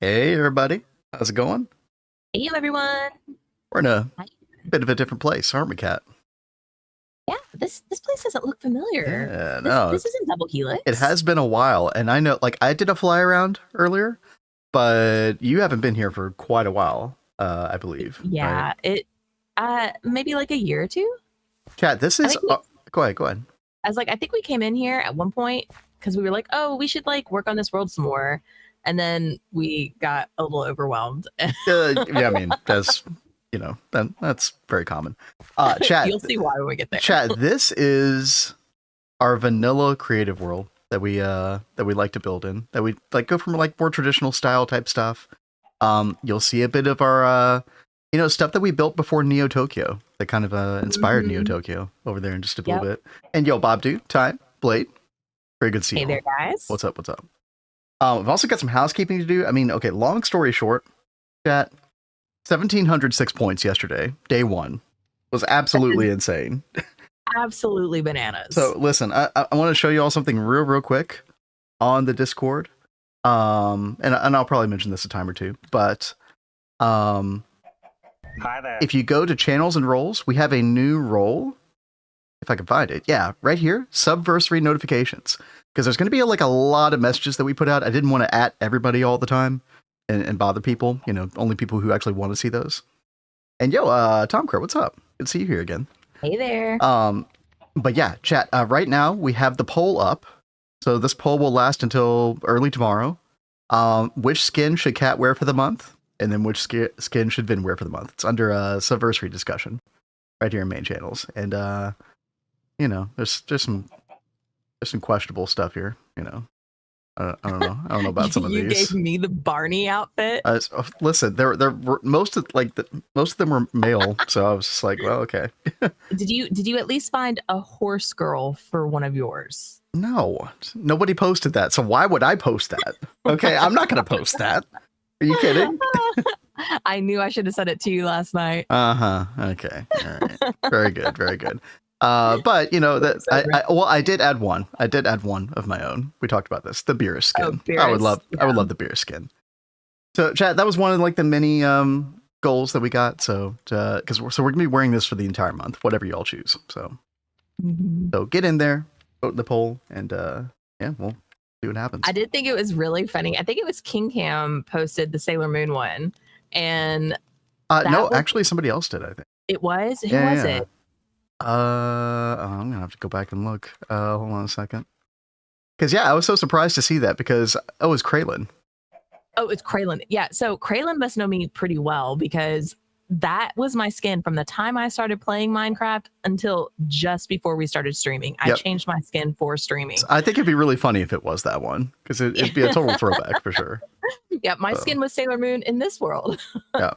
Hey everybody, how's it going? Hey everyone. We're in a Hi. bit of a different place, aren't we, Cat? Yeah, this place doesn't look familiar. Yeah, This no, this isn't Double it Helix. has been a while, and I know, like, I did a fly around earlier, but you haven't been here for quite a while, I believe, right? Yeah, it maybe like a year or two. Cat, this I is. think we Go ahead, go ahead. I think we came in here at one point because we were like, oh, we should like work on this world some more. And then we got a little overwhelmed. Yeah, I mean, that's very common. Chat, You'll see why when we get there. chat. This is our vanilla creative world that we like to build in. That we like go from like more traditional style type stuff. You'll see a bit of our stuff that we built before Neo Tokyo that kind of inspired Neo Mhm. Tokyo over there in just a Yep. little bit. And yo, Bob, dude, Time, Blade, very good to see Hey you there, all. guys. What's up? What's up? We've also got some housekeeping to do. I mean, okay, long story short, chat 1,706 points yesterday, day one, was absolutely insane. Absolutely bananas. So listen, I want to show you all something real quick on the Discord. And I'll probably mention this a time or two, but Hi there. if you go to channels and roles, we have a new role. If I can find it, yeah, right here, subversary notifications. Because there's going to be like a lot of messages that we put out. I didn't want to at everybody all the time and bother people. You know, only people who actually want to see those. And yo, Tom Crow, what's up? Good to see you here again. Hey there. But yeah, chat. Right now we have the poll up, so this poll will last until early tomorrow. Which skin should Cat wear for the month, and then which skin should Vin wear for the month? It's under a subversary discussion, right here in main channels, and there's some questionable stuff here. You know, I don't know. I don't know about some of You these. gave me the Barney outfit. Listen, they're most of them were male, so I was just like, well, okay. Did you at least find a horse girl for one of yours? No, nobody posted that. So why would I post that? Okay, I'm not going to post that. Are you kidding? I knew I should have said it to you last night. Okay. All right. Very good. Very good. But you know that I did add one. I did add one of my own. We talked about this. The Beerus skin. I would love the Beerus skin. So chat, that was one of like the many goals that we got. So because we're going to be wearing this for the entire month, whatever you all choose. So so get in there, vote in the poll, and yeah, we'll see what happens. I did think it was really funny. I think it was King Cam posted the Sailor Moon one, and no, actually somebody else did. I think it was. Who was it? I'm gonna have to go back and look. Hold on a second. Because yeah, I was so surprised to see that because it was Kraylin. Oh, it's Kraylin. Yeah, so Kraylin must know me pretty well because that was my skin from the time I started playing Minecraft until just before we started streaming. I changed my skin for streaming. So I think it'd be really funny if it was that one because it'd be a total throwback for sure. Yeah, my skin was Sailor Moon in this world. Yeah.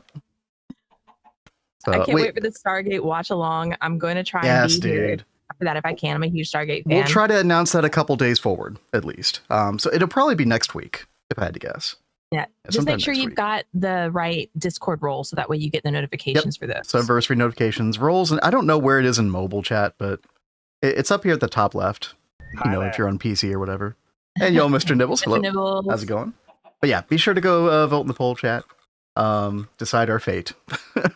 So, I can't wait for the Stargate watch along. I'm going to try and be here for that if I can. I'm a huge Stargate fan. We'll try to announce that a couple days forward at least. So it'll probably be next week if I had to guess. Yeah, just make sure you've got the right Discord role so that way you get the notifications for those. Subversary notifications, roles, and I don't know where it is in mobile chat, but it's up here at the top left. You know, if you're on PC or whatever. And yo, Mr. Nibbles, hello. Nibbles. How's it going? But yeah, be sure to go vote in the poll chat. Decide our fate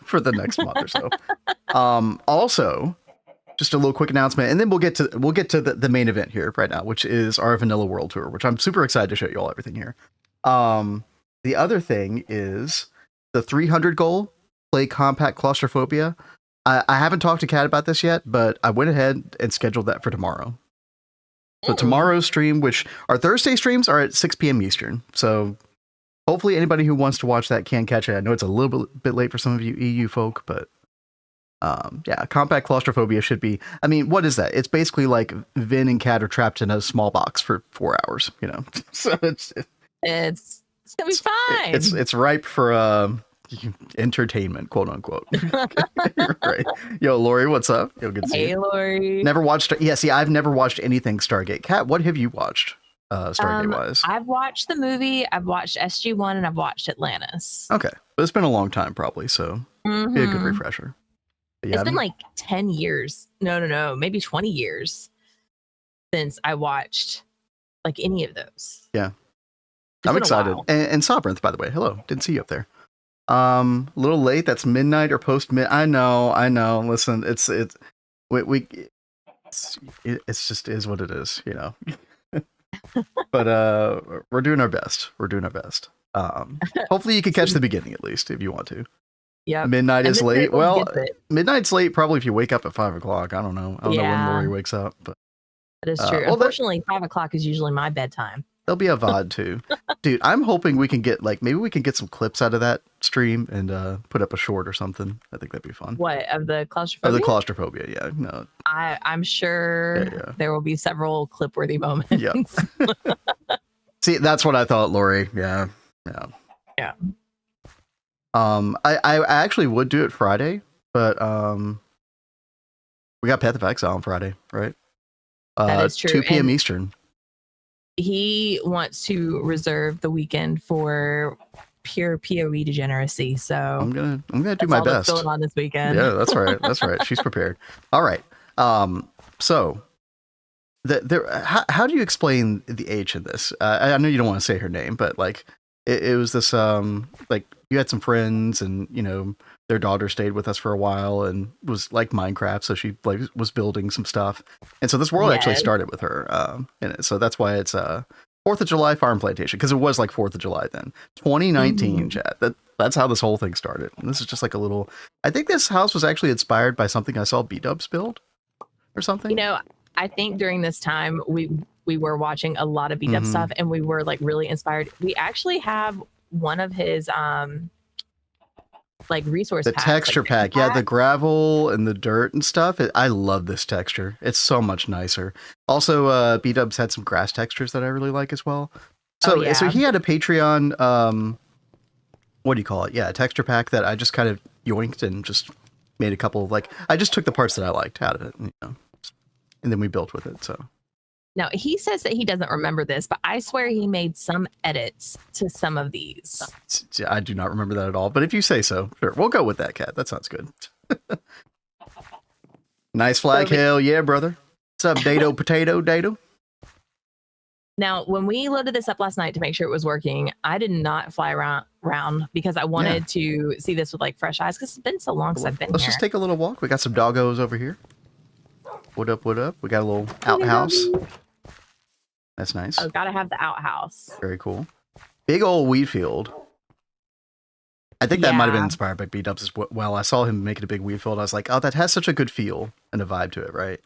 for the next month or so. Also, just a little quick announcement, and then we'll get to the main event here right now, which is our Vanilla World Tour, which I'm super excited to show you all everything here. The other thing is the 300 goal, play Compact Claustrophobia. I haven't talked to Kat about this yet, but I went ahead and scheduled that for tomorrow. So tomorrow's stream, which our Thursday streams are at 6 p.m. Eastern. So hopefully anybody who wants to watch that can catch it. I know it's a little bit late for some of you EU folk, but yeah, Compact Claustrophobia should be, I mean, what is that? It's basically like Vin and Cat are trapped in a small box for 4 hours, you know? So it's gonna be fine. It's ripe for entertainment, quote unquote. Right. Yo, Lori, what's up? Yo, good to see you. Hey, Lori. Never watched. Yeah, see, I've never watched anything Stargate. Kat, what have you watched? Stargate wise, I've watched the movie, I've watched SG-1, and I've watched Atlantis. Okay, but it's been a long time, probably, so be a good refresher. Yeah, it's been like 10 years. No, maybe 20 years since I watched like any of those. Yeah. I'm excited. And Sovereign, by the way. Hello. Didn't see you up there. A little late. That's midnight or post mid. I know. Listen, it's just is what it is, you know. But we're doing our best. Hopefully you can catch the beginning at least if you want to. Yeah. Midnight is late. Well, midnight's late probably if you wake up at 5 o'clock. I don't know. I don't know when Lori wakes up, but that is true. Unfortunately, 5 o'clock is usually my bedtime. There'll be a VOD too. Dude, I'm hoping we can get maybe we can get some clips out of that stream and put up a short or something. I think that'd be fun. What, of the claustrophobia? Of the claustrophobia, yeah. No. I'm sure there will be several clip-worthy moments. Yeah. See, that's what I thought, Lori. Yeah. I actually would do it Friday, but we got Path of Exile on Friday, right? That is true. 2 p.m. Eastern. He wants to reserve the weekend for pure PoE degeneracy. So I'm gonna do my best. That's going on this weekend. Yeah, that's right. That's right. She's prepared. All right. So how do you explain the H in this? I know you don't want to say her name, but like it was this like you had some friends and you know their daughter stayed with us for a while and was like Minecraft, so she like was building some stuff, and so this world actually started with her in it. So that's why it's 4th of July farm plantation, because it was like 4th of July then. 2019 chat. That's how this whole thing started. And this is just like a little. I think this house was actually inspired by something I saw B-Dubs build or something. You know, I think during this time we were watching a lot of B-Dub stuff and we were like really inspired. We actually have one of his like resource packs, texture pack. Yeah, the gravel and the dirt and stuff. I love this texture. It's so much nicer. Also, B-Dubs had some grass textures that I really like as well. So so he had a Patreon what do you call it? Yeah, a texture pack that I just kind of yoinked and just made a couple of like I just took the parts that I liked out of it, you know. And then we built with it. So now he says that he doesn't remember this, but I swear he made some edits to some of these. I do not remember that at all, but if you say so, sure, we'll go with that, Cat. That sounds good. Nice flag. Hell yeah, brother. What's up, Dado Potato Dado? Now, when we loaded this up last night to make sure it was working, I did not fly around because I wanted to see this with like fresh eyes because it's been so long since I've been here. Let's just take a little walk. We got some doggos over here. What up, what up? We got a little outhouse. That's nice. Oh, gotta have the outhouse. Very cool. Big old wheat field. I think that might have been inspired by B-Dubs as well. I saw him making a big wheat field. I was like, oh, that has such a good feel and a vibe to it, right?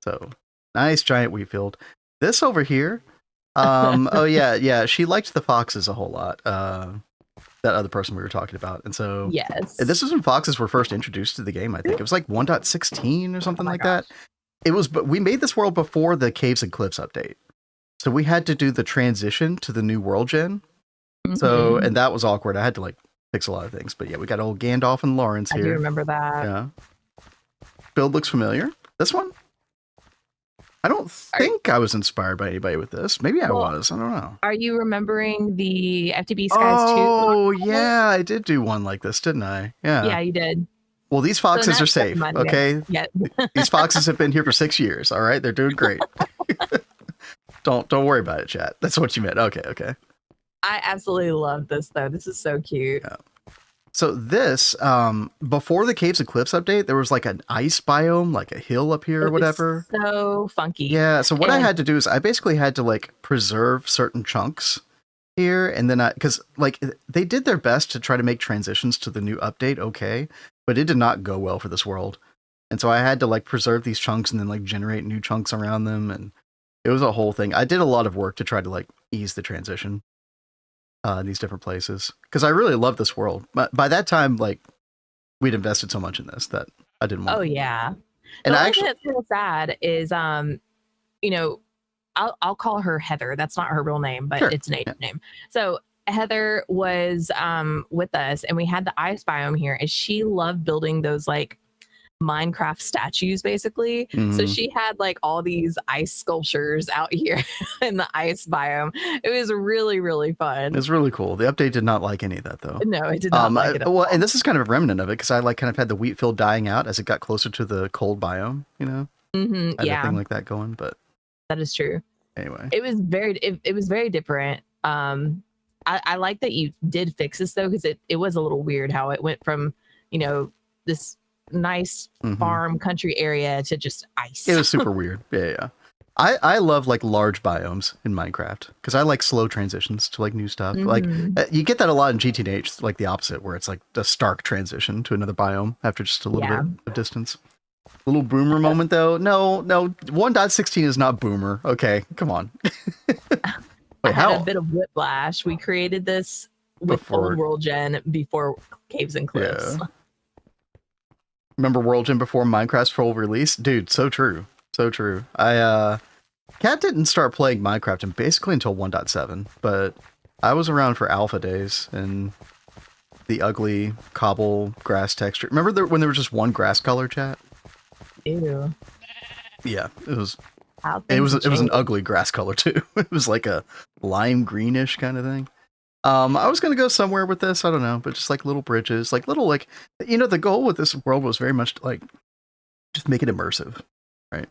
So, nice giant wheat field. This over here, oh yeah, she liked the foxes a whole lot. That other person we were talking about, and so this was when foxes were first introduced to the game. I think it was like 1.16 or something like that. It was, but we made this world before the Caves and Cliffs update, so we had to do the transition to the new world gen. So, and that was awkward. I had to like fix a lot of things, but yeah, we got old Gandalf and Lawrence here. I do remember that. Yeah, build looks familiar. This one. I don't think I was inspired by anybody with this. Maybe I was. I don't know. Are you remembering the FTB Skies 2? Oh, yeah. I did do one like this, didn't I? Yeah. Yeah, you did. Well, these foxes are safe, okay? Yeah. These foxes have been here for 6 years, all right? They're doing great. Don't worry about it, chat. That's what you meant. Okay. I absolutely love this, though. This is so cute. Yeah. So this, before the Caves and Cliffs update, there was like an ice biome, like a hill up here or whatever. So funky. Yeah. So what I had to do is I basically had to like preserve certain chunks here. And then because like they did their best to try to make transitions to the new update. Okay. But it did not go well for this world. And so I had to like preserve these chunks and then like generate new chunks around them. And it was a whole thing. I did a lot of work to try to like ease the transition. In these different places because I really love this world. But by that time, like we'd invested so much in this that I didn't want. Oh yeah, and the only thing that's kind of sad is you know, I'll call her Heather. That's not her real name, but it's an name. So Heather was with us, and we had the ice biome here, and she loved building those like Minecraft statues basically. So she had like all these ice sculptures out here in the ice biome. It was really, really fun. It's really cool. The update did not like any of that though. No, it did not like it at all. And this is kind of a remnant of it because I like kind of had the wheat field dying out as it got closer to the cold biome, you know? I had a thing like that going, but that is true. Anyway. It was very different. I like that you did fix this though, because it was a little weird how it went from, this nice farm country area to just ice. It was super weird. Yeah. I love like large biomes in Minecraft because I like slow transitions to like new stuff. Like you get that a lot in GTNH, like the opposite, where it's like a stark transition to another biome after just a little bit of distance. Little boomer moment though. No, 1.16 is not boomer. Okay, come on. Wait, how? A bit of whiplash. We created this with old World Gen before Caves and Cliffs. Yeah. Remember World Gen before Minecraft's full release? Dude, so true. So true. Cat didn't start playing Minecraft basically until 1.7, but I was around for alpha days and the ugly cobble grass texture. Remember when there was just one grass color, chat? Ew. Yeah, it was an ugly grass color too. It was like a lime greenish kind of thing. I was gonna go somewhere with this, I don't know, but just like little bridges, like little the goal with this world was very much like just make it immersive, right?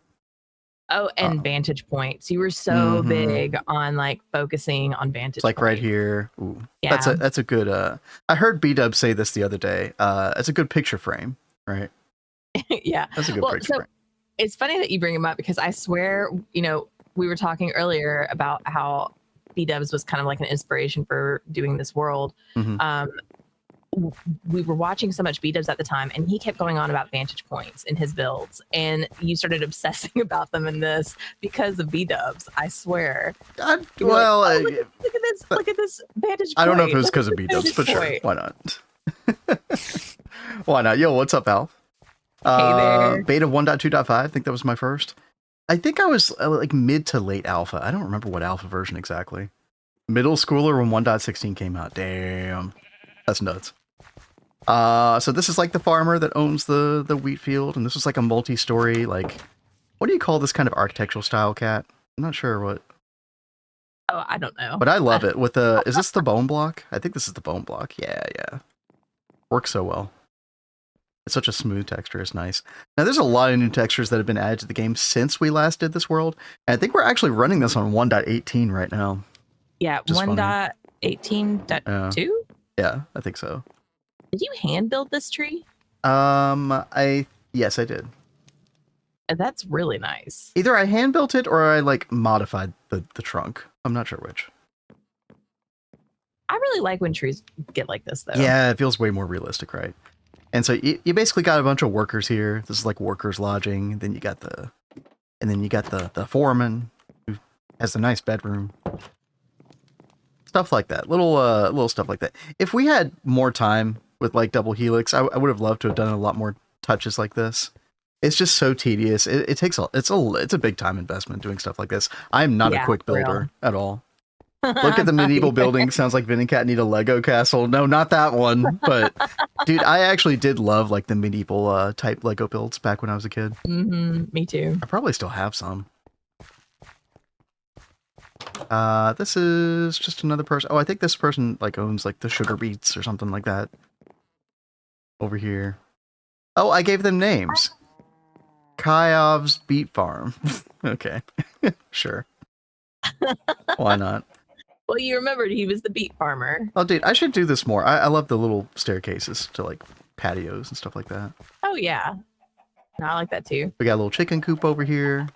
Oh, and vantage points. You were so big on like focusing on vantage like points. Right here. Ooh, yeah. That's a good I heard B-Dub say this the other day. It's a good picture frame, right? Yeah. That's a good picture frame. It's funny that you bring him up because I swear, we were talking earlier about how B-Dubs was kind of like an inspiration for doing this world. We were watching so much B-Dubs at the time, and he kept going on about vantage points in his builds, and you started obsessing about them in this because of B-Dubs. I swear. Well, like, look at this vantage point. I don't know if it was because of B-Dubs, but sure, why not? Why not? Yo, what's up, Alf? Hey there. Beta 1.2.5. I think that was my first. I think I was like mid to late alpha. I don't remember what alpha version exactly. Middle schooler when 1.16 came out. Damn, that's nuts. So this is like the farmer that owns the wheat field, and this was like a multi-story, like, what do you call this kind of architectural style, Cat? I'm not sure what. Oh, I don't know. But I love it. With the is this the bone block? I think this is the bone block. Yeah. Works so well. It's such a smooth texture. It's nice. Now, there's a lot of new textures that have been added to the game since we last did this world. And I think we're actually running this on 1.18 right now. Yeah, 1.18.2? Yeah, I think so. Did you hand build this tree? Yes, I did. That's really nice. Either I hand built it or I like modified the trunk. I'm not sure which. I really like when trees get like this, though. Yeah, it feels way more realistic, right? And so you basically got a bunch of workers here. This is like workers lodging. Then you got the foreman who has a nice bedroom. Stuff like that. Little stuff like that. If we had more time with like DoubleHelix, I would have loved to have done a lot more touches like this. It's just so tedious. It takes it's a big time investment doing stuff like this. I'm not a quick builder at all. Look at the medieval building. Sounds like Vin Cat need a Lego castle. No, not that one. But dude, I actually did love like the medieval type Lego builds back when I was a kid. Me too. I probably still have some. This is just another person. Oh, I think this person like owns like the sugar beets or something like that. Over here. Oh, I gave them names. Kayov's Beet Farm. Okay. Sure. Why not? Well, you remembered he was the beet farmer. Oh, dude, I should do this more. I love the little staircases to like patios and stuff like that. Oh, yeah. No, I like that too. We got a little chicken coop over here.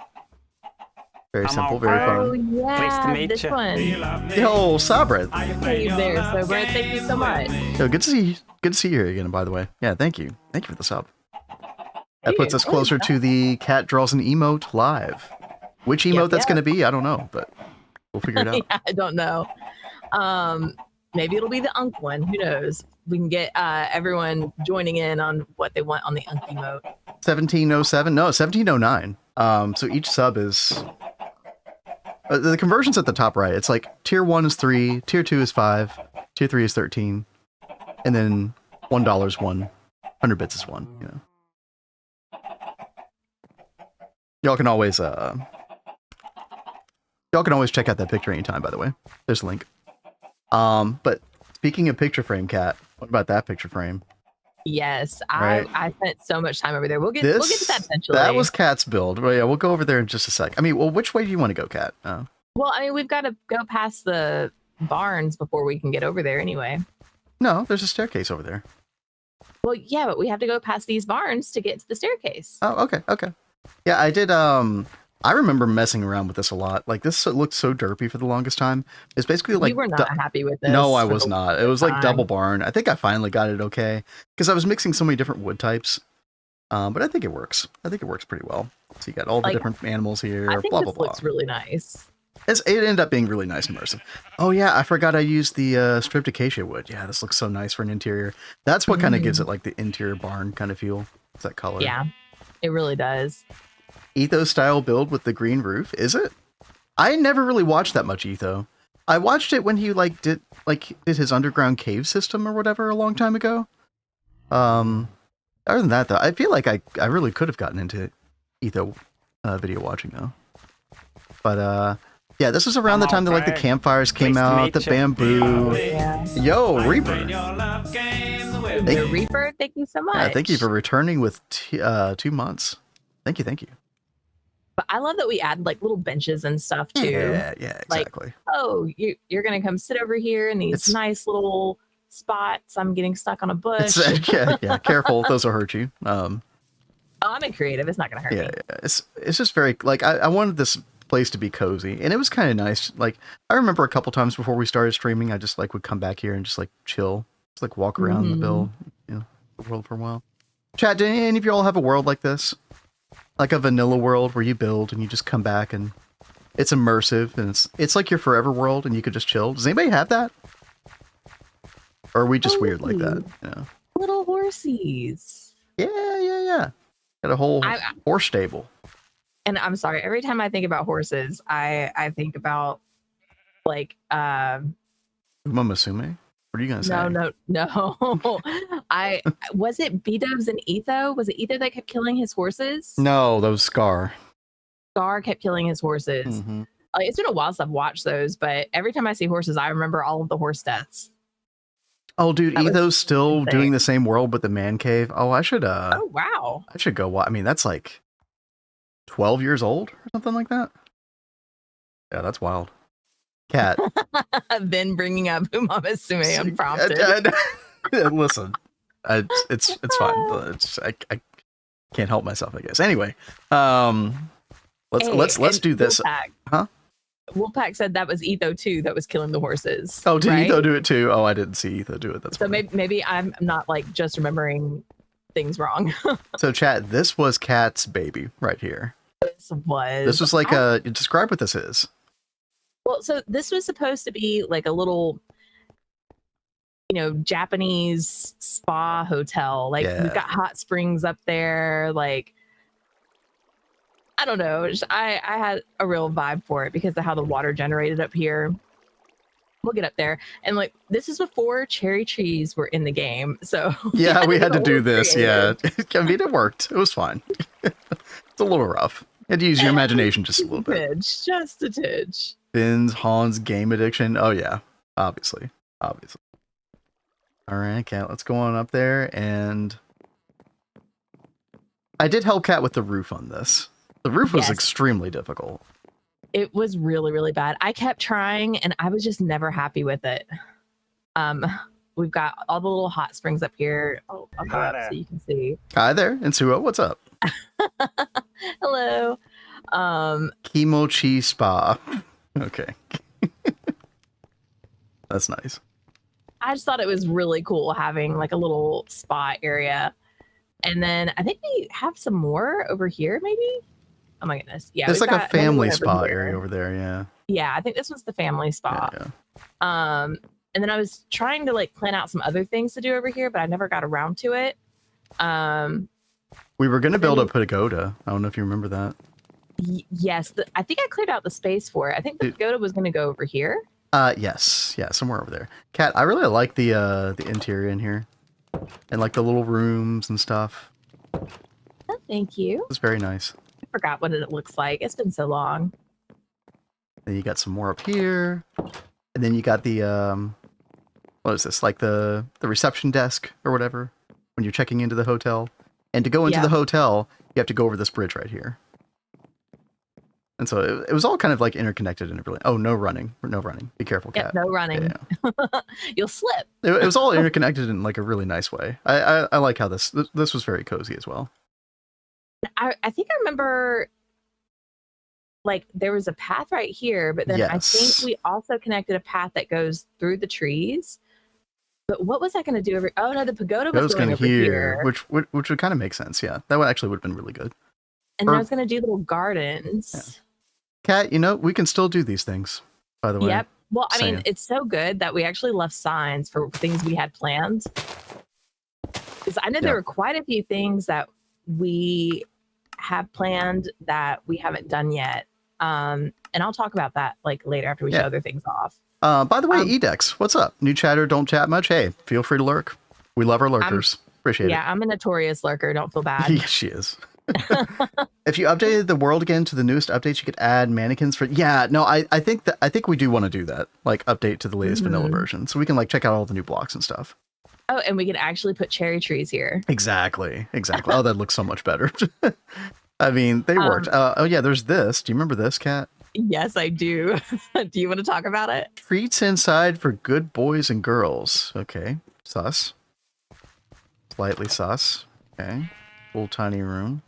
Very simple, very fun. Oh, yeah. Nice to meet this you. one. Yo, Sabret. Hey there, Sobret. Thank you so much. Yo, good to see you here again, by the way. Yeah, thank you. Thank you for the sub. That puts us closer to the Cat Draws an Emote live. Which emote that's going to be, I don't know, but we'll figure it out. Yeah, I don't know. Maybe it'll be the Unk one. Who knows? We can get everyone joining in on what they want on the Unk emote. 1707? No, 1709. So each sub is... the conversion's at the top right. It's like tier 1 is 3, tier 2 is 5, tier 3 is 13, and then $1 is 1, 100 bits is 1, you know. Y'all can always check out that picture anytime, by the way. There's a link. But speaking of picture frame, Cat, what about that picture frame? Yes, Right. I spent so much time over there. We'll get to that eventually. That was Cat's build. Well, yeah, we'll go over there in just a sec. I mean, well, which way do you want to go, Cat? Well, I mean, we've got to go past the barns before we can get over there anyway. No, there's a staircase over there. Well, yeah, but we have to go past these barns to get to the staircase. Oh, okay, okay. Yeah, I did. I remember messing around with this a lot. Like, this looked so derpy for the longest time. It's basically like... You were not happy with this. No, I was not. It was like double barn. I think I finally got it okay because I was mixing so many different wood types. But I think it works. I think it works pretty well. So you got all the different animals here. I think blah this blah looks blah. really nice. It ended up being really nice and immersive. Oh yeah, I forgot I used the stripped acacia wood. Yeah, this looks so nice for an interior. That's what kind of gives it like the interior barn kind of feel. It's that color. Yeah, it really does. Ethos style build with the green roof, is it? I never really watched that much Etho. I watched it when he did his underground cave system or whatever a long time ago. Other than that though, I feel like I really could have gotten into Etho video watching though. But yeah, this was around the time that like the campfires came out, the bamboo. Yeah. Yo, Reaper. Reaper, thank you so much. Yeah, thank you for returning with 2 months. Thank you, thank you. But I love that we add like little benches and stuff too. Yeah, exactly. Like, oh, you're gonna come sit over here in these nice little spots. I'm getting stuck on a bush. Yeah, careful, those will hurt you. Oh, I'm in creative. It's not gonna hurt me. Yeah, it's just very like I wanted this place to be cozy, and it was kind of nice. Like I remember a couple times before we started streaming, I just like would come back here and just like chill, just like walk around the build, the world for a while. Chat, do any of you all have a world like this? Like a vanilla world where you build and you just come back and it's immersive and it's like your forever world and you could just chill. Does anybody have that? Or are we just weird like that? Yeah. Little horsies. Yeah. Got a whole horse stable. And I'm sorry, every time I think about horses, I think about like Uma Musume? What are you gonna say? No. Was it B-Dubs and Etho? Was it Etho that kept killing his horses? No, that was Scar. Scar kept killing his horses. Mm-hmm. Like, it's been a while since I've watched those, but every time I see horses, I remember all of the horse deaths. Oh, dude, Etho's still doing the same world but the man cave. Oh, I should. Oh, wow. I should go. I mean, that's like 12 years old or something like that. Yeah, that's wild. Cat. Then bringing up Uma Musume unprompted. Listen, it's fine. I can't help myself, I guess. Anyway, let's do this. Wolfpack. Huh? Wolfpack said that was Etho too that was killing the horses. Oh, did right? Etho do it too? Oh, I didn't see Etho do it. That's so funny. maybe I'm not like just remembering things wrong. So, chat, this was Cat's baby right here. This was like describe what this is. Well, so this was supposed to be like a little, Japanese spa hotel. Like we've got hot springs up there. Like, I don't know. I had a real vibe for it because of how the water generated up here. We'll get up there. And like, this is before cherry trees were in the game. So yeah, we had to do this. Creative. Yeah. I mean, it worked. It was fine. It's a little rough. You had to use your imagination just a little bit. Just a tidge. Finn's Han's game addiction. Oh yeah, obviously. All right, Cat, let's go on up there. And I did help Cat with the roof on this. The roof was extremely difficult. It was really, really bad. I kept trying and I was just never happy with it. We've got all the little hot springs up here. Oh, I'll go up so you can see. Hi there, Insuo, what's up? Hello. Kimochi Spa. Okay. That's nice. I just thought it was really cool having like a little spa area. And then I think we have some more over here, maybe? Oh my goodness. Yeah. There's like a family spa area over there, yeah. Yeah, I think this was the family spa. Yeah. And then I was trying to like plan out some other things to do over here, but I never got around to it. We were gonna build a pagoda. I don't know if you remember that. Yes, I think I cleared out the space for it. I think the pagoda was going to go over here. Yes, yeah, somewhere over there. Cat, I really like the interior in here, and like the little rooms and stuff. Oh, thank you. It's very nice. I forgot what it looks like. It's been so long. Then you got some more up here, and then you got the what is this? Like the reception desk or whatever when you're checking into the hotel. And to go into the hotel, you have to go over this bridge right here. And so it was all kind of like interconnected and everything. Oh, no running. Be careful, cat. No running. Yeah. You'll slip. It was all interconnected in like a really nice way. I like how this was very cozy as well. I think I remember like there was a path right here, but then I think we also connected a path that goes through the trees. But what was I going to do over? Oh no, the pagoda was going over here, which would kind of make sense. Yeah, that would actually have been really good. And I was going to do little gardens. Yeah. Cat, you know, we can still do these things. By the way. Yep. Well, I mean, it's so good that we actually left signs for things we had planned. Because I know there were quite a few things that we have planned that we haven't done yet. And I'll talk about that like later after we show other things off. By the way, Edex, what's up? New chatter, don't chat much. Hey, feel free to lurk. We love our lurkers. Appreciate it. Yeah, I'm a notorious lurker. Don't feel bad. Yes, she is. If you updated the world again to the newest updates, you could add mannequins for. Yeah, no, I think we do want to do that. Like update to the latest vanilla version, so we can like check out all the new blocks and stuff. Oh, and we can actually put cherry trees here. Exactly. Oh, that looks so much better. I mean, they worked. Oh yeah, there's this. Do you remember this, Cat? Yes, I do. Do you want to talk about it? Treats inside for good boys and girls. Okay, sus. Slightly sus. Okay. Little tiny room.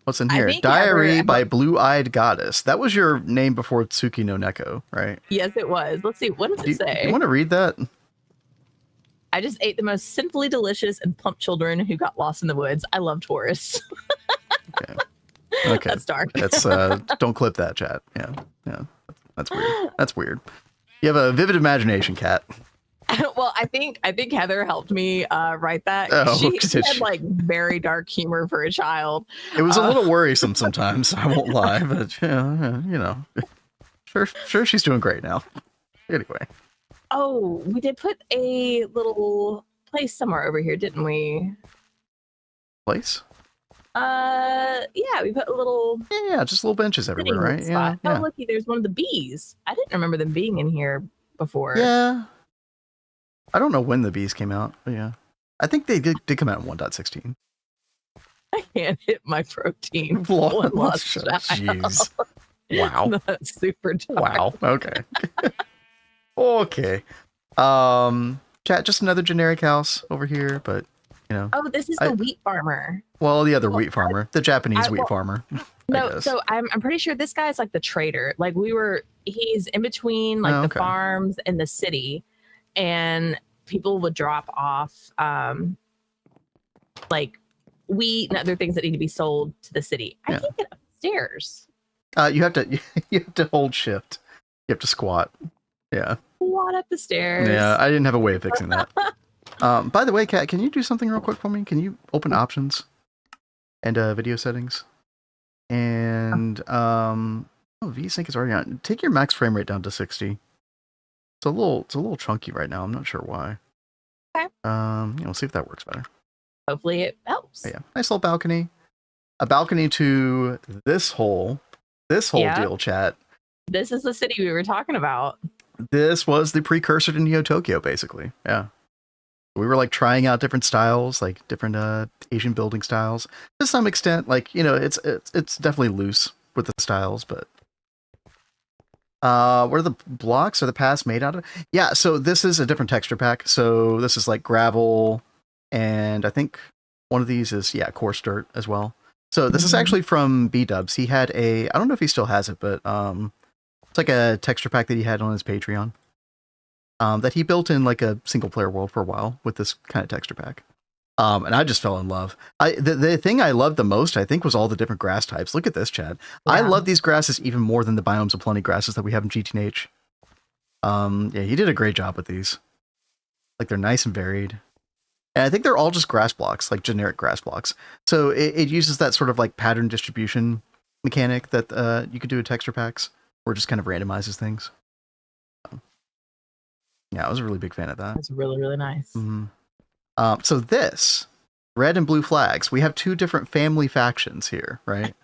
What's in here? Diary by Blue-Eyed Goddess. That was your name before Tsuki no Neko, right? Yes, it was. Let's see. What does it say? You want to read that? I just ate the most sinfully delicious and plump children who got lost in the woods. I love Taurus. Okay. That's dark. That's don't clip that, chat. Yeah. That's weird. That's weird. You have a vivid imagination, Cat. Well, I think Heather helped me write that. Oh, she had like very dark humor for a child. It was a little worrisome sometimes. I won't lie, but you know, sure, she's doing great now. Anyway. Oh, we did put a little place somewhere over here, didn't we? Place? Yeah, we put a little. Yeah, just little benches everywhere, right? Spot. Yeah. Oh, looky, there's one of the bees. I didn't remember them being in here before. Yeah. I don't know when the bees came out, but yeah. I think they did come out in 1.16. I can't hit my protein. Jeez. Wow. That's super dark. Wow. Okay. Okay. Chat, just another generic house over here, but you know. Oh, this is the wheat farmer. Well, the other wheat farmer, the Japanese wheat farmer. No, so I'm pretty sure this guy's like the trader. Like he's in between like the farms and the city, and people would drop off like wheat and other things that need to be sold to the city. I can't get upstairs. You have to hold shift. You have to squat. Yeah. Squat up the stairs. Yeah, I didn't have a way of fixing that. By the way, Kat, can you do something real quick for me? Can you open options and video settings? And VSync is already on. Take your max frame rate down to 60. It's a little chunky right now. I'm not sure why. Okay. We'll see if that works better. Hopefully it helps. But yeah, nice little balcony. A balcony to this whole deal, chat. This is the city we were talking about. This was the precursor to Neo Tokyo, basically. Yeah. We were like trying out different styles, like different Asian building styles. To some extent, like, you know, it's definitely loose with the styles, but what are the blocks or the paths made out of? Yeah, so this is a different texture pack. So this is like gravel, and I think one of these is coarse dirt as well. So this is actually from B-Dubs. He had I don't know if he still has it, but it's like a texture pack that he had on his Patreon. That he built in like a single player world for a while with this kind of texture pack. And I just fell in love. The thing I loved the most, I think, was all the different grass types. Look at this, Chad. Yeah. I love these grasses even more than the Biomes of Plenty grasses that we have in GTNH. Yeah, he did a great job with these. Like, they're nice and varied. And I think they're all just grass blocks, like generic grass blocks. So it uses that sort of like pattern distribution mechanic that you could do with texture packs, where it just kind of randomizes things. Yeah, I was a really big fan of that. That's really, really nice. Mm-hmm. So this, red and blue flags, we have two different family factions here, right?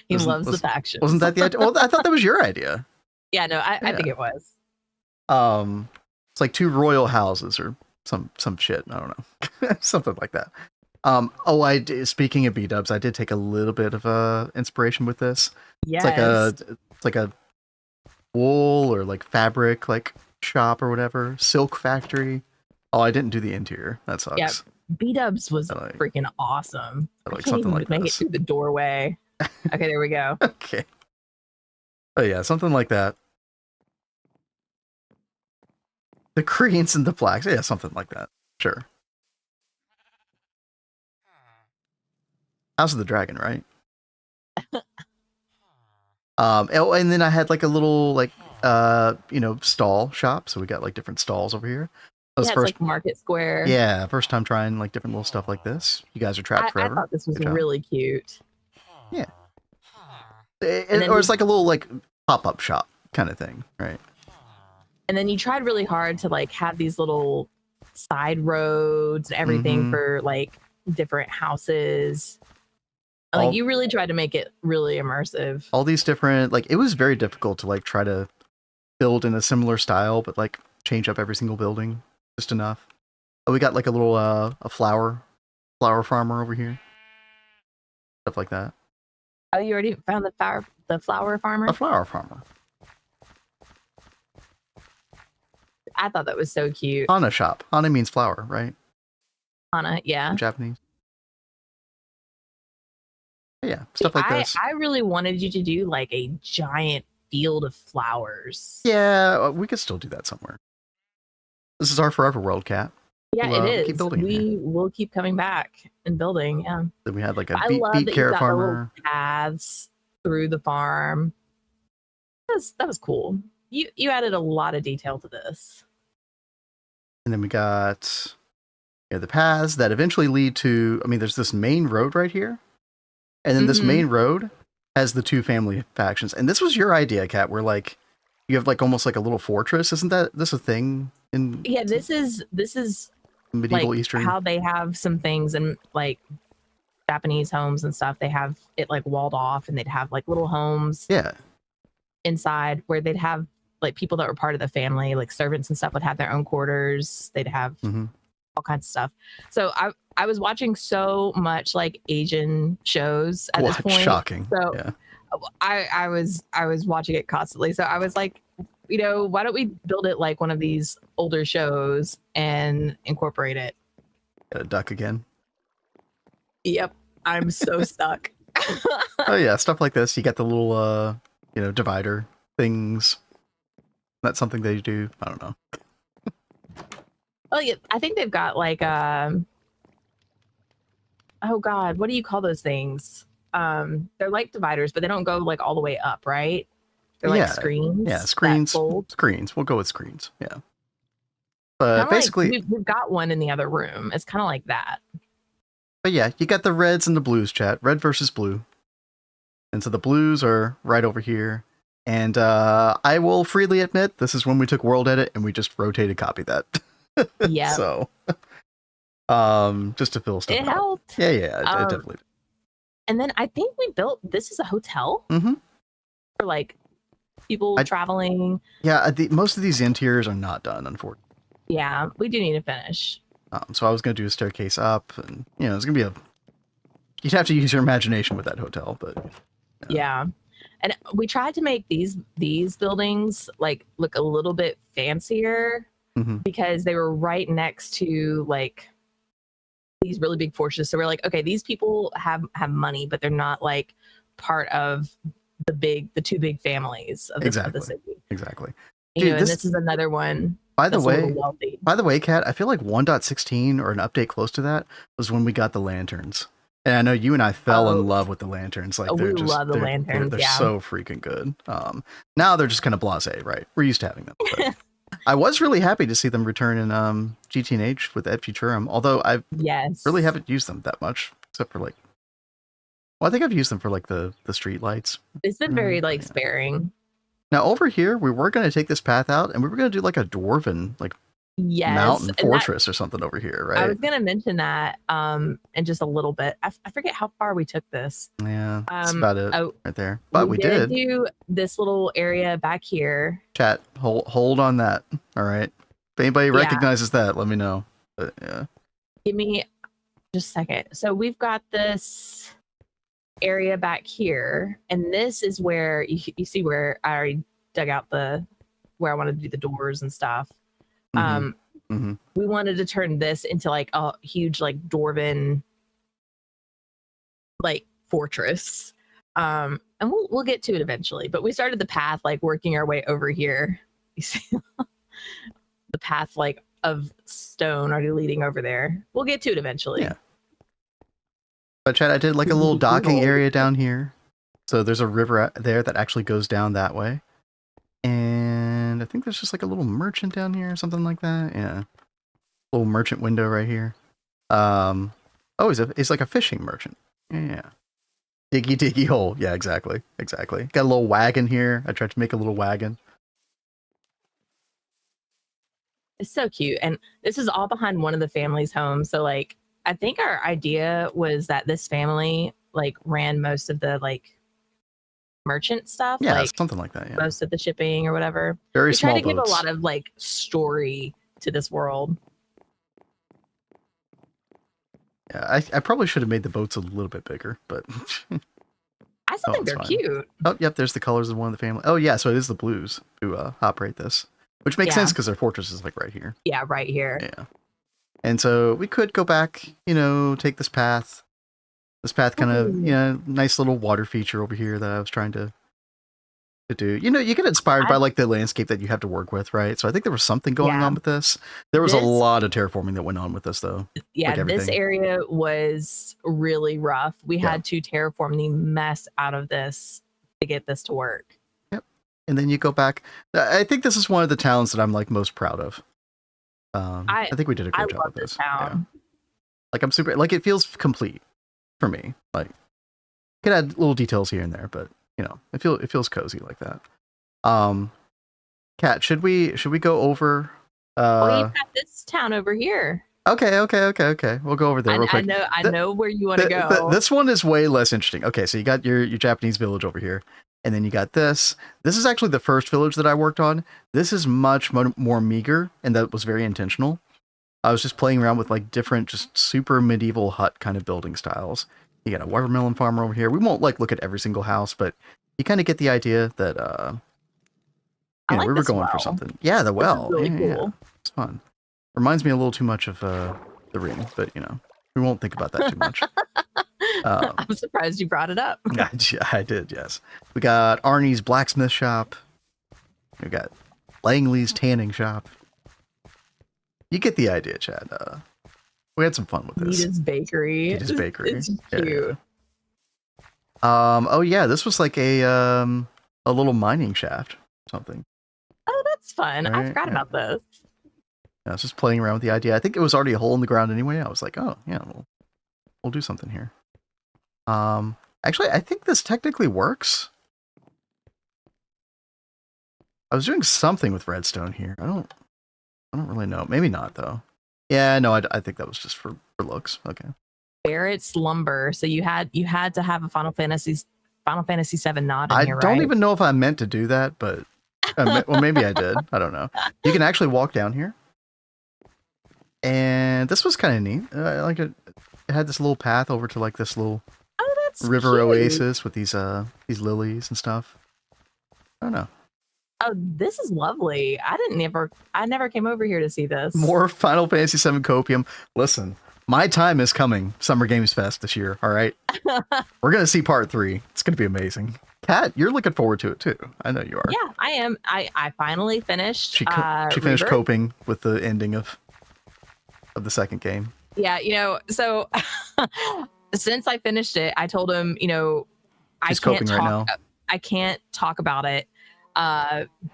He loves the factions. Wasn't that the idea? Well, I thought that was your idea. Yeah, no, I think it was. It's like two royal houses or some shit. I don't know. Something like that. Oh, speaking of B-dubs, I did take a little bit of inspiration with this. Yes. It's like a wool or like fabric like shop or whatever. Silk factory. Oh, I didn't do the interior. That sucks. Yep. B-dubs was freaking awesome. I can't even make it through the doorway. Okay, there we go. Okay. Oh yeah, something like that. The Koreans and the blacks. Yeah, something like that. Sure. House of the Dragon, right? Oh, and then I had like a little like stall shop. So we got like different stalls over here. It's like Market Square. Yeah, first time trying like different little stuff like this. You guys are trapped forever. I thought this was really cute. Yeah. Or it's like a little like pop-up shop kind of thing, right? And then you tried really hard to like have these little side roads and everything for like different houses. Like you really tried to make it really immersive. All these different, like it was very difficult to like try to build in a similar style, but like change up every single building just enough. Oh, we got like a little a flower farmer over here, stuff like that. Oh, you already found the flower farmer? A flower farmer. I thought that was so cute. Hana shop. Hana means flower, right? Hana, yeah. In Japanese. Yeah, stuff like this. I really wanted you to do like a giant field of flowers. Yeah, we could still do that somewhere. This is our forever world, Cat. Yeah, it is. Keep building we will keep coming back and building. Yeah. Then we had like a beet carrot farmer. Paths through the farm. That was cool. You added a lot of detail to this. And then we got the paths that eventually lead to. I mean, there's this main road right here. And then this main road has the two family factions. And this was your idea, Kat, where like you have like almost like a little fortress. Isn't this a thing in this is medieval like Eastern? How they have some things in like Japanese homes and stuff. They have it like walled off and they'd have like little homes inside where they'd have like people that were part of the family, like servants and stuff would have their own quarters. They'd have all kinds of stuff. So I was watching so much like Asian shows at this point. Shocking. So I was watching it constantly. So I was like, why don't we build it like one of these older shows and incorporate it? Got a duck again. Yep. I'm so stuck. Oh yeah, stuff like this. You got the little divider things. That's something they do. I don't know. Well, yeah, I think they've got like oh god, what do you call those things? They're like dividers, but they don't go like all the way up, right? They're like screens. Yeah, screens. Screens. We'll go with screens. Yeah. But basically, like we've got one in the other room. It's kind of like that. But yeah, you got the reds and the blues, chat. Red versus blue. And so the blues are right over here. And I will freely admit, this is when we took World Edit and we just rotated copy that. Yeah. So, just to fill stuff out. It helped. Yeah, it definitely did. And then I think we built, this is a hotel for like people traveling. Yeah, most of these interiors are not done, unfortunately. Yeah, we do need to finish. So I was going to do a staircase up, and it's going to be you'd have to use your imagination with that hotel, but yeah. And we tried to make these buildings like look a little bit fancier because they were right next to like these really big fortresses. So we're like, okay, these people have money, but they're not like part of the two big families of the city. Exactly. Dude, and this is another one. By the way, Kat, I feel like 1.16 or an update close to that was when we got the lanterns. And I know you and I fell in love with the lanterns. Like we love the lanterns. They're so freaking good. Now they're just kind of blasé, right? We're used to having them. But I was really happy to see them return in GTNH with Ed Futurum. Although I really haven't used them that much, except for like, I think I've used them for like the street lights. It's been very like sparing. Now over here, we were going to take this path out, and we were going to do like a dwarven mountain fortress or something over here, right? I was going to mention that in just a little bit. I forget how far we took this. Yeah, that's about it right there. But we did do this little area back here. Chat, hold on that. All right. If anybody recognizes that, let me know. But yeah. Give me just a second. So we've got this area back here, and this is where you see where I already dug out where I wanted to do the doors and stuff. We wanted to turn this into like a huge like dwarven like fortress. And we'll get to it eventually, but we started the path like working our way over here. You see the path like of stone already leading over there. We'll get to it eventually. Yeah. But Chad, I did like a little docking area down here. So there's a river there that actually goes down that way. And I think there's just like a little merchant down here or something like that. Yeah. Little merchant window right here. Oh, it's like a fishing merchant. Yeah. Diggy hole. Yeah, exactly. Got a little wagon here. I tried to make a little wagon. It's so cute. And this is all behind one of the family's homes. So like, I think our idea was that this family like ran most of the like merchant stuff. Yeah, like something like that. Yeah. Most of the shipping or whatever. Very small try to boats. give a lot of like story to this world. Yeah, I probably should have made the boats a little bit bigger, but I still think they're fine. cute. Oh, yep, there's the colors of one of the family. Oh, yeah, so it is the blues who operate this, which makes sense because their fortress is like right here. Yeah, right here. Yeah. And so we could go back, take this path. This path kind of, nice little water feature over here that I was trying to do. You get inspired by like the landscape that you have to work with, right? So I think there was something going on with this. There was a lot of terraforming that went on with this though. Yeah, like this area was really rough. We had to terraform the mess out of this to get this to work. Yep. And then you go back. I think this is one of the towns that I'm like most proud of. I think we did a great job with this. Town. Yeah. Like I'm super, like it feels complete for me. Like could add little details here and there, but it feels cozy like that. Kat, should we go over? Well, you've got this town over here. Okay. We'll go over there real quick. I know where you want to go. This one is way less interesting. Okay, so you got your Japanese village over here, and then you got this. This is actually the first village that I worked on. This is much more meager, and that was very intentional. I was just playing around with like different, just super medieval hut kind of building styles. You got a watermelon farmer over here. We won't like look at every single house, but you kind of get the idea that we were going for something. Yeah, the well. This is really cool. Yeah. It's fun. Reminds me a little too much of the Ring, but we won't think about that too much. I'm surprised you brought it up. I did, yes. We got Arnie's blacksmith shop. We got Langley's tanning shop. You get the idea, Chad. We had some fun with this. Nita's bakery. Nita's bakery. It's cute. Oh yeah, this was like a little mining shaft or something. Oh, that's fun. Right? I forgot about this. I was just playing around with the idea. I think it was already a hole in the ground anyway. I was like, oh yeah, we'll do something here. Actually, I think this technically works. I was doing something with redstone here. I don't really know. Maybe not though. Yeah, no, I think that was just for looks. Okay. Barrett's lumber. So you had to have a Final Fantasy VII nod in here, right? I don't even know if I meant to do that, but well, maybe I did. I don't know. You can actually walk down here, and this was kind of neat. Like it had this little path over to like this little river oasis with these lilies and stuff. I don't know. Oh, this is lovely. I never came over here to see this. More Final Fantasy VII copium. Listen, my time is coming. Summer Games Fest this year. All right. We're going to see part 3. It's going to be amazing. Kat, you're looking forward to it too. I know you are. Yeah, I am. I finally finished. She finished coping with the ending of the second game. Yeah, so since I finished it, I told him, She's coping right now. I can't talk about it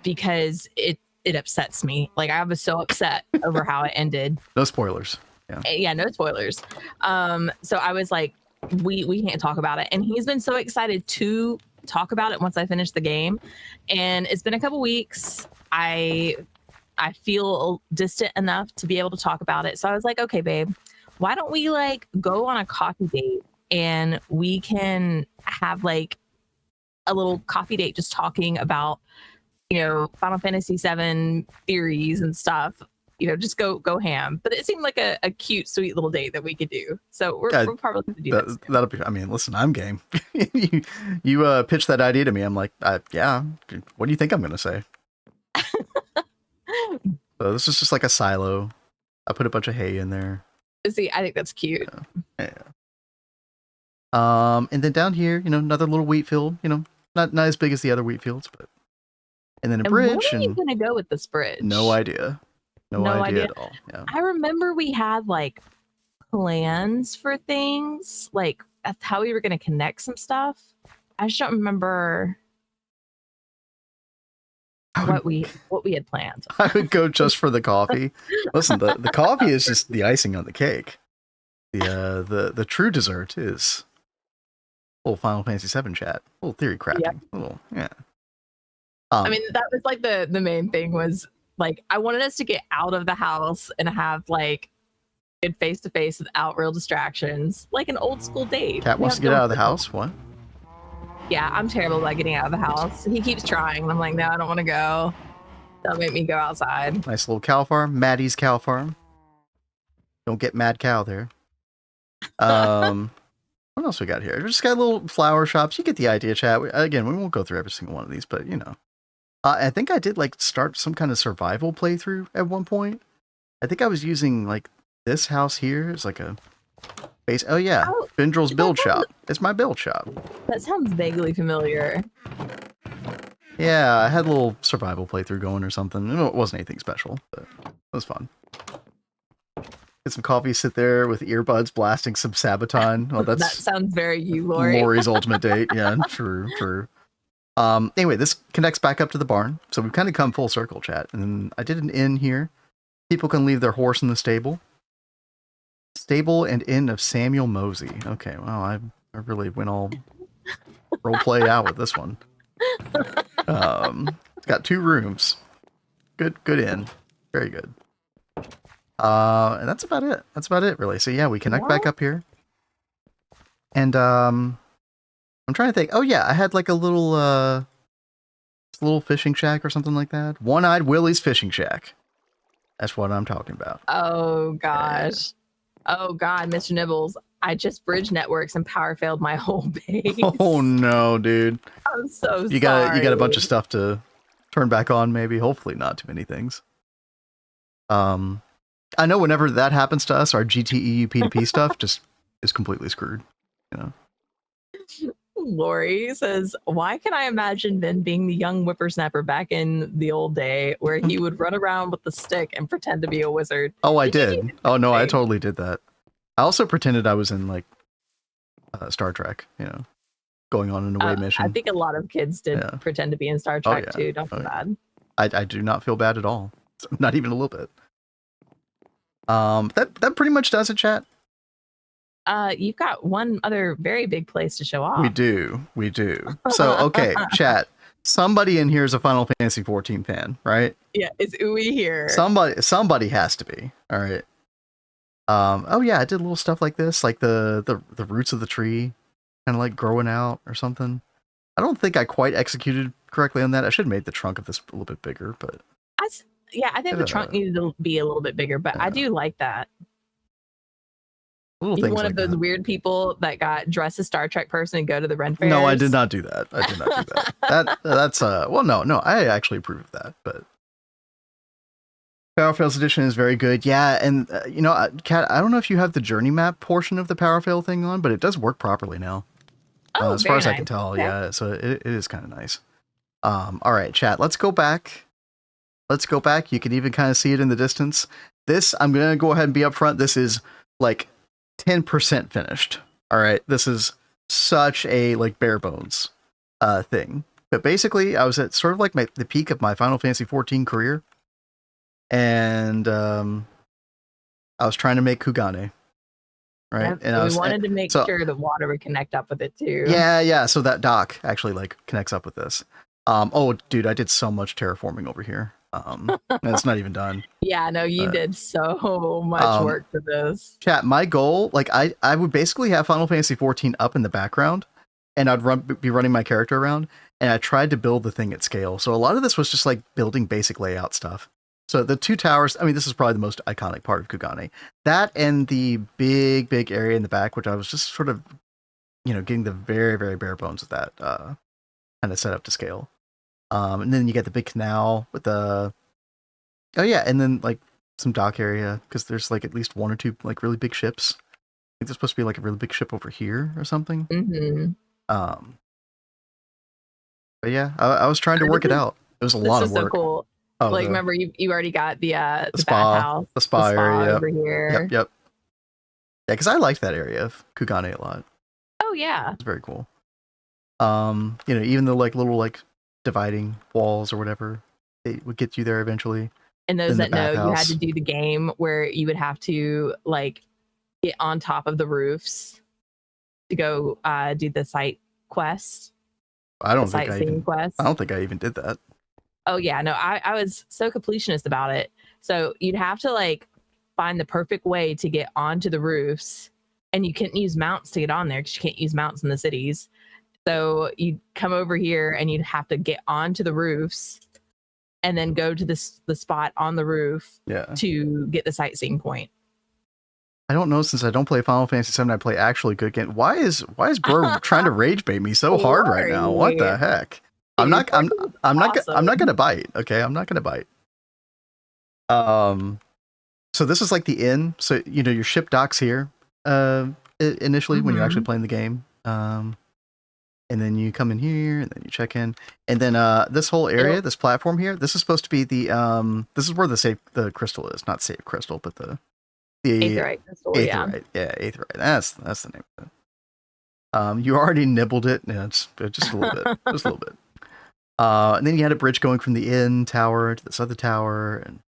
because it upsets me. Like I was so upset over how it ended. No spoilers. Yeah, no spoilers. So I was like, we can't talk about it. And he's been so excited to talk about it once I finish the game. And it's been a couple weeks. I feel distant enough to be able to talk about it. So I was like, okay, babe, why don't we like go on a coffee date and we can have like a little coffee date just talking about, Final Fantasy VII theories and stuff. just go ham. But it seemed like a cute, sweet little date that we could do. So we're probably going to do that. That'll be. I mean, listen, I'm game. you pitched that idea to me. I'm like, yeah. What do you think I'm going to say? So this is just like a silo. I put a bunch of hay in there. See, I think that's cute. Yeah. And then down here, another little wheat field. Not as big as the other wheat fields, but. And then a bridge. Where are you gonna go with this bridge? No idea. No idea at all. Yeah. I remember we had like plans for things, like that's how we were gonna connect some stuff. I just don't remember what we had planned. I would go just for the coffee. Listen, the coffee is just the icing on the cake. The true dessert is a little Final Fantasy VII chat, a little theory crafting, yeah. I mean, that was like the main thing was like I wanted us to get out of the house and have like good face to face without real distractions, like an old school date. Cat wants to get out of the house. What? Yeah, I'm terrible at getting out of the house. He keeps trying, and I'm like, no, I don't want to go. Don't make me go outside. Nice little cow farm, Maddie's cow farm. Don't get mad cow there. What else we got here? We just got little flower shops. You get the idea, chat. Again, we won't go through every single one of these, but I think I did like start some kind of survival playthrough at one point. I think I was using like this house here as like a base. Oh yeah, Bindrill's build shop. It's my build shop. That sounds vaguely familiar. Yeah, I had a little survival playthrough going or something. It wasn't anything special, but it was fun. Get some coffee, sit there with earbuds blasting some Sabaton. Oh, that sounds very you, Lori. Lori's ultimate date. Yeah, true. Anyway, this connects back up to the barn. So we've kind of come full circle, chat. And then I did an inn here. People can leave their horse in the stable. Stable and inn of Samuel Mosey. Okay, well, I really went all role play out with this one. It's got 2 rooms. Good inn. Very good. And that's about it. That's about it, really. So yeah, we connect back up here. And I'm trying to think. Oh yeah, I had like a little fishing shack or something like that. One-Eyed Willie's Fishing Shack. That's what I'm talking about. Oh gosh. Oh god, Mr. Nibbles. I just bridge networks and power failed my whole base. Oh no, dude. I'm so sorry. You got a bunch of stuff to turn back on, maybe. Hopefully not too many things. I know whenever that happens to us, our GTEU P2P stuff just is completely screwed. Lori says, why can I imagine Vin being the young whippersnapper back in the old day where he would run around with the stick and pretend to be a wizard? Oh, I did. Oh, no, I totally did that. I also pretended I was in like Star Trek, going on an away mission. I think a lot of kids did pretend to be in Star Trek too. Don't feel bad. I do not feel bad at all. Not even a little bit. That pretty much does it, chat. You've got one other very big place to show off. We do. So, okay, chat. Somebody in here is a Final Fantasy 14 fan, right? Yeah, is Uwe here? Somebody has to be. All right. Oh yeah, I did little stuff like this, like the roots of the tree, kind of like growing out or something. I don't think I quite executed correctly on that. I should have made the trunk of this a little bit bigger, but I think the trunk needed to be a little bit bigger, but I do like that. Little You're things one like of those that. Weird people that got dressed as Star Trek person and go to the Ren fairs. No, I did not do that. That's well, no, I actually approve of that, but Power Fails Edition is very good. Yeah, and Kat, I don't know if you have the journey map portion of the Power Fail thing on, but it does work properly now. As far as I can tell, okay. Yeah, so it is kind of nice. All right, chat, let's go back. You can even kind of see it in the distance. This, I'm going to go ahead and be upfront. This is like 10% finished. All right. This is such a like bare bones thing. But basically, I was at sort of like the peak of my Final Fantasy 14 career. And I was trying to make Kugane. Right. And we wanted to make sure the water would connect up with it too. Yeah. So that dock actually like connects up with this. Oh, dude, I did so much terraforming over here. And it's not even done. Yeah, no, you did so much work for this. Chat, my goal, like I would basically have Final Fantasy 14 up in the background, and I'd be running my character around, and I tried to build the thing at scale. So a lot of this was just like building basic layout stuff. So the two towers, I mean, this is probably the most iconic part of Kugane. That and the big area in the back, which I was just sort of, getting the very, very bare bones of that kind of set up to scale. And then you get the big canal with the, oh yeah, and then like some dock area, because there's like at least one or two like really big ships. I think there's supposed to be like a really big ship over here or something. Mm-hmm. But yeah, I was trying to work it out. It was a lot of work. So cool. Oh, like, remember you already got the spa, bathhouse, the spa area over here. Yep. Yeah, because I liked that area of Kugane a lot. Oh yeah, it's very cool. Even the like little like dividing walls or whatever, it would get you there eventually. And those that know, you had to do the game where you would have to like get on top of the roofs to go do the site quest. I don't think I even did that. Oh yeah, no, I was so completionist about it. So you'd have to like find the perfect way to get onto the roofs, and you couldn't use mounts to get on there because you can't use mounts in the cities. So you'd come over here and you'd have to get onto the roofs and then go to the spot on the roof to get the sightseeing point. I don't know, since I don't play Final Fantasy VII, I play actually good games. Why is Bro trying to rage bait me so hard right now? What the heck? I'm not gonna bite. Okay, I'm not gonna bite. So this is like the inn. So your ship docks here initially when you're actually playing the game. And then you come in here and then you check in. And then this whole area, this platform here, this is supposed to be the this is where the crystal is. Not save crystal, but the Aetheryte crystal. Aetheryte. Yeah, Aetheryte. That's the name of it. You already nibbled it. Yeah, it's just a little bit. Just a little bit. And then you had a bridge going from the inn tower to this other tower, and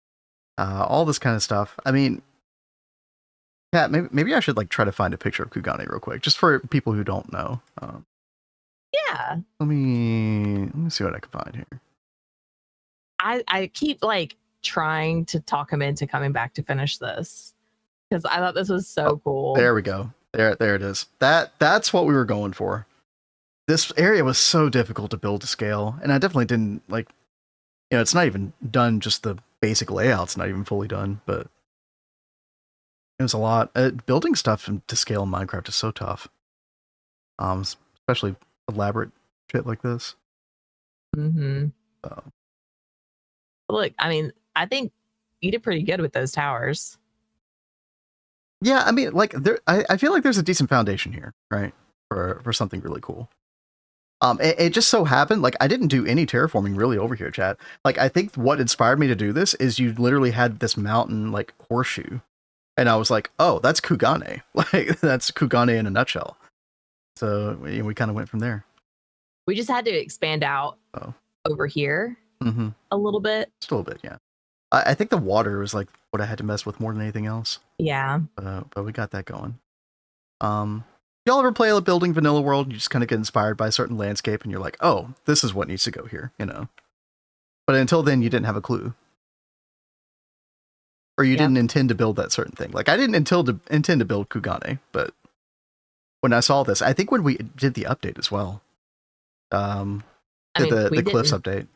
all this kind of stuff. I mean, Kat, maybe I should like try to find a picture of Kugane real quick, just for people who don't know. Yeah. Let me see what I can find here. I keep like trying to talk him into coming back to finish this because I thought this was so cool. There we go. There it is. That's what we were going for. This area was so difficult to build to scale, and I definitely didn't like. It's not even done. Just the basic layout's not even fully done, but it was a lot. Building stuff to scale in Minecraft is so tough. Especially elaborate shit like this. Mm-hmm. Look, I mean, I think you did pretty good with those towers. Yeah, I mean, like I feel like there's a decent foundation here, right, for something really cool. It just so happened, like, I didn't do any terraforming really over here, chat. Like, I think what inspired me to do this is you literally had this mountain, like, horseshoe. And I was like, oh, that's Kugane. Like, that's Kugane in a nutshell. So we kind of went from there. We just had to expand out over here a little bit. Just a little bit, yeah. I think the water was, like, what I had to mess with more than anything else. Yeah. But we got that going. Y'all ever play a building vanilla world? You just kind of get inspired by a certain landscape and you're like, oh, this is what needs to go here, But until then, you didn't have a clue. Or you didn't intend to build that certain thing. Like, I didn't intend to build Kugane, but when I saw this, I think when we did the update as well, the Cliffs update.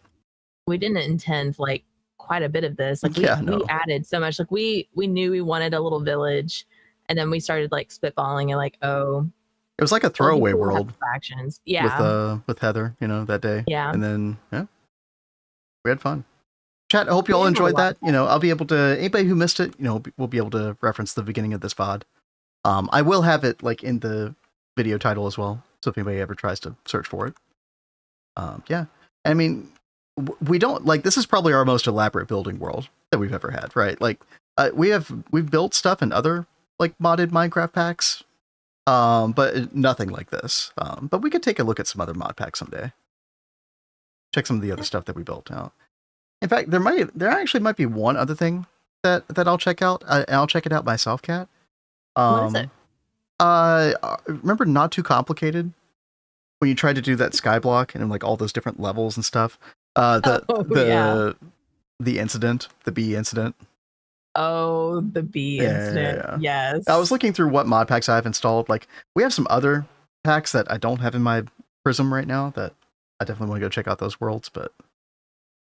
We didn't intend, like, quite a bit of this. Like, we added so much. Like, we knew we wanted a little village, and then we started, like, spitballing and, like, it was like a throwaway world. Factions. Yeah. With Heather, that day. Yeah. And then, we had fun. Chat, I hope you all enjoyed that. I'll be able to, anybody who missed it, we'll be able to reference the beginning of this VOD. I will have it, like, in the video title as well. So if anybody ever tries to search for it. Yeah. I mean, we don't, like, this is probably our most elaborate building world that we've ever had, right? Like, we've built stuff in other, like, modded Minecraft packs. But nothing like this. But we could take a look at some other mod packs someday. Check some of the other stuff that we built out. In fact, there actually might be one other thing that I'll check out. I'll check it out myself, Kat. What is it? Remember Not Too Complicated? When you tried to do that skyblock and like all those different levels and stuff. The incident, the bee incident. Oh, the bee incident. Yeah. Yes. I was looking through what mod packs I've installed. Like, we have some other packs that I don't have in my Prism right now that I definitely want to go check out those worlds, but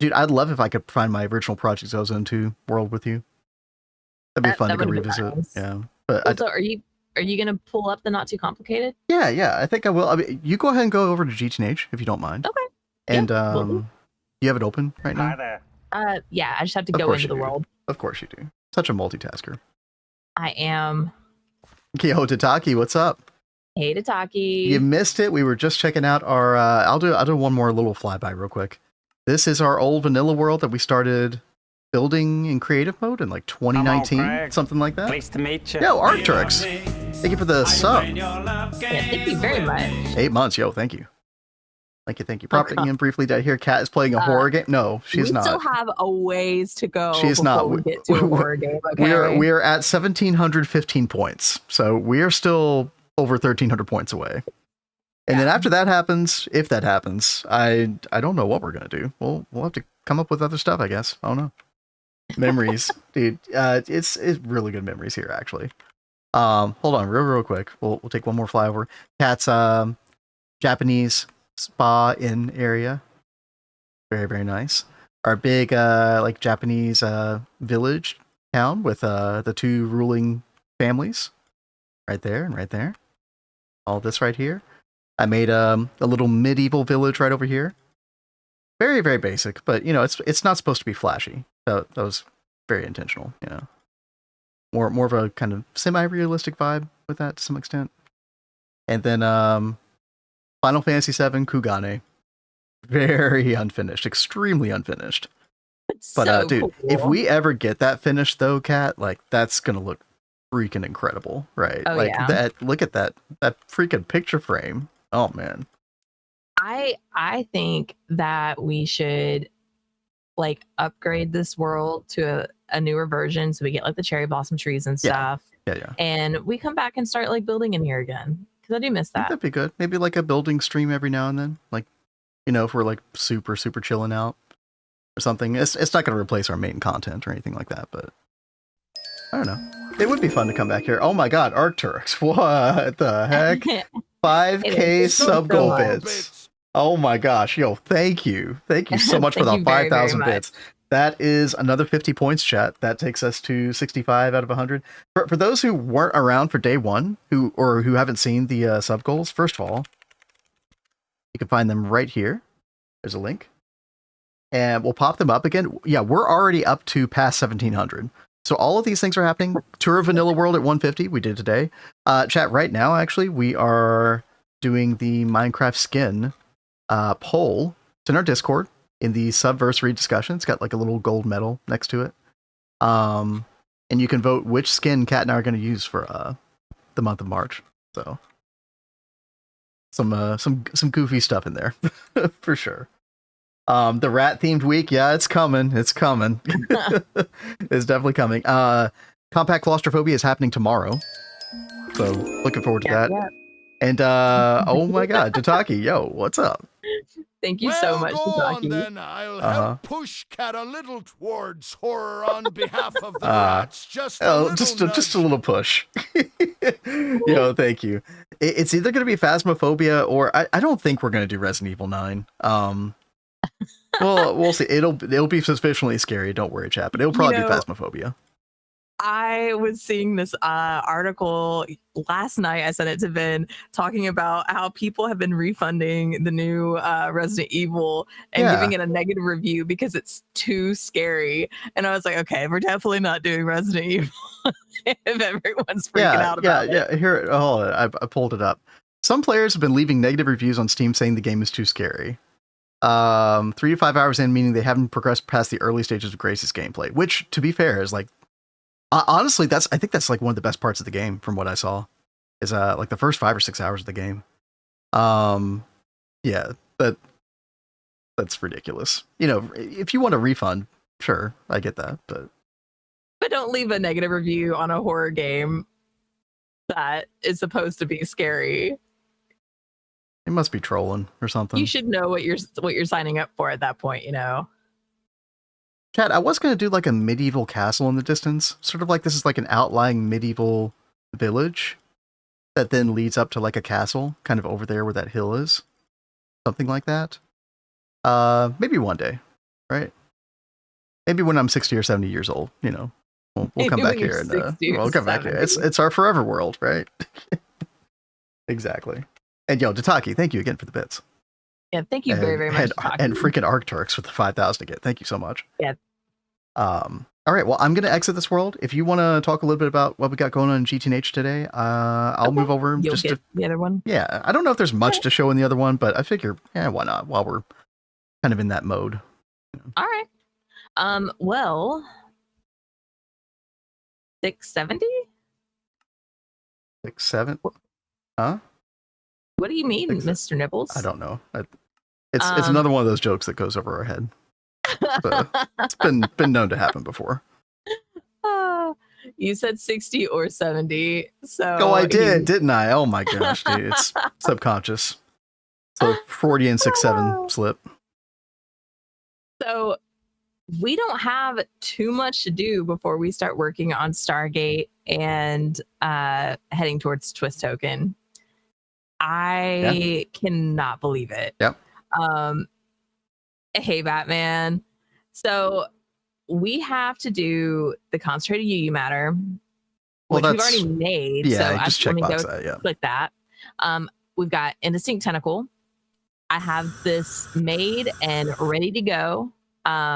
Dude, I'd love if I could find my original Project Ozone 2 world with you. That'd be fun to go revisit. Nice. Yeah. But also, are you gonna pull up the Not Too Complicated? Yeah, I think I will. I mean, you go ahead and go over to GTNH if you don't mind. Okay. And you have it open right now? Hi there. Yeah, I just have to go into the world. Of course you do. Such a multitasker. I am. Yo, Tataki, what's up? Hey, Tataki. You missed it. We were just checking out our. I'll do one more little flyby real quick. This is our old vanilla world that we started building in creative mode in like 2019, something like that. Pleased to meet you. Yo, Arcturix. Thank you for the sub. Yeah, thank you very much. 8 months, yo, thank you. Thank you. Popping in briefly down here. Kat is playing a horror game. No, she's not. We still have a ways to go. She's not. We get to a horror game. Okay? We are at 1,715 points, so we are still over 1,300 points away. And then after that happens, if that happens, I don't know what we're gonna do. We'll have to come up with other stuff, I guess. I don't know. Memories, dude. It's really good memories here, actually. Hold on, real quick. We'll take one more flyover. Kat's Japanese spa inn area. Very, very nice. Our big like Japanese village town with the 2 ruling families. Right there and right there. All this right here. I made a little medieval village right over here. Very, very basic, but you know, it's not supposed to be flashy. That was very intentional, you know. More of a kind of semi-realistic vibe with that to some extent. And then Final Fantasy VII Kugane. Very unfinished, extremely unfinished. But so dude, cool. if we ever get that finished though, Kat, like that's gonna look freaking incredible, right? Oh, like yeah. that. Look at that freaking picture frame. Oh man. I think that we should like upgrade this world to a newer version so we get like the cherry blossom trees and stuff. Yeah. And we come back and start like building in here again. Because I do miss that. That'd be good. Maybe like a building stream every now and then. Like, you know, if we're like super chilling out or something. It's not going to replace our main content or anything like that, but I don't know. It would be fun to come back here. Oh my god, Arcturix. What the heck? 5K sub goal bits. Oh my gosh. Yo, thank you. Thank you so much for the 5,000 bits. That is another 50 points, chat. That takes us to 65 out of 100. For those who weren't around for day one, who haven't seen the sub goals, first of all, you can find them right here. There's a link. And we'll pop them up again. Yeah, we're already up to past 1,700. So all of these things are happening. Tour of Vanilla World at 150, we did today. Chat, right now, actually, we are doing the Minecraft skin poll. It's in our Discord in the Subversary discussion. It's got like a little gold medal next to it. And you can vote which skin Kat and I are going to use for the month of March. So some goofy stuff in there for sure. The rat themed week, yeah, it's coming. It's coming. It's definitely coming. Compact claustrophobia is happening tomorrow. So looking forward to that. Yeah. And oh my god, Tataki, yo, what's up? Thank you so much, Tataki. Then I'll help push Cat a little towards horror on behalf of the rats. Just a little push. Yo, thank you. It's either going to be Phasmophobia or I don't think we're going to do Resident Evil 9. Well, we'll see. It'll be sufficiently scary. Don't worry, chat. But it'll probably be Phasmophobia. I was seeing this article last night. I sent it to Vin talking about how people have been refunding the new Resident Evil and giving it a negative review because it's too scary. And I was like, okay, we're definitely not doing Resident Evil if everyone's freaking out about it. Yeah, here, hold on. I pulled it up. Some players have been leaving negative reviews on Steam saying the game is too scary. 3 to 5 hours in, meaning they haven't progressed past the early stages of Grace's gameplay, which, to be fair, is like, honestly, I think that's like one of the best parts of the game from what I saw, is like the first 5 or 6 hours of the game. Yeah, that's ridiculous. You know, if you want a refund, sure, I get that, but don't leave a negative review on a horror game that is supposed to be scary. It must be trolling or something. You should know what you're signing up for at that point, you know. Chat, I was going to do like a medieval castle in the distance, sort of like this is like an outlying medieval village that then leads up to like a castle kind of over there where that hill is. Something like that. Maybe one day. right? Maybe when I'm 60 or 70 years old, you know, we'll come back here and we'll come back here. It's our forever world, right? Exactly. And yo, Dataki, thank you again for the bits. Yeah, thank you very, very much. And freaking Arcturus with the 5,000 again. Thank you so much. Yeah. All right, well, I'm going to exit this world. If you want to talk a little bit about what we got going on in GTNH today, I'll move over. You'll get the other one. Yeah, I don't know if there's much to show in the other one, but I figure, yeah, why not? While we're kind of in that mode. All right. Well, 670. 6-7. Huh? What do you mean, Mr. Nibbles? I don't know. It's another one of those jokes that goes over our head. So it's been known to happen before. You said 60 or 70. So oh, I did, didn't I? Oh my gosh, dude, it's subconscious. So Freudian 6-7 slip. So we don't have too much to do before we start working on Stargate and heading towards Twist Token. I cannot believe it. Yep. Hey, Batman. So we have to do the concentrated UU matter, which we've already made. Yeah, so just checkbox that. Yeah. Click that. We've got Indistinct Tentacle. I have this made and ready to go.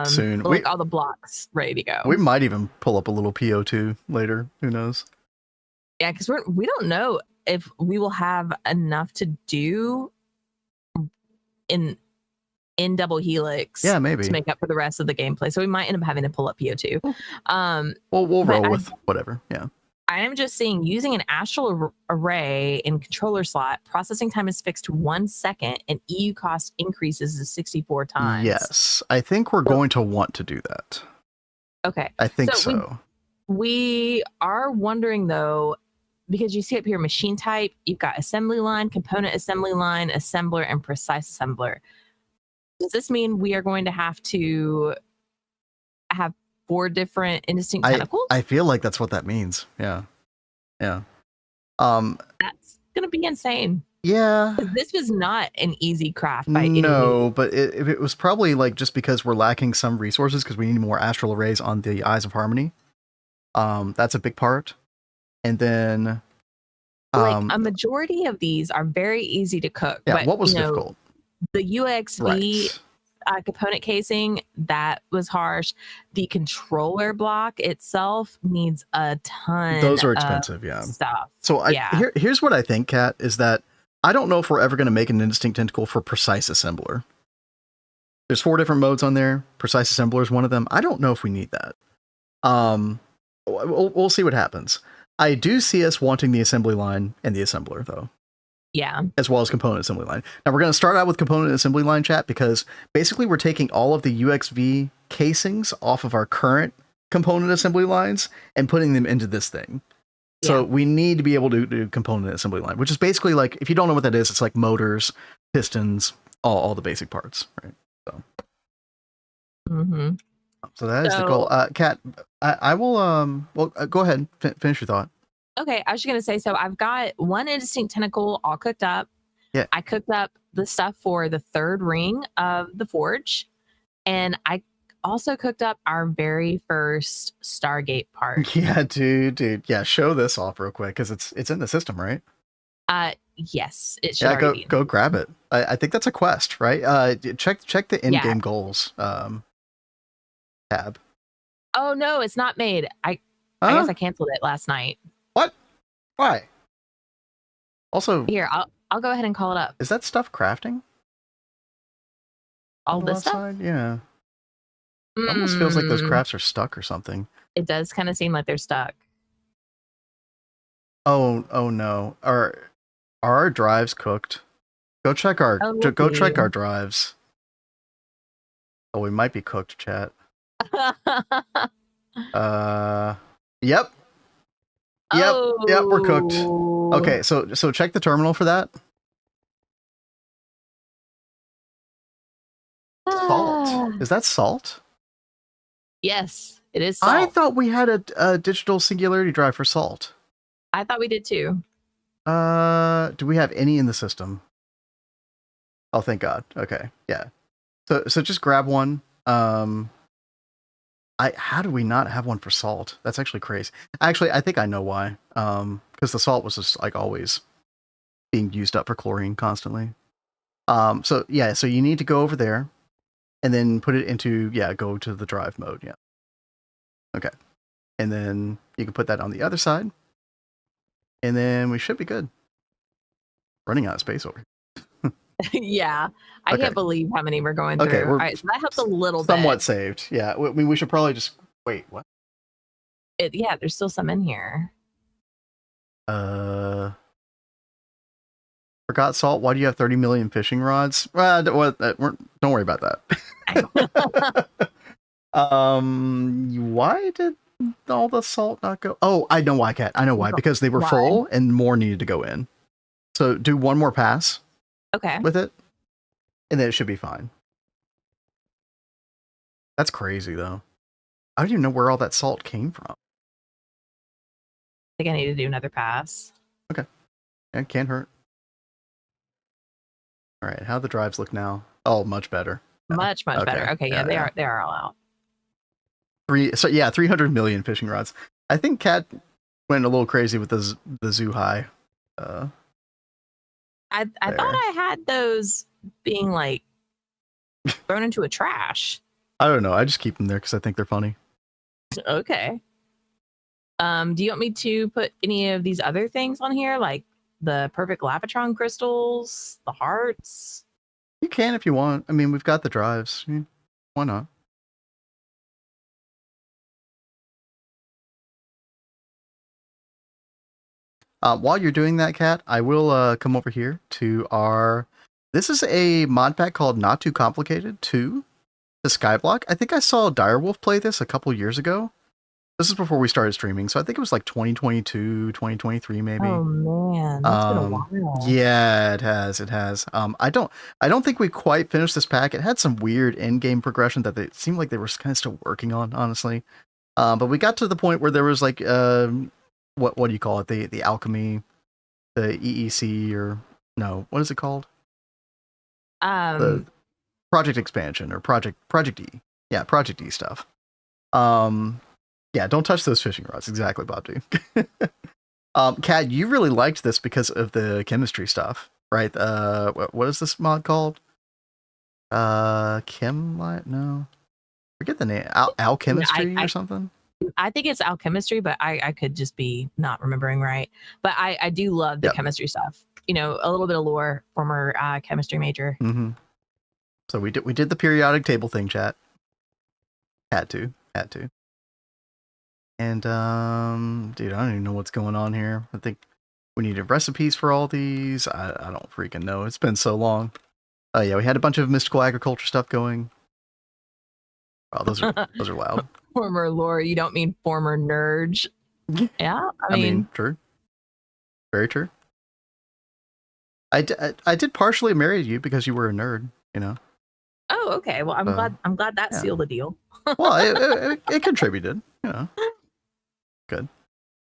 Soon. Like all the blocks ready to go. We might even pull up a little PO2 later. Who knows? Yeah, because we don't know if we will have enough to do in DoubleHelix. Yeah, maybe to make up for the rest of the gameplay. So we might end up having to pull up PO2. Well, we'll roll with whatever. Yeah. I am just seeing using an astral array in controller slot, processing time is fixed to 1 second and EU cost increases to 64 times. Yes, I think we're going to want to do that. Okay. I think so. We are wondering though, because you see up here machine type, you've got assembly line, component assembly line, assembler, and precise assembler. Does this mean we are going to have to have 4 different indistinct tentacles? I feel like that's what that means. Yeah. Yeah. That's gonna be insane. Yeah. This was not an easy craft by any means. But it was probably like just because we're lacking some resources because we need more astral arrays on the Eyes of Harmony. That's a big part. And then like a majority of these are very easy to cook. Yeah, but, what was difficult? The UXV component casing, that was harsh. The controller block itself needs a ton. Those are expensive, stuff. So here's what I think, Kat, is that I don't know if we're ever going to make an Indistinct Tentacle for Precise Assembler. There's 4 different modes on there. Precise Assembler is one of them. I don't know if we need that. We'll see what happens. I do see us wanting the assembly line and the assembler, though. Yeah. As well as component assembly line. Now we're going to start out with component assembly line, chat, because basically we're taking all of the UXV casings off of our current component assembly lines and putting them into this thing. Yeah. So we need to be able to do component assembly line, which is basically like, if you don't know what that is, it's like motors, pistons, all the basic parts, right? So, so that is the goal. Kat, I will, well, go ahead, finish your thought. Okay, I was just going to say, so I've got 1 indistinct tentacle all cooked up. Yeah. I cooked up the stuff for the 3rd ring of the forge. And I also cooked up our very first Stargate part. Yeah, dude. Yeah, show this off real quick, because it's in the system, right? Yes, it should already be. Go grab it. I think that's a quest, right? Check the in-game goals tab. Oh, no, it's not made. I guess I canceled it last night. What? Why? Also, here, I'll go ahead and call it up. Is that stuff crafting? All this stuff? Yeah. It almost feels like those crafts are stuck or something. It does kind of seem like they're stuck. Oh no. Are our drives cooked? Go check our drives. Oh, we might be cooked, chat. Yep. Yep, we're cooked. Okay, so check the terminal for that. Salt. Is that salt? Yes, it is salt. I thought we had a digital singularity drive for salt. I thought we did too. Do we have any in the system? Oh, thank God. Okay, yeah. So just grab one. How do we not have one for salt? That's actually crazy. Actually, I think I know why. Because the salt was just like always being used up for chlorine constantly. So yeah, so you need to go over there and then put it into, go to the drive mode. Yeah. Okay. And then you can put that on the other side. And then we should be good. Running out of space over here. Yeah. I Okay. can't believe how many we're going Okay, through. we're All right, so that helps a little somewhat bit. saved. Yeah. I mean, we should probably just wait. What? Yeah, there's still some in here. Forgot salt. Why do you have 30 million fishing rods? Well, don't worry about that. Why did all the salt not go? Oh, I know why, Cat. I know why. Because they were full and more needed to go in. So do one more pass. Okay. With it, and then it should be fine. That's crazy, though. I don't even know where all that salt came from. I think I need to do another pass. Okay. It can't hurt. All right. How the drives look now? Oh, much better. Much better. Okay, yeah, they are all out. 300 million fishing rods. I think Cat went a little crazy with the zoo high. I thought I had those being like thrown into a trash. I don't know. I just keep them there because I think they're funny. Okay. Do you want me to put any of these other things on here, like the perfect Lavitron crystals, the hearts? You can if you want. I mean, we've got the drives. Why not? While you're doing that, Cat, I will come over here to our... This is a mod pack called Not Too Complicated 2 to Skyblock. I think I saw Direwolf play this a couple years ago. This is before we started streaming, so I think it was like 2022, 2023 maybe. Oh man, that's been a while. Yeah, it has. I don't think we quite finished this pack. It had some weird end-game progression that it seemed like they were kind of still working on, honestly. But we got to the point where there was like what do you call it? The alchemy, the EEC, or no, what is it called? The project expansion or project E. Yeah, project E stuff. Yeah, don't touch those fishing rods. Exactly, Bob D. Kat, you really liked this because of the chemistry stuff, right? What is this mod called? No, forget the name. Alchemistry or something. I think it's alchemistry, but I could just be not remembering right. But I do love the chemistry stuff. You know, a little bit of lore, former chemistry major. Mm-hmm. So we did the periodic table thing, chat. Had to. And dude, I don't even know what's going on here. I think we needed recipes for all these. I don't freaking know. It's been so long. Oh yeah, we had a bunch of mystical agriculture stuff going. Wow, those are loud. Former lore, you don't mean former nerd. Yeah, I mean true. Very true. I did partially marry you because you were a nerd, you know. Oh, okay. Well, I'm glad that sealed the deal. Well, it contributed, you know. Good.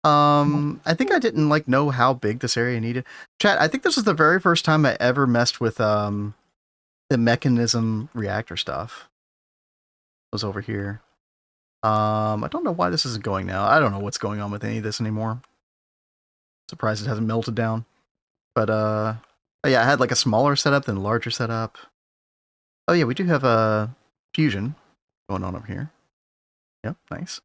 I think I didn't know how big this area needed. Chat, I think this was the very first time I ever messed with the mechanism reactor stuff. It was over here. I don't know why this isn't going now. I don't know what's going on with any of this anymore. Surprised it hasn't melted down. But yeah, I had like a smaller setup than a larger setup. Oh yeah, we do have a fusion going on over here. Yep, nice.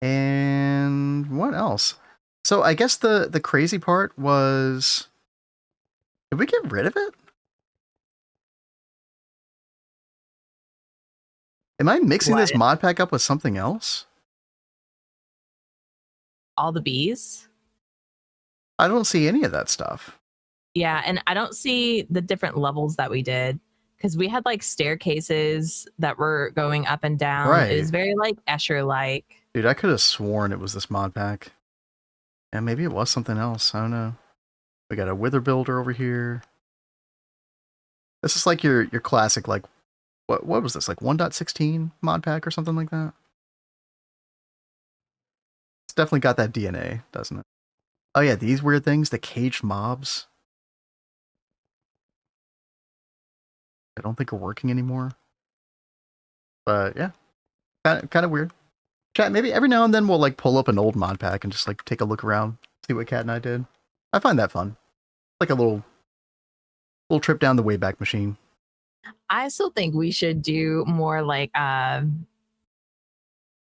And what else? So I guess the crazy part was, did we get rid of it? Am I mixing this mod pack up with something else? All the bees? I don't see any of that stuff. Yeah, and I don't see the different levels that we did, because we had like staircases that were going up and down. Right. It was very like Escher-like. Dude, I could have sworn it was this mod pack. Yeah, maybe it was something else. I don't know. We got a wither builder over here. This is like your classic, like, what was this, like 1.16 mod pack or something like that? It's definitely got that DNA, doesn't it? Oh yeah, these weird things, the caged mobs. I don't think are working anymore. But yeah, kind of weird. Chat, maybe every now and then we'll like pull up an old mod pack and just like take a look around, see what Cat and I did. I find that fun. Like a little trip down the Wayback Machine. I still think we should do more like a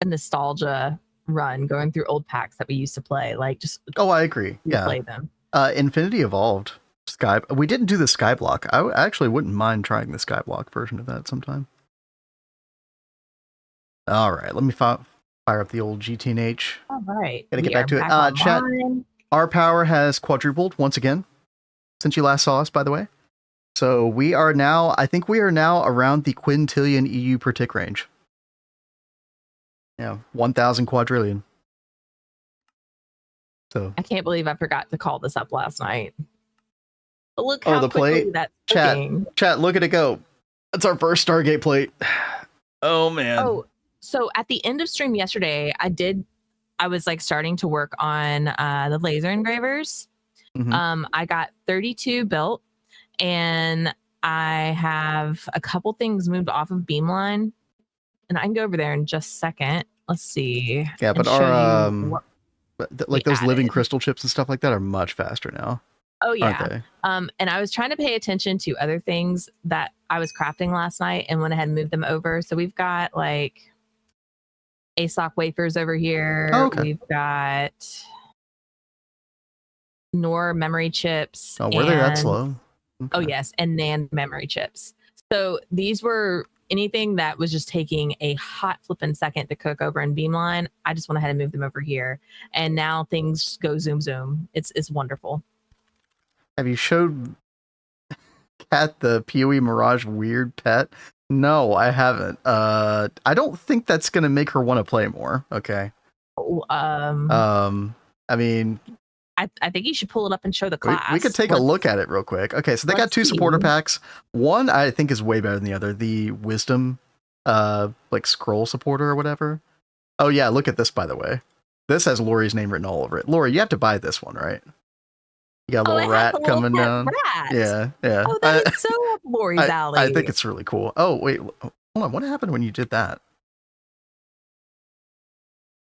nostalgia run, going through old packs that we used to play. Like just I agree. Yeah, play them. Infinity Evolved Sky. We didn't do the Skyblock. I actually wouldn't mind trying the Skyblock version of that sometime. All right, let me fire up the old GTNH. All right, gotta get back to it. Chat. Our power has quadrupled once again since you last saw us, by the way. So we are now, I think we are now around the quintillion EU per tick range. Yeah, 1,000 quadrillion. So I can't believe I forgot to call this up last night. But look how the quickly plate. that's Chat, look at it go. That's our first Stargate plate. Oh man. Oh, so at the end of stream yesterday, I was like starting to work on the laser engravers. Mm-hmm. I got 32 built, and I have a couple things moved off of Beamline, and I can go over there in just a second. Let's see. Yeah, but our like those added. living crystal chips and stuff like that are much faster now. Oh yeah. Aren't they? And I was trying to pay attention to other things that I was crafting last night and went ahead and moved them over. So we've got like ASOC wafers over here. Oh, okay. We've got NOR memory chips. Oh, were they that slow? Okay. Oh yes, and NAND memory chips. So these were anything that was just taking a hot flipping second to cook over in Beamline. I just went ahead and moved them over here, and now things go zoom zoom. It's wonderful. Have you showed Cat the PoE Mirage weird pet? No, I haven't. I don't think that's gonna make her want to play more. Okay. I mean, I think you should pull it up and show the class. We could take a look at it real quick. Okay, so they got two supporter packs. One I think is way better than the other. The Wisdom, like scroll supporter or whatever. Oh yeah, look at this, by the way. This has Lori's name written all over it. Lori, you have to buy this one, right? You got a little rat coming down. Yeah. Oh, that is so up Lori's alley. I think it's really cool. Oh wait, hold on. What happened when you did that?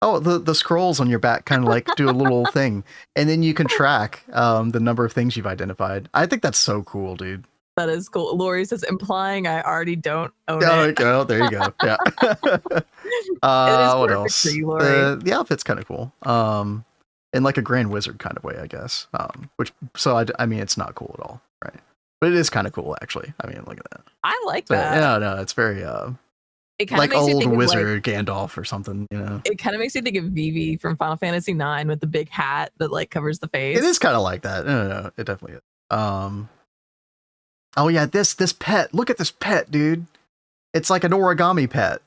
Oh, the scrolls on your back kind of like do a little thing, and then you can track the number of things you've identified. I think that's so cool, dude. That is cool. Lori says, implying I already don't own it. Oh, there you go. Yeah. What else? The outfit's kind of cool. In like a Grand Wizard kind of way, I guess. I mean, it's not cool at all, right? But it is kind of cool, actually. I mean, look at that. I like that. Yeah, no, it's very it like old wizard Gandalf or something, you know. It kind of makes me think of Vivi from Final Fantasy IX with the big hat that like covers the face. It is kind of like that. No, it definitely is. Oh yeah, this pet. Look at this pet, dude. It's like an origami pet.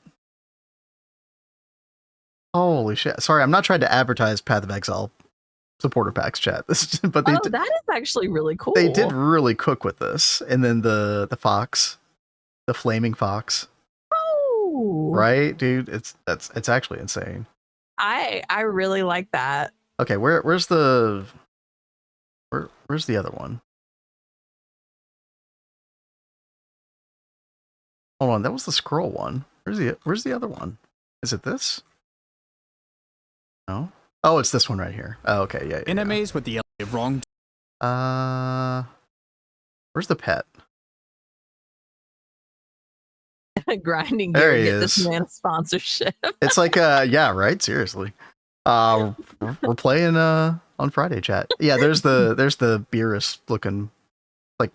Holy shit! Sorry, I'm not trying to advertise Path of Exile supporter packs, chat. But that is actually really cool. They did really cook with this, and then the fox, the flaming fox. Right, dude, it's actually insane. I really like that. Okay, where's the other one? Hold on, that was the scroll one. Where's the other one? Is it this? No. Oh, it's this one right here. Oh, okay, yeah. Enemies with the wrong. Where's the pet? Grinding there gear, he get is. This man a sponsorship. It's like yeah, right, seriously. We're playing on Friday, chat. Yeah, there's the Beerus looking like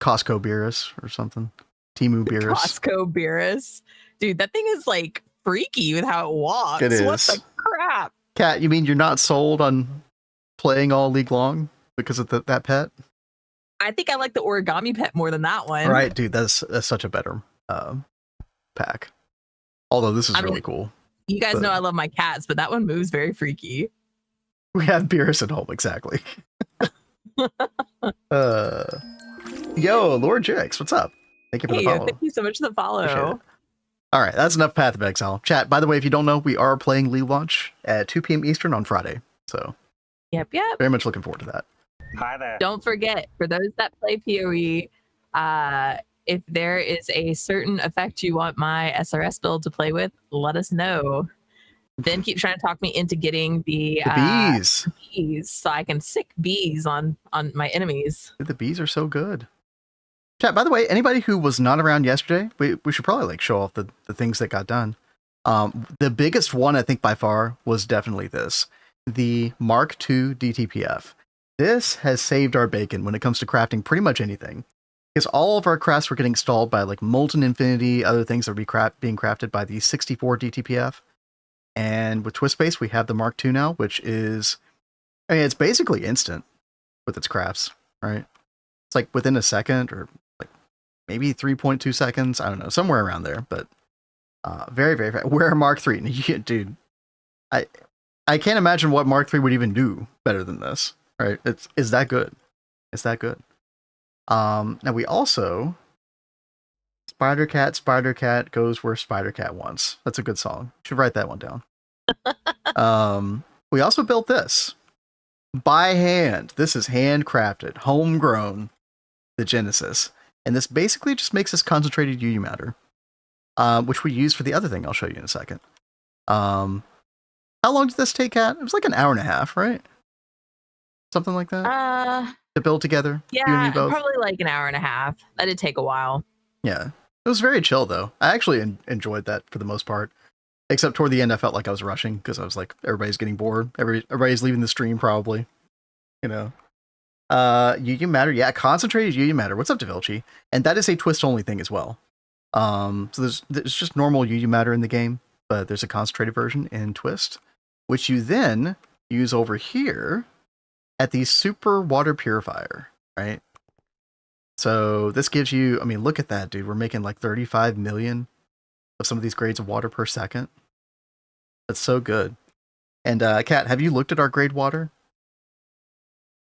Costco Beerus or something. Timu Beerus. Costco Beerus. Dude, that thing is like freaky with how it walks. It is. What the crap? Cat, you mean you're not sold on playing all league long because of that pet? I think I like the origami pet more than that one. Right, dude, that's such a better pack. Although this is really cool. You guys know I love my cats, but that one moves very freaky. We have Beerus at home, exactly. Yo, Lord Jix, what's up? Thank you for the follow. Thank you so much for the follow. All right, that's enough Path of Exile. Chat, by the way, if you don't know, we are playing League Launch at 2 p.m. Eastern on Friday. So, yep. Very much looking forward to that. Hi there. Don't forget, for those that play PoE, if there is a certain effect you want my SRS build to play with, let us know. Then keep trying to talk me into getting the bees. bees so I can sick bees on my enemies. Dude, the bees are so good. Chat, by the way, anybody who was not around yesterday, we should probably like show off the things that got done. The biggest one, I think by far, was definitely this. The Mark II DTPF. This has saved our bacon when it comes to crafting pretty much anything. Because all of our crafts were getting stalled by like Molten Infinity, other things that were being crafted by the 64 DTPF. And with Twist Base, we have the Mark II now, which is, I mean, it's basically instant with its crafts, right? It's like within a second or like maybe 3.2 seconds. I don't know, somewhere around there, but very, very fast. We're Mark III. Dude, I can't imagine what Mark III would even do better than this, right? It's that good. It's that good. Now we also, Spider Cat goes where Spider Cat wants. That's a good song. Should write that one down. We also built this by hand. This is handcrafted, homegrown, the Genesis. And this basically just makes us concentrated UU matter, which we use for the other thing I'll show you in a second. How long did this take, Kat? It was like an hour and a half, right? Something like that? To build together? Yeah, you and me both? Probably like an hour and a half. That did take a while. Yeah. It was very chill, though. I actually enjoyed that for the most part. Except toward the end, I felt like I was rushing because I was like, everybody's getting bored. Everybody's leaving the stream, probably. You know. UU matter. Yeah, concentrated UU matter. What's up, DeVilchi? And that is a twist-only thing as well. So there's just normal UU matter in the game, but there's a concentrated version in Twist, which you then use over here at the Super Water Purifier, right? So this gives you, I mean, look at that, dude. We're making like 35 million of some of these grades of water per second. That's so good. And Kat, have you looked at our grade water?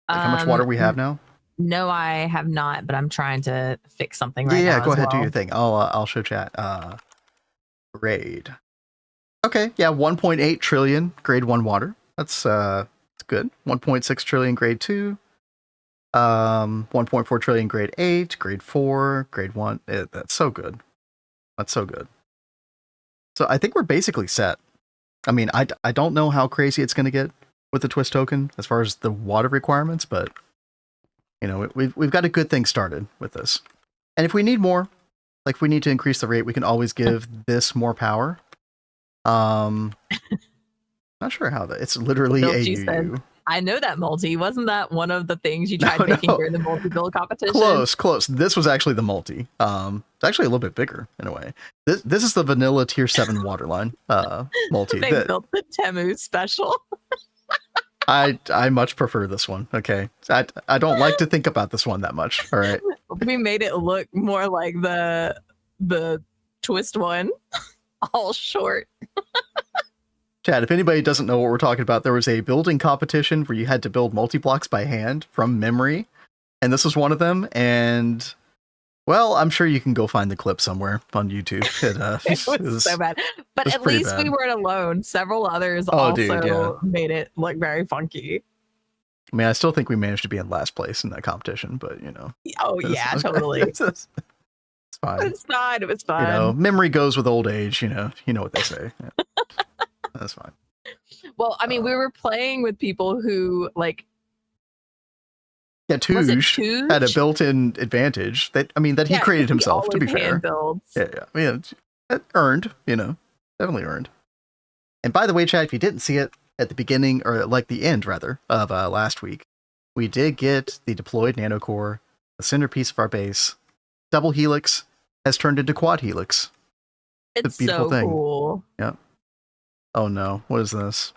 Like how much water we have now? No, I have not, but I'm trying to fix something right now. Yeah, go ahead, do your thing. I'll show chat. Grade. Okay, yeah, 1.8 trillion grade 1 water. That's good. 1.6 trillion grade 2. 1.4 trillion grade 8, grade 4, grade 1. That's so good. That's so good. So I think we're basically set. I mean, I don't know how crazy it's going to get with the Twist token as far as the water requirements, but you know, we've got a good thing started with this. And if we need more, like if we need to increase the rate, we can always give this more power. Not sure how that. It's literally a UU. I know that multi. Wasn't that one of the things you tried picking during the multi-build competition? Close. This was actually the multi. It's actually a little bit bigger in a way. This is the vanilla tier 7 waterline multi. They built the Temu special. I much prefer this one. Okay. I don't like to think about this one that much. All right. We made it look more like the Twist one. All short. Chad, if anybody doesn't know what we're talking about, there was a building competition where you had to build multi-blocks by hand from memory. And this was one of them. And, well, I'm sure you can go find the clip somewhere on YouTube. It was so bad. But at least we weren't alone. Several others made it look very funky. I mean, I still think we managed to be in last place in that competition, but, you know. Oh, yeah, totally. It's fine. It's fine. It was fine. You know, memory goes with old age, you know what they say. Yeah. That's fine. Well, I mean, we were playing with people who like. Yeah, Touge had a built-in advantage that he created himself. To be fair, yeah. I mean, it earned, definitely earned. And by the way, Chad, if you didn't see it at the beginning or like the end rather of last week, we did get the deployed nanocore, the centerpiece of our base. DoubleHelix has turned into quad helix. It's a beautiful thing. Cool. Yeah. Oh no, what is this?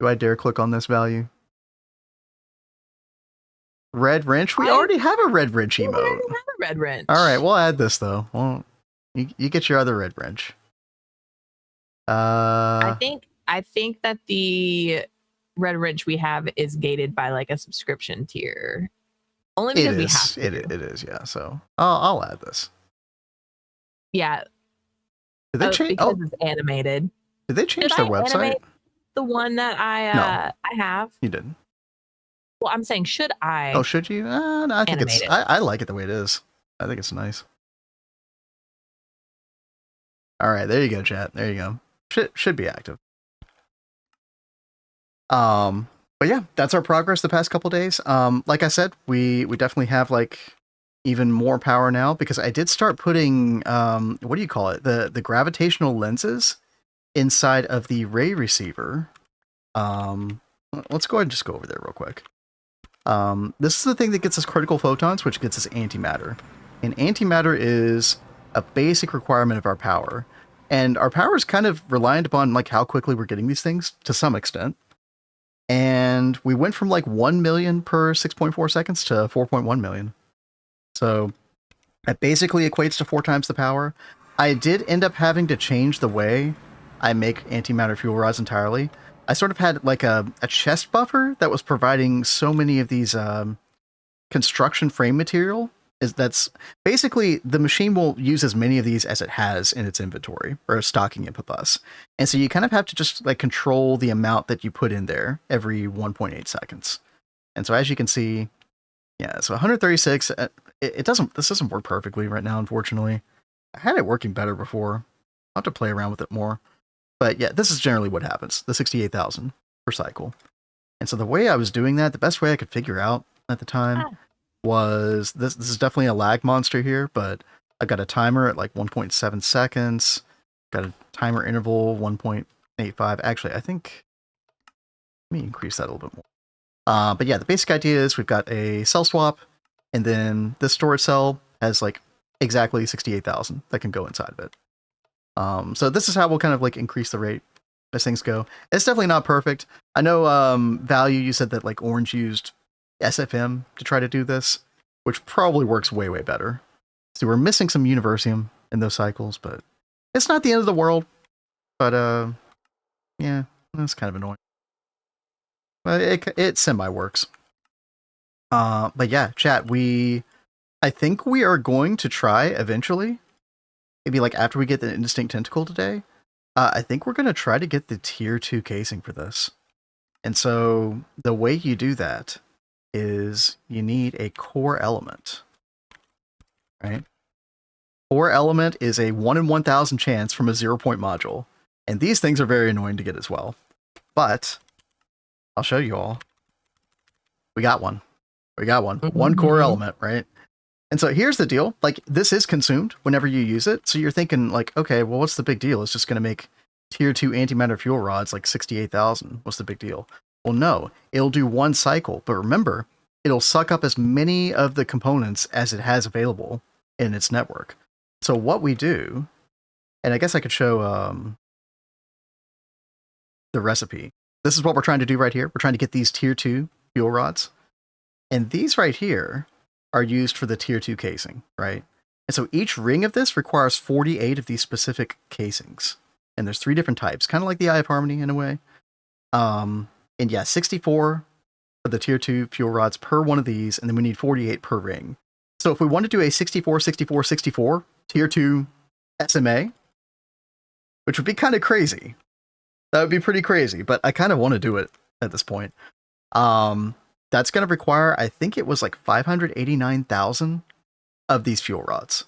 Do I dare click on this value? Red wrench? We already have a red wrench emote. We already have a red wrench. All right, we'll add this though. Well, you get your other red wrench. I think that the red wrench we have is gated by like a subscription tier. Only because we have to. It is, yeah. So I'll add this. Yeah. Did they change? Because it's animated. Did they change their website? The one that I have. You didn't. Well, I'm saying, should I? Oh, should you? No, I think I like it the way it is. I think it's nice. All right, there you go, chat. There you go. Should be active. But yeah, that's our progress the past couple days. Like I said, we definitely have like even more power now because I did start putting what do you call it? The gravitational lenses inside of the ray receiver. Let's go ahead and just go over there real quick. This is the thing that gets us critical photons, which gets us antimatter. And antimatter is a basic requirement of our power. And our power is kind of reliant upon like how quickly we're getting these things to some extent. And we went from like 1 million per 6.4 seconds to 4.1 million. So that basically equates to 4 times the power. I did end up having to change the way I make antimatter fuel rods entirely. I sort of had like a chest buffer that was providing so many of these construction frame material. That's basically the machine will use as many of these as it has in its inventory or a stocking input bus. And so you kind of have to just like control the amount that you put in there every 1.8 seconds. And so as you can see, yeah, so 136, this doesn't work perfectly right now, unfortunately. I had it working better before. I'll have to play around with it more. But yeah, this is generally what happens, the 68,000 per cycle. And so the way I was doing that, the best way I could figure out at the time was, this is definitely a lag monster here, but I've got a timer at like 1.7 seconds, got a timer interval 1.85. Actually, I think, let me increase that a little bit more. But yeah, the basic idea is we've got a cell swap, and then this storage cell has like exactly 68,000 that can go inside of it. So this is how we'll kind of like increase the rate as things go. It's definitely not perfect. I know, Value, you said that like Orange used SFM to try to do this, which probably works way, way better. So we're missing some Universium in those cycles, but it's not the end of the world. But, yeah, that's kind of annoying. But it semi-works. But yeah, chat, I think we are going to try eventually, maybe like after we get the Indistinct Tentacle today, I think we're going to try to get the tier 2 casing for this. And so the way you do that is you need a core element, right? Core element is a 1 in 1,000 chance from a 0-point module. And these things are very annoying to get as well. But I'll show you all. We got one. We got one. One core element, right? And so here's the deal. Like, this is consumed whenever you use it. So you're thinking like, okay, well, what's the big deal? It's just going to make tier 2 antimatter fuel rods like 68,000. What's the big deal? Well, no, it'll do one cycle. But remember, it'll suck up as many of the components as it has available in its network. So what we do, and I guess I could show the recipe. This is what we're trying to do right here. We're trying to get these tier 2 fuel rods. And these right here are used for the tier 2 casing, right? And so each ring of this requires 48 of these specific casings. And there's 3 different types, kind of like the Eye of Harmony in a way. And yeah, 64 for the tier 2 fuel rods per one of these, and then we need 48 per ring. So if we want to do a 64, 64, 64 tier 2 SMA, which would be kind of crazy. That would be pretty crazy, but I kind of want to do it at this point. That's going to require, I think it was like 589,000 of these fuel rods.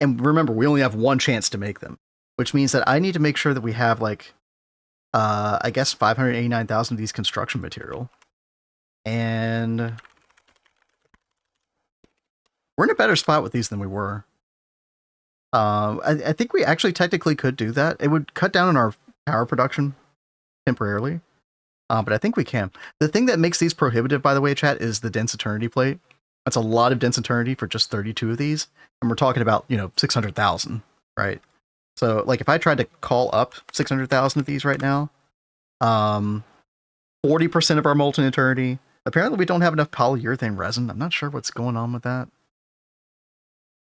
And remember, we only have one chance to make them, which means that I need to make sure that we have like, I guess 589,000 of these construction material. And we're in a better spot with these than we were. I think we actually technically could do that. It would cut down on our power production temporarily. But I think we can. The thing that makes these prohibitive, by the way, chat, is the dense eternity plate. That's a lot of dense eternity for just 32 of these. And we're talking about, 600,000, right? So, like, if I tried to call up 600,000 of these right now, 40% of our molten eternity. Apparently, we don't have enough polyurethane resin. I'm not sure what's going on with that.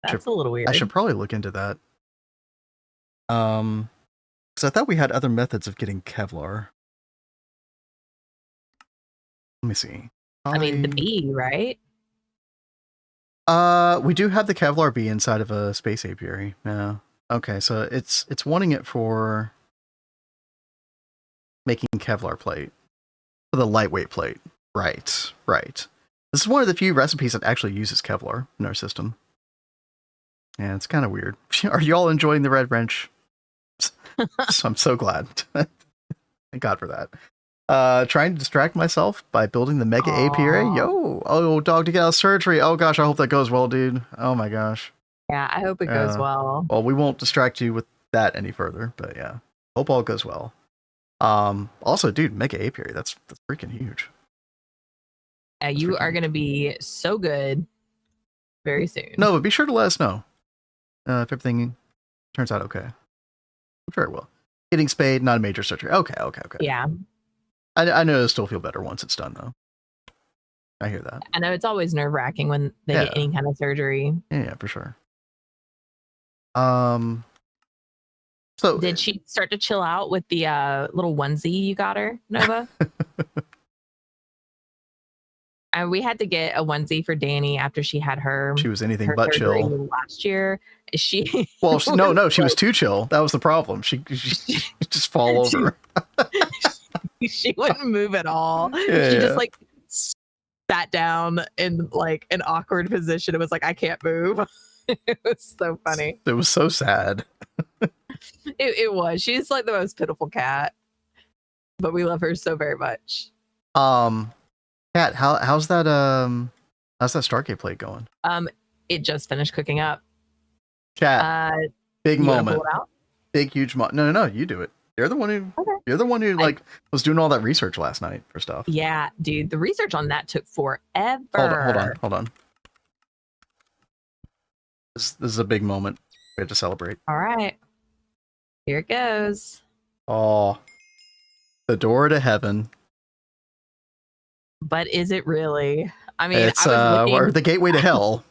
That's a little weird. I should probably look into that. Because I thought we had other methods of getting Kevlar. Let me see. I mean, the bee, right? We do have the Kevlar bee inside of a space apiary. Yeah. Okay, so it's wanting it for making Kevlar plate. For the lightweight plate. Right. This is one of the few recipes that actually uses Kevlar in our system. Yeah, it's kind of weird. Are you all enjoying the red wrench? So I'm so glad. Thank God for that. Trying to distract myself by building the Mega Apiary. Yo, oh, dog to get out of surgery. Oh gosh, I hope that goes well, dude. Oh my gosh. Yeah, I hope it goes well. Well, we won't distract you with that any further, but yeah, hope all goes well. Also, dude, Mega Apiary. That's freaking huge. Yeah, you are gonna be so good very soon. No, but be sure to let us know if everything turns out okay. I'm sure it will. Getting spayed, not a major surgery. Okay. Yeah. I know it'll still feel better once it's done, though. I hear that. I know it's always nerve-wracking when they get any kind of surgery. Yeah, for sure. So did she start to chill out with the little onesie you got her, Nova? We had to get a onesie for Danny after she had her. She was anything but chill last year. She well, no, she was too chill. That was the problem. She just fall over. She wouldn't move at all. She just like sat down in like an awkward position. It was like, I can't move. It was so funny. It was so sad. It was. She's like the most pitiful cat, but we love her so very much. Cat, how's that Stargate plate going? It just finished cooking up. Chat. Big moment. Big huge moment. No, you do it. You're the one who like was doing all that research last night for stuff. Yeah, dude, the research on that took forever. Hold on. This is a big moment. We have to celebrate. All right. Here it goes. Oh, the door to heaven. But is it really? I mean, it's or the gateway to hell,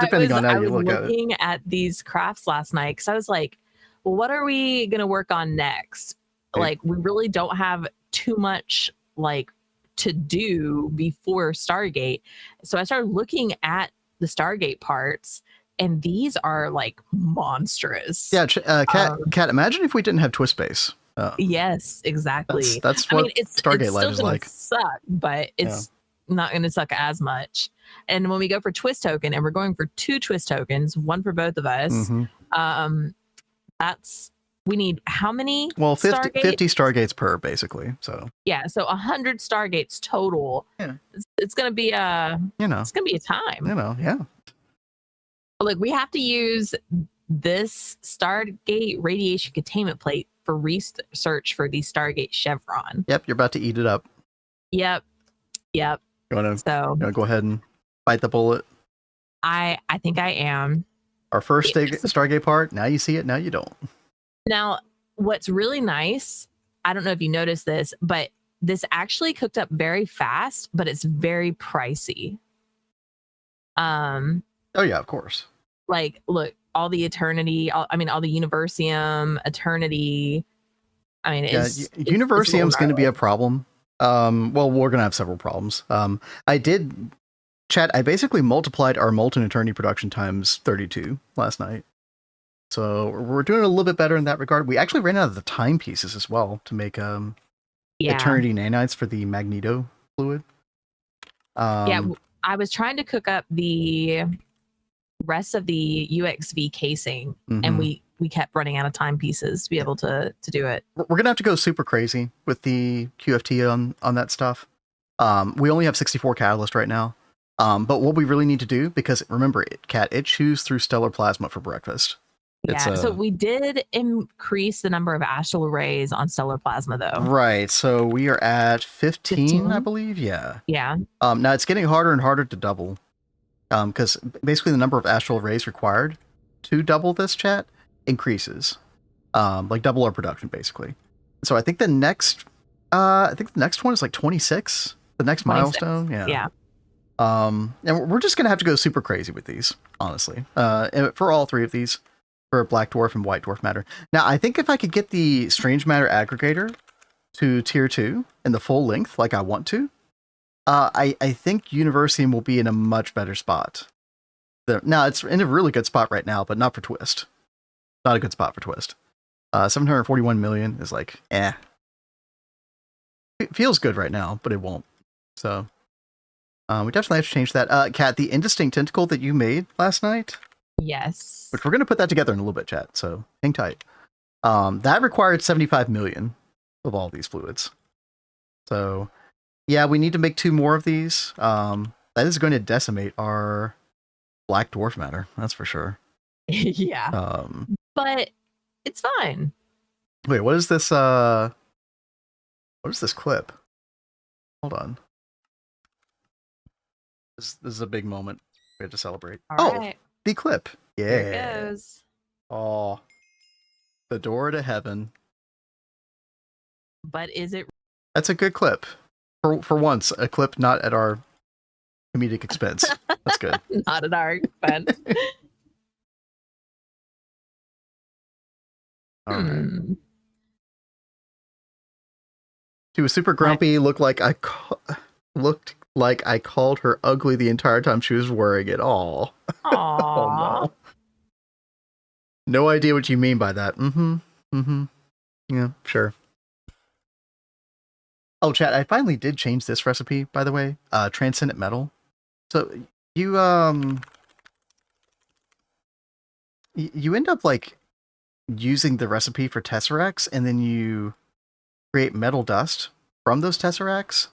depending on how you look at it. I was looking at these crafts last night because I was like, well, what are we going to work on next? Right. Like, we really don't have too much like to do before Stargate. So I started looking at the Stargate parts, and these are like monstrous. Yeah, Cat, imagine if we didn't have Twist Base. Yes, exactly. That's what Stargate Life is like. Suck, but it's not going to suck as much. And when we go for Twist Token, and we're going for 2 Twist Tokens, one for both of us, we need how many? Well, 50 Stargates per, basically. So yeah, so 100 Stargates total. Yeah, it's going to be it's going to be a time. Yeah. Look, we have to use this Stargate radiation containment plate for research for the Stargate Chevron. Yep, you're about to eat it up. Yep. You want to go ahead and bite the bullet? I think I am. Our first Stargate part. Now you see it. Now you don't. Now, what's really nice, I don't know if you noticed this, but this actually cooked up very fast, but it's very pricey. Oh yeah, of course. Like, look, all the Eternity, all the Universium, Eternity. I mean, Universium's going to be a problem. Well, we're going to have several problems. I basically multiplied our Molten Eternity production times 32 last night. So we're doing a little bit better in that regard. We actually ran out of the timepieces as well to make Eternity nanites for the Magneto fluid. I was trying to cook up the rest of the UXV casing, and we kept running out of timepieces to be able to do it. We're gonna have to go super crazy with the QFT on that stuff. We only have 64 catalyst right now, but what we really need to do, because remember, it chews through stellar plasma for breakfast. Yeah, so we did increase the number of astral arrays on stellar plasma, though. Right, so we are at 15, I believe. Yeah. Now it's getting harder and harder to double, because basically the number of astral arrays required to double this chat increases, like double our production basically. So I think the next one is like 26. The next 26. Milestone. Yeah. And we're just gonna have to go super crazy with these, honestly. For all 3 of these. For Black Dwarf and White Dwarf matter. Now, I think if I could get the Strange Matter aggregator to tier 2 in the full length, like I want to, I think Universium will be in a much better spot. Now, it's in a really good spot right now, but not for Twist. Not a good spot for Twist. 741 million is like, It feels good right now, but it won't. So, we definitely have to change that. Kat, the Indistinct Tentacle that you made last night, Yes. which we're going to put that together in a little bit, chat. So hang tight. That required 75 million of all these fluids. So yeah, we need to make 2 more of these. That is going to decimate our black dwarf matter. That's for sure. Yeah. But it's fine. Wait, what is this? What is this clip? Hold on. This is a big moment. We have to celebrate. All right. the clip. Yeah. There it goes. Oh, the door to heaven. But is it? That's a good clip. For once, a clip not at our comedic expense. That's good. Not at our expense. All right. She was super grumpy. Looked like I called her ugly the entire time she was wearing it. All. Oh, no. No idea what you mean by that. Yeah, sure. Oh, chat, I finally did change this recipe, by the way. Transcendent metal. So you end up like using the recipe for tesseracts, and then you create metal dust from those tesseracts,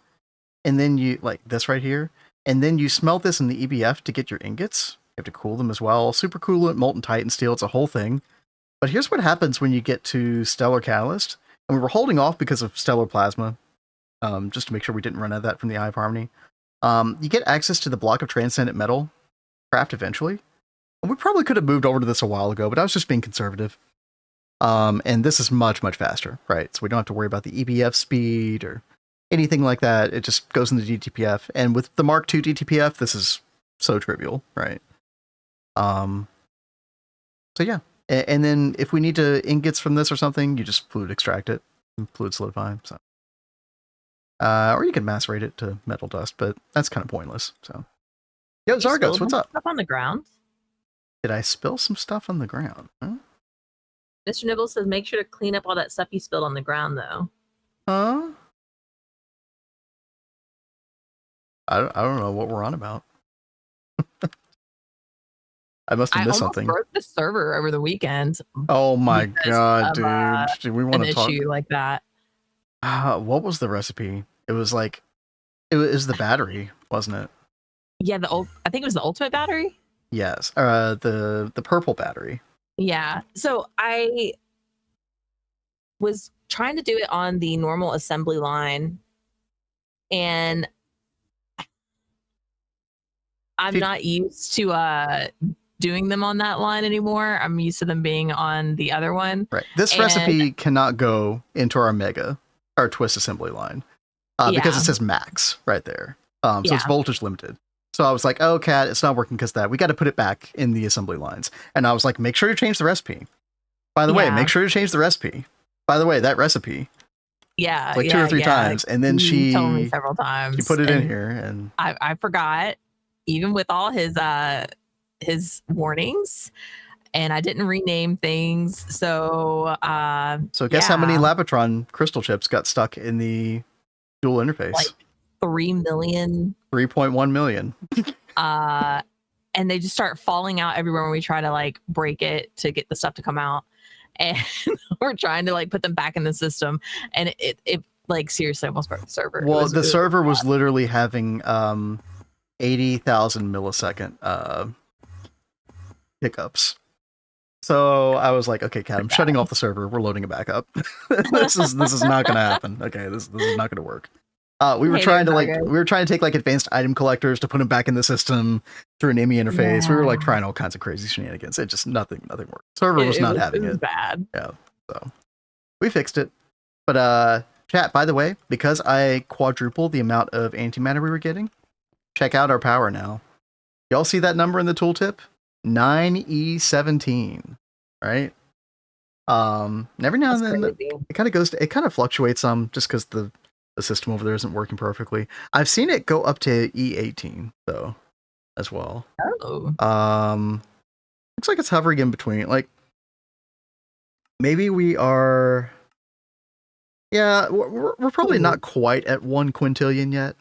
and then you like this right here, and then you smelt this in the EBF to get your ingots. You have to cool them as well. Super coolant, molten titan steel. It's a whole thing. But here's what happens when you get to stellar catalyst, and we were holding off because of stellar plasma, just to make sure we didn't run out of that from the Eye of Harmony. You get access to the block of transcendent metal craft eventually. And we probably could have moved over to this a while ago, but I was just being conservative. And this is much, much faster, right? So we don't have to worry about the EBF speed or anything like that. It just goes in the DTPF. And with the Mark II DTPF, this is so trivial, right? So yeah. And then if we need to ingots from this or something, you just fluid extract it and fluid solidify. So, or you can macerate it to metal dust, but that's kind of pointless. So, yo, Zargos, what's up? Stuff on the ground. Did I spill some stuff on the ground? Huh? Mr. Nibble says, make sure to clean up all that stuff you spilled on the ground, though. Huh? I don't know what we're on about. I must have missed something. I broke the server over the weekend. Oh my god, dude! Do we want to talk? Issue like that? What was the recipe? It was like, it was the battery, wasn't it? Yeah, I think it was the ultimate battery. Yes, the purple battery. Yeah. So I was trying to do it on the normal assembly line, and I'm not used to doing them on that line anymore. I'm used to them being on the other one. Right. This recipe cannot go into our twist assembly line because it says max right there. So it's voltage limited. So I was like, oh, Cat, it's not working because of that. We got to put it back in the assembly lines. And I was like, make sure you change the recipe. By the way, make sure you change the recipe. By the way, that recipe. Yeah. Like 2 or 3 times. And then she told me several times. She put it in here, and I forgot, even with all his warnings, and I didn't rename things. So guess how many Labotron crystal chips got stuck in the dual interface? Like 3 million. 3.1 million. And they just start falling out everywhere when we try to like break it to get the stuff to come out. And we're trying to like put them back in the system, and it like seriously almost broke the server. Well, the server was literally having 80,000 millisecond hiccups. So I was like, okay, Cat, I'm shutting off the server. We're loading it back up. this is not going to happen. Okay, this is not going to work. We were trying to take like advanced item collectors to put them back in the system through an IMI interface. We were like trying all kinds of crazy shenanigans. It just nothing worked. Server was not having it. Bad. Yeah. So we fixed it. But chat, by the way, because I quadrupled the amount of antimatter we were getting, check out our power now. Y'all see that number in the tooltip? 9E17. Right? Every now and then it kind of fluctuates some just because the system over there isn't working perfectly. I've seen it go up to E18 though, as well. Oh. Looks like it's hovering in between. Like maybe we are. Yeah, we're probably not quite at 1 quintillion yet.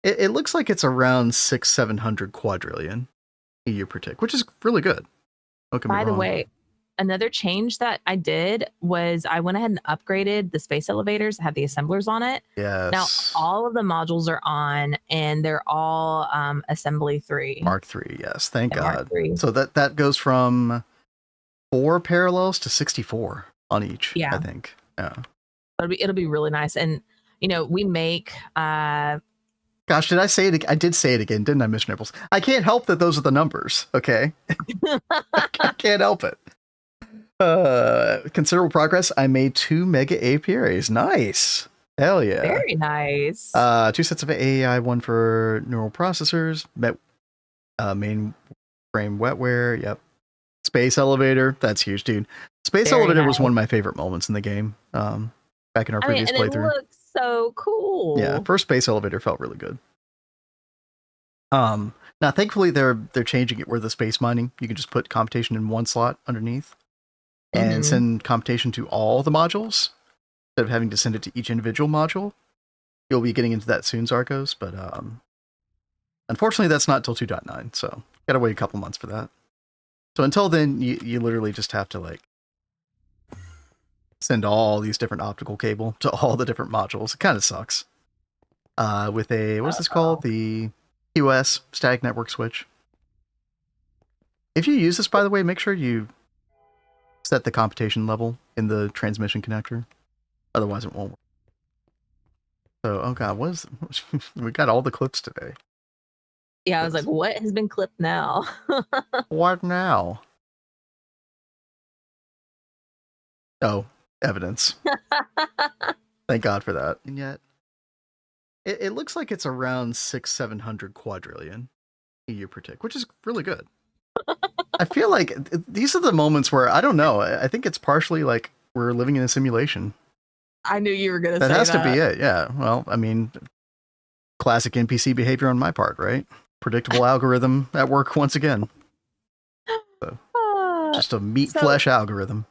It looks like it's around 600-700 quadrillion. EU per tick, which is really good. Don't get me By the wrong. way, another change that I did was I went ahead and upgraded the space elevators that have the assemblers on it. Now, Yes. all of the modules are on and they're all assembly 3. Mark 3, yes. Thank Yeah, Mark God. 3. So that goes from 4 parallels to 64 on each, Yeah. I think. Yeah. It'll be really nice. And, you know, we make... Gosh, did I say it? I did say it again, didn't I, Miss Nibbles? I can't help that those are the numbers, okay? I can't help it. Considerable progress. I made 2 mega apiaries. Nice. Hell yeah. Very nice. 2 sets of AI, 1 for neural processors, mainframe wetware, yep. Space elevator, that's huge, dude. Space Very elevator was nice. one of my favorite moments in the game. Back in our previous and playthrough. It looks so cool. Yeah, first space elevator felt really good. Now thankfully they're changing it where the space mining, you can just put computation in one slot underneath and send computation to all the modules instead of having to send it to each individual module. You'll be getting into that soon, Zarkos, but unfortunately that's not till 2.9, so gotta wait a couple months for that. So until then, you literally just have to like send all these different optical cable to all the different modules. It kind of sucks. With a, what's this called? The QoS, static network switch. If you use this, by the way, make sure you set the computation level in the transmission connector. Otherwise it won't work. So, oh god, what is... we got all the clips today. Yeah, I was like, what has been clipped now? What now? Oh, evidence. Thank God for that. And yet, it looks like it's around 600-700 quadrillion EU per tick, which is really good. I feel like these are the moments where, I don't know, I think it's partially like we're living in a simulation. I knew you were going to say that. That has to be it, yeah. Well, I mean, classic NPC behavior on my part, right? Predictable algorithm at work once again. So, just a meat-flesh algorithm.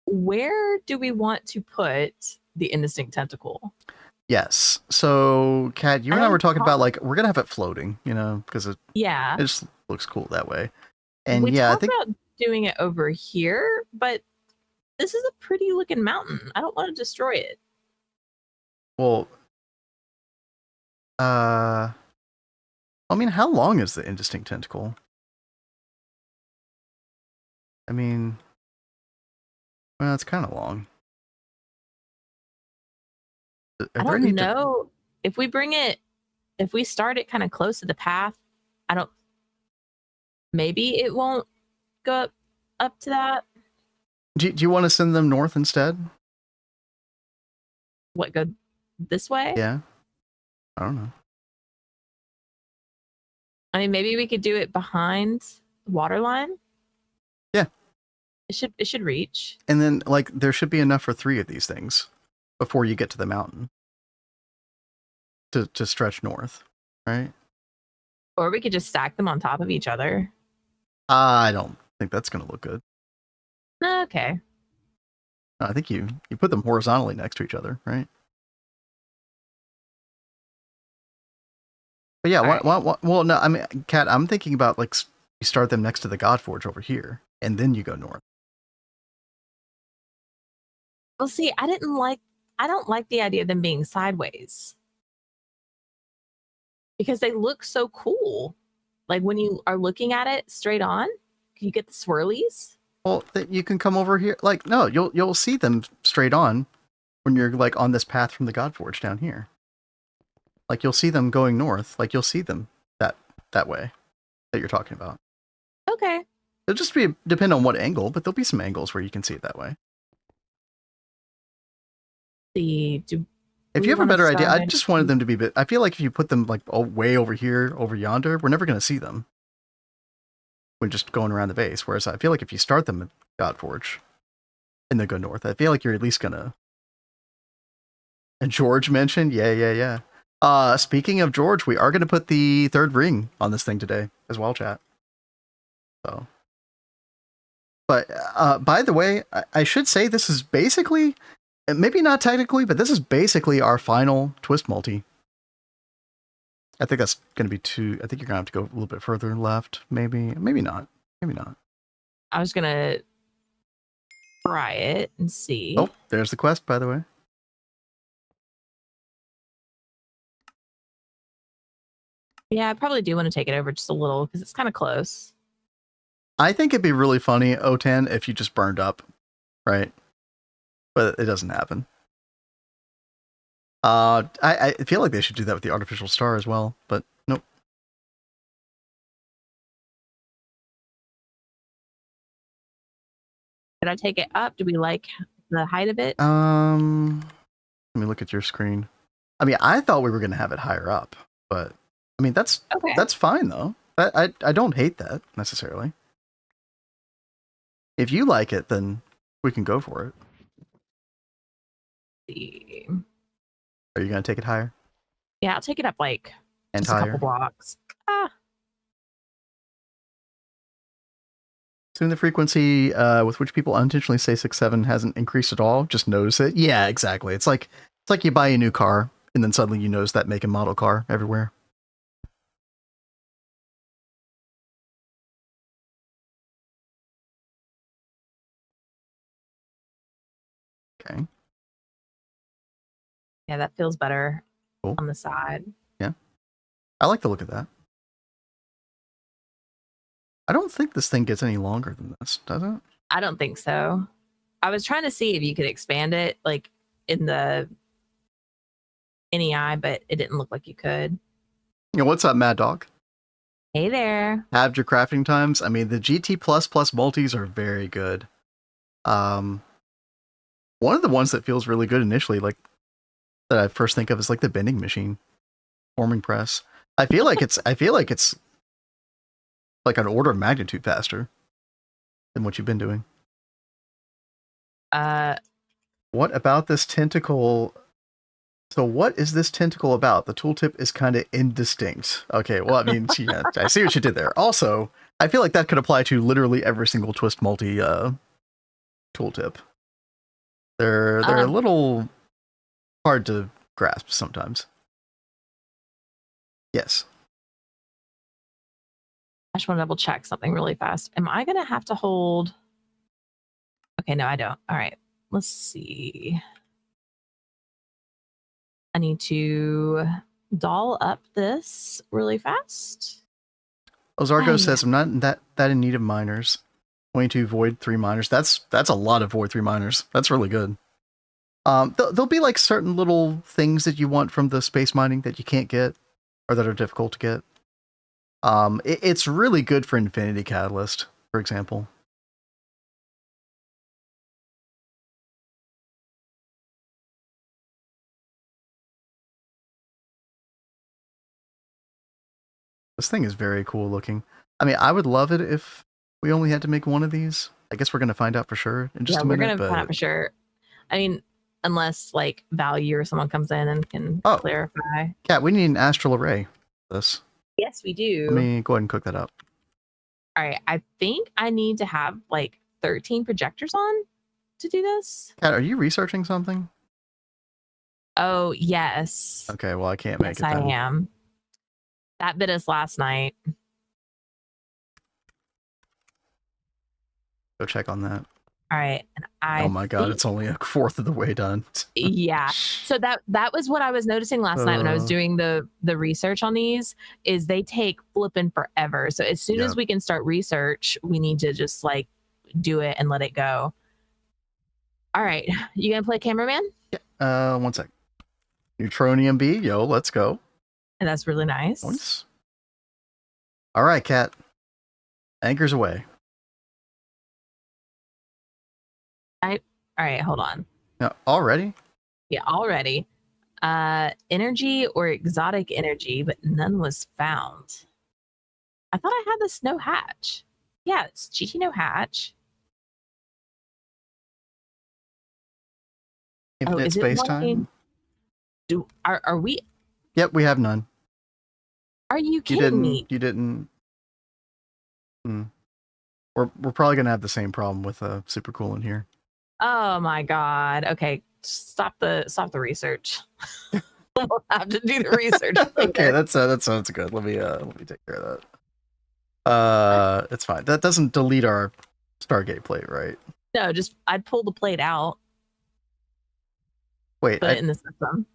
Where do we want to put the Indistinct Tentacle? Yes. So, Kat, you and I were talking about, like, we're going to have it floating, you know, because it just looks cool that way. And we I talked think about doing it over here, but this is a pretty looking mountain. I don't want to destroy it. Well, I mean, how long is the Indistinct Tentacle? I mean, well, it's kind of long. I don't know if we bring it, if we start it kind of close to the path, maybe it won't go up to that. Do you want to send them north instead? What, go this way? Yeah. I don't know. I mean, maybe we could do it behind the water line. Yeah. It should reach. And then, like, there should be enough for 3 of these things before you get to the mountain to stretch north, right? Or we could just stack them on top of each other. I don't think that's going to look good. Okay. I think you put them horizontally next to each other, right? But yeah, well, no, I mean, Kat, I'm thinking about, like, you start them next to the Godforge over here, and then you go north. Well, see, I don't like the idea of them being sideways. Because they look so cool. Like, when you are looking at it straight on, you get the swirlies. Well, you can come over here. Like, no, you'll see them straight on when you're, like, on this path from the Godforge down here. Like, you'll see them going north. Like, you'll see them that way that you're talking about. Okay. It'll just depend on what angle, but there'll be some angles where you can see it that way. If you have a better idea, I just wanted them to be I feel like if you put them, like, way over here, over yonder, we're never going to see them when just going around the base. Whereas I feel like if you start them at Godforge and then go north, I feel like you're at least going to... And George mentioned, yeah. Speaking of George, we are going to put the 3rd ring on this thing today as well, chat. So, but by the way, I should say this is basically, maybe not technically, but this is basically our final twist multi. I think that's going to be too. I think you're going to have to go a little bit further left. Maybe not. Maybe not. I was going to try it and see. Oh, there's the quest, by the way. Yeah, I probably do want to take it over just a little because it's kind of close. I think it'd be really funny, O10, if you just burned up, right? But it doesn't happen. I feel like they should do that with the artificial star as well, but nope. Did I take it up? Do we like the height of it? Let me look at your screen. I mean, I thought we were going to have it higher up, but I mean, that's fine though. I don't hate that necessarily. If you like it, then we can go for it. Are you going to take it higher? Yeah, I'll take it up like and just higher. a couple blocks. Soon the frequency with which people unintentionally say 6-7 hasn't increased at all. Just notice it. Yeah, exactly. It's like you buy a new car and then suddenly you notice that make and model car everywhere. Okay. Yeah, that feels better cool. on the side. Yeah. I like the look of that. I don't think this thing gets any longer than this, does it? I don't think so. I was trying to see if you could expand it like in the NEI, but it didn't look like you could. What's up, Mad Dog? Hey there. Halved your crafting times. I mean, the GT++ multis are very good. One of the ones that feels really good initially, like that I first think of is like the bending machine, forming press. I feel like it's like an order of magnitude faster than what you've been doing. What about this tentacle? So what is this tentacle about? The tooltip is kind of indistinct. Okay, well, I mean, yeah, I see what you did there. Also, I feel like that could apply to literally every single twist multi tooltip. They're a little hard to grasp sometimes. Yes. I just want to double check something really fast. Am I going to have to hold? Okay, no, I don't. All right, let's see. I need to doll up this really fast. Ozargo says, I'm not that in need of miners. 22 void 3 miners. That's a lot of void 3 miners. That's really good. There'll be like certain little things that you want from the space mining that you can't get or that are difficult to get. It's really good for Infinity Catalyst, for example. This thing is very cool looking. I mean, I would love it if we only had to make one of these. I guess we're going to find out for sure in just a minute. We're going to find out for sure. I mean, unless like Value or someone comes in and can clarify. Cat, we need an astral array for this. Yes, we do. Let me go ahead and cook that up. All right. I think I need to have like 13 projectors on to do this. Cat, are you researching something? Oh, yes. Okay, well, I can't make it then. I am. That bit us last night. Go check on that. All right. And oh my god, it's only a fourth of the way done. Yeah. So that was what I was noticing last night when I was doing the research on these, is they take flipping forever. So as soon as we can start research, we need to just like do it and let it go. All right. You gonna play cameraman? Yeah. 1 sec. Neutronium B, yo, let's go. And that's really nice. Once. All right, Cat. Anchors away. All right, hold on. Already? Yeah, already. Energy or exotic energy, but none was found. I thought I had the snow hatch. Yeah, it's GT no hatch. Infinite space time. Are we? Yep, we have none. Are you kidding me? You didn't. We're probably gonna have the same problem with super cool in here. Oh my god. Okay, stop the research. We'll have to do the research Okay, later. that sounds good. Let me take care of that. It's fine. That doesn't delete our Stargate plate, right? No, just I'd pull the plate out, Wait, put it in the system.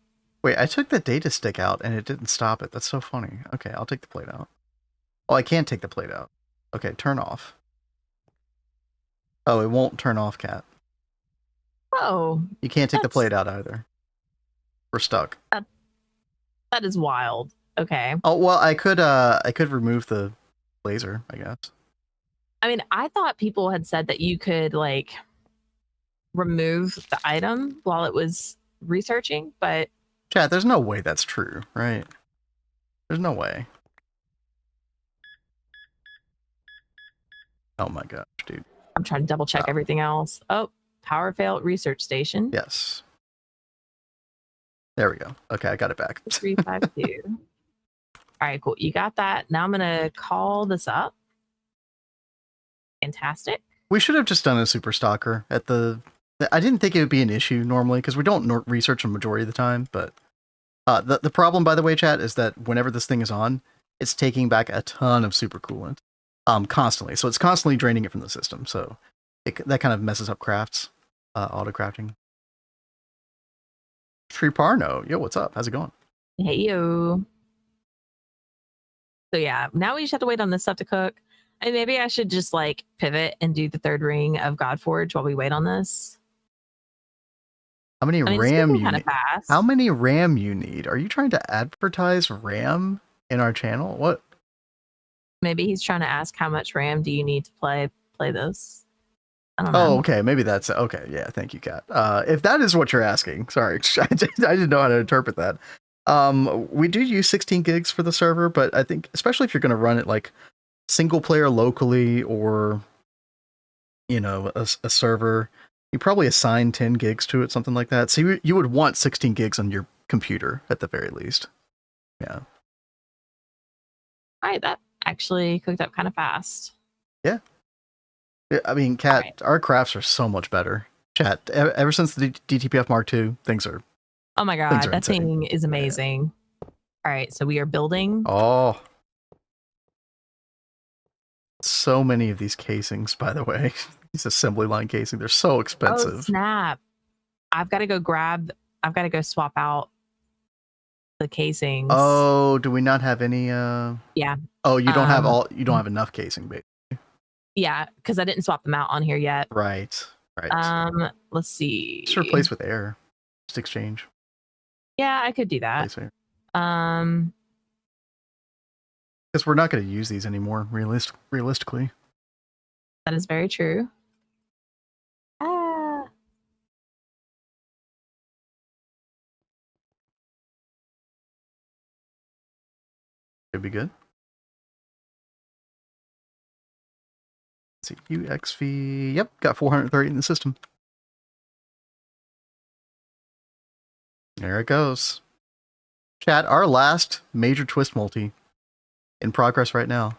I took the data stick out and it didn't stop it. That's so funny. Okay, I'll take the plate out. Oh, I can't take the plate out. Okay, turn off. Oh, it won't turn off, Cat. Oh, You can't take the plate out either. We're stuck. that is wild. Okay. Oh well, I could remove the laser, I guess. I mean, I thought people had said that you could like remove the item while it was researching, but Chat, there's no way that's true, right? There's no way. Oh my gosh, dude. I'm trying to double check everything else. Oh, power fail at research station. Yes. There we go. Okay, I got it back. 352. All right, cool. You got that. Now I'm gonna call this up. Fantastic. We should have just done a super stalker at the. I didn't think it would be an issue normally because we don't research a majority of the time. But the problem, by the way, chat, is that whenever this thing is on, it's taking back a ton of super coolant, constantly. So it's constantly draining it from the system. So that kind of messes up crafts, auto crafting. Tree Parno, yo, what's up? How's it going? Hey yo. So yeah, now we just have to wait on this stuff to cook. And maybe I should just like pivot and do the third ring of Godforge while we wait on this. How many I mean, RAM you kind need? of fast. How many RAM you need? Are you trying to advertise RAM in our channel? What? Maybe he's trying to ask how much RAM do you need to play this. I don't know. Oh, okay. Maybe that's okay. Yeah, thank you, Kat. If that is what you're asking, sorry, I didn't know how to interpret that. We do use 16 gigs for the server, but I think especially if you're going to run it like single player locally or a server, you probably assign 10 gigs to it, something like that. So you would want 16 gigs on your computer at the very least. Yeah. All right, that actually cooked up kind of fast. Yeah. I mean, Kat, right. Our crafts are so much better. Chat, ever since the DTPF Mark II, things are. Oh my god, that thing is amazing. Yeah. All right, so we are building. Oh. So many of these casings, by the way. These assembly line casing, they're so expensive. Oh, snap. I've got to go swap out the casings. Oh, do we not have any Yeah. Oh, you don't have enough casing, basically. Yeah, because I didn't swap them out on here yet. Right. Let's see. Just replace with air. Just exchange. Yeah, I could do that. Because we're not going to use these anymore, realistically. That is very true. Could be good. Let's see, UXV. Yep, got 430 in the system. There it goes. Chat, our last major twist multi in progress right now.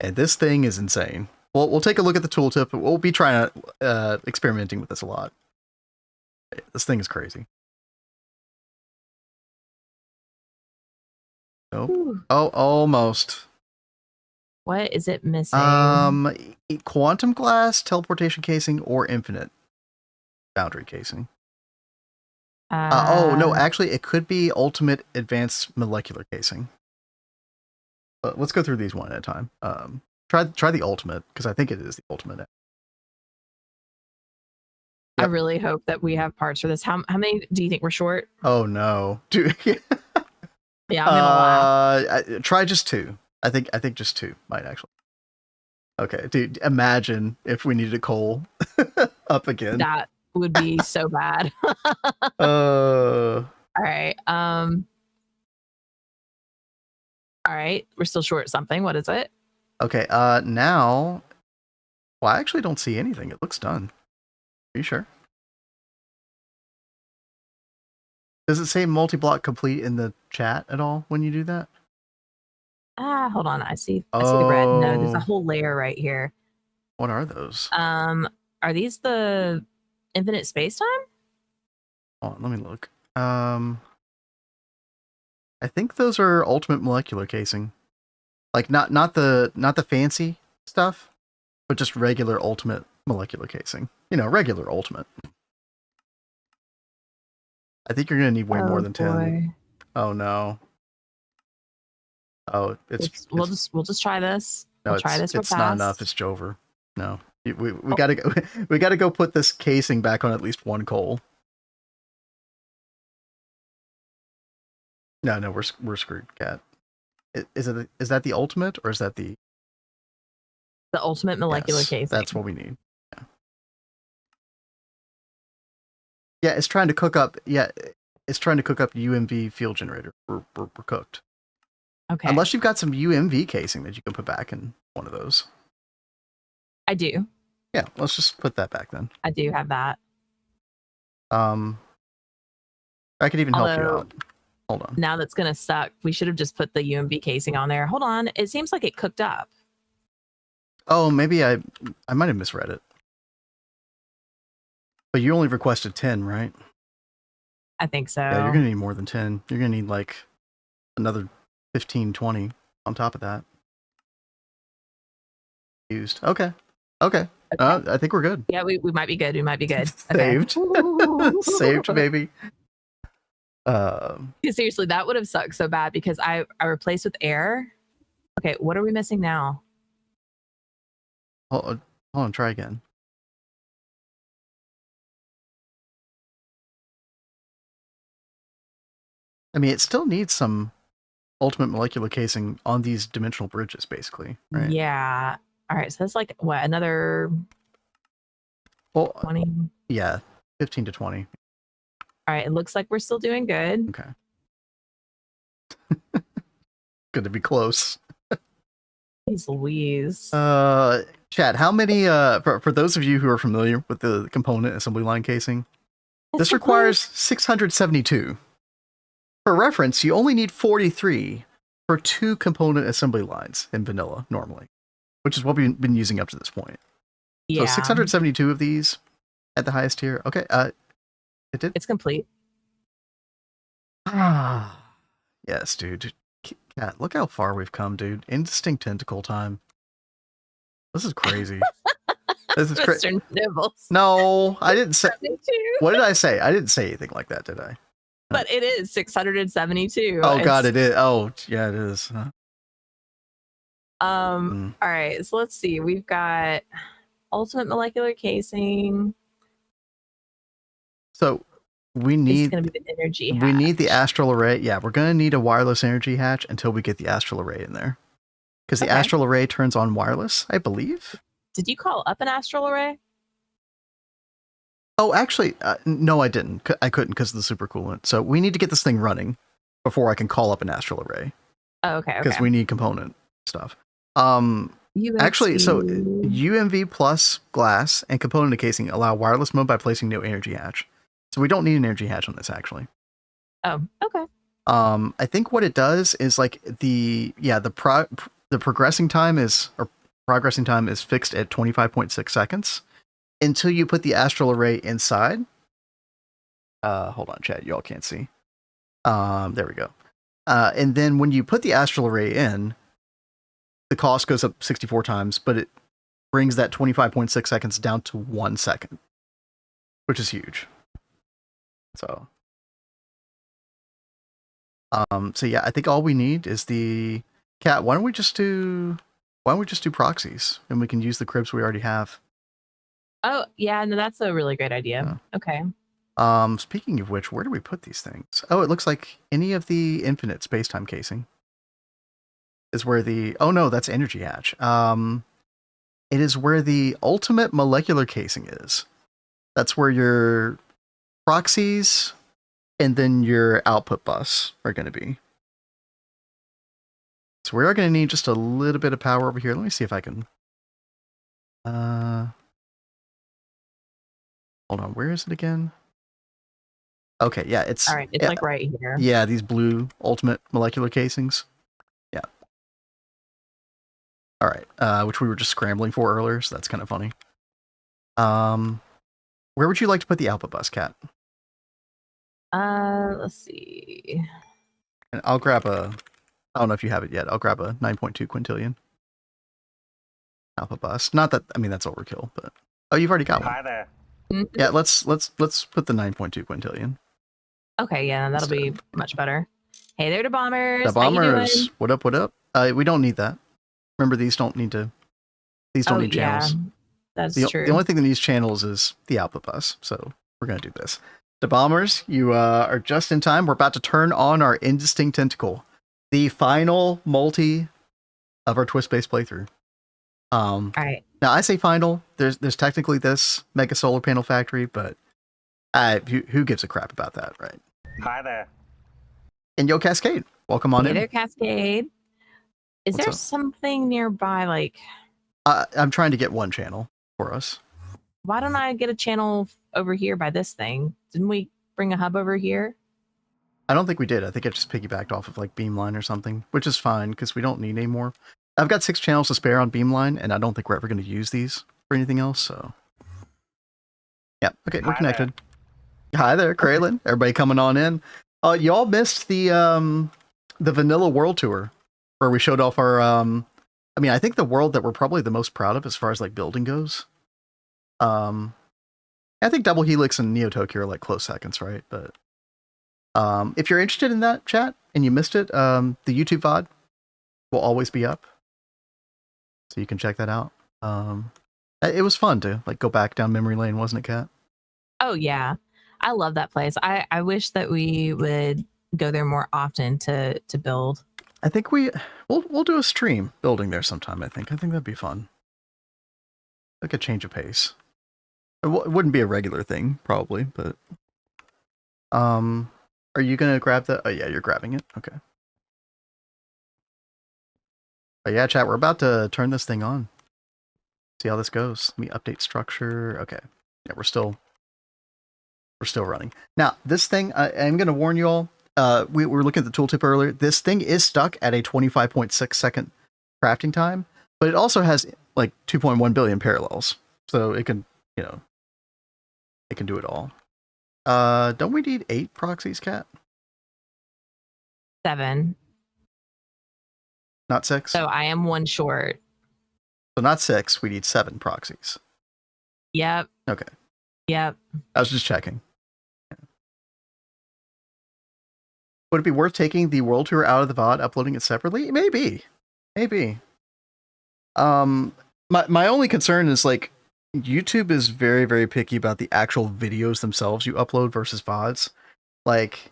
And this thing is insane. We'll take a look at the tooltip. We'll be trying to experimenting with this a lot. This thing is crazy. Nope. Ooh. Oh, almost. What is it missing? Quantum glass, teleportation casing, or infinite boundary casing. Oh no, actually, it could be ultimate advanced molecular casing. Let's go through these one at a time. Try the ultimate, because I think it is the ultimate. Yep. I really hope that we have parts for this. How many do you think we're short? Oh no, dude. Yeah, I'm gonna laugh. Try just 2. I think just 2 might actually. Okay, dude. Imagine if we needed coal up again. That would be so bad. All right. All right. We're still short something. What is it? Okay. Now. Well, I actually don't see anything. It looks done. Are you sure? Does it say multi-block complete in the chat at all when you do that? Hold on. I see the red. No, there's a whole layer right here. What are those? Are these the infinite space-time? Oh, let me look. I think those are ultimate molecular casing. Like not the fancy stuff, but just regular ultimate molecular casing. You know, regular ultimate. I think you're gonna need way more than 10. Boy. Oh no. Oh, We'll just try this. No, we'll try this. It's not enough. It's Jover. No, we gotta go. We gotta go put this casing back on at least one coal. No, we're screwed, Cat. Is that the ultimate or is that the ultimate molecular casing? That's what we need. Yeah, it's trying to cook up. Yeah, it's trying to cook up UMV field generator. We're cooked. Okay. Unless you've got some UMV casing that you can put back in one of those. I do. Yeah, let's just put that back then. I do have that. I could even help you out. Hold on. Now that's gonna suck. We should have just put the UMV casing on there. Hold on. It seems like it cooked up. Oh, maybe I might have misread it. But you only requested 10, right? I think so. Yeah, you're gonna need more than 10. You're gonna need like another 15, 20 on top of that. Used. Okay. I think we're good. Yeah, we might be good. We might be good. Saved. Saved, baby. Seriously, that would have sucked so bad because I replaced with air. Okay, what are we missing now? Hold on, try again. I mean, it still needs some ultimate molecular casing on these dimensional bridges, basically, right? Yeah. All right, so that's like, what, another 20? Yeah, 15 to 20. All right, it looks like we're still doing good. Okay. Good to be close. Jeez Louise. Chat, how many, for those of you who are familiar with the component assembly line casing, this requires 672. For reference, you only need 43 for 2 component assembly lines in vanilla normally, which is what we've been using up to this point. Yeah. So 672 of these at the highest tier. Okay, it did. It's complete. Yes, dude. Cat, look how far we've come, dude. Indistinct Tentacle time. This is crazy. This is crazy. Mr. Nibbles. No, I didn't say. 72. What did I say? I didn't say anything like that, did I? But it is 672. Oh God, it is. Oh yeah, it is. All right, so let's see. We've got ultimate molecular casing. So we need. It's going to be the energy hatch. We need the astral array. Yeah, we're going to need a wireless energy hatch until we get the astral array in there, because the astral array turns on wireless, I believe. Did you call up an astral array? Oh, actually, no, I didn't. I couldn't because of the supercoolant. So we need to get this thing running before I can call up an astral array. Oh, okay. Because we need component stuff. UXV. Actually, so UMV plus glass and component casing allow wireless mode by placing no energy hatch. So we don't need an energy hatch on this, actually. Oh, okay. I think what it does is like the progressing time is fixed at 25.6 seconds. Until you put the astral array inside. Hold on, chat. Y'all can't see. There we go. And then when you put the astral array in, the cost goes up 64 times, but it brings that 25.6 seconds down to 1 second, which is huge. So yeah, I think all we need is the Cat. Why don't we just do proxies and we can use the cribs we already have. Oh, yeah, no, that's a really great idea. Yeah. Okay. Speaking of which, where do we put these things? Oh, it looks like any of the infinite space-time casing is where the... Oh, no, that's energy hatch. It is where the ultimate molecular casing is. That's where your proxies and then your output bus are going to be. So we are going to need just a little bit of power over here. Let me see if I can... Hold on, where is it again? Okay, yeah, it's... All right, it's like right here. Yeah, these blue ultimate molecular casings. Yeah. All right, which we were just scrambling for earlier, so that's kind of funny. Where would you like to put the output bus, Cat? Let's see. And I'll grab a, I don't know if you have it yet. I'll grab a 9.2 quintillion alpha bus. Not that, I mean, that's overkill, but oh, you've already got one. Hi there. Yeah, let's put the 9.2 quintillion. Okay, yeah, that'll be much better. Hey there, the bombers. The bombers. What up? What up? We don't need that. Remember, these don't need to. These don't need channels. Yeah, that's true. The only thing that needs channels is the output bus. So we're gonna do this. The bombers, you are just in time. We're about to turn on our Indistinct Tentacle, the final multi of our twist-based playthrough. All right. Now I say final. There's technically this mega solar panel factory, but who gives a crap about that, right? Hi there. And yo, Cascade, welcome on Hey in. there, Cascade. Is What's there up? something nearby? Like, I'm trying to get one channel for us. why don't I get a channel over here by this thing? Didn't we bring a hub over here? I don't think we did. I think it just piggybacked off of like Beamline or something, which is fine because we don't need any more. I've got 6 channels to spare on Beamline, and I don't think we're ever going to use these for anything else. So, yeah, okay, we're connected. Hi there, Kraylin. Everybody coming on in. Y'all missed the Vanilla World Tour, where we showed off our. I mean, I think the world that we're probably the most proud of as far as like building goes. I think DoubleHelix and Neo Tokyo are like close seconds, right? But if you're interested in that, chat, and you missed it, the YouTube VOD will always be up, so you can check that out. It was fun to like go back down memory lane, wasn't it, Kat? Oh yeah, I love that place. I wish that we would go there more often to build. I think we'll do a stream building there sometime. I think that'd be fun. Like a change of pace. It wouldn't be a regular thing, probably, but are you gonna grab that? Oh yeah, you're grabbing it. Okay. Oh yeah, chat. We're about to turn this thing on. See how this goes. Let me update structure. Okay. Yeah, we're still running. Now, this thing, I'm gonna warn you all. We were looking at the tooltip earlier. This thing is stuck at a 25.6 second crafting time, but it also has like 2.1 billion parallels, so it can, it can do it all. Don't we need 8 proxies, Kat? 7. Not 6? So I am 1 short. So not 6, we need 7 proxies. Yep. Okay. Yep. I was just checking. Would it be worth taking the world tour out of the VOD, uploading it separately? Maybe. My only concern is like YouTube is very, very picky about the actual videos themselves you upload versus VODs. Like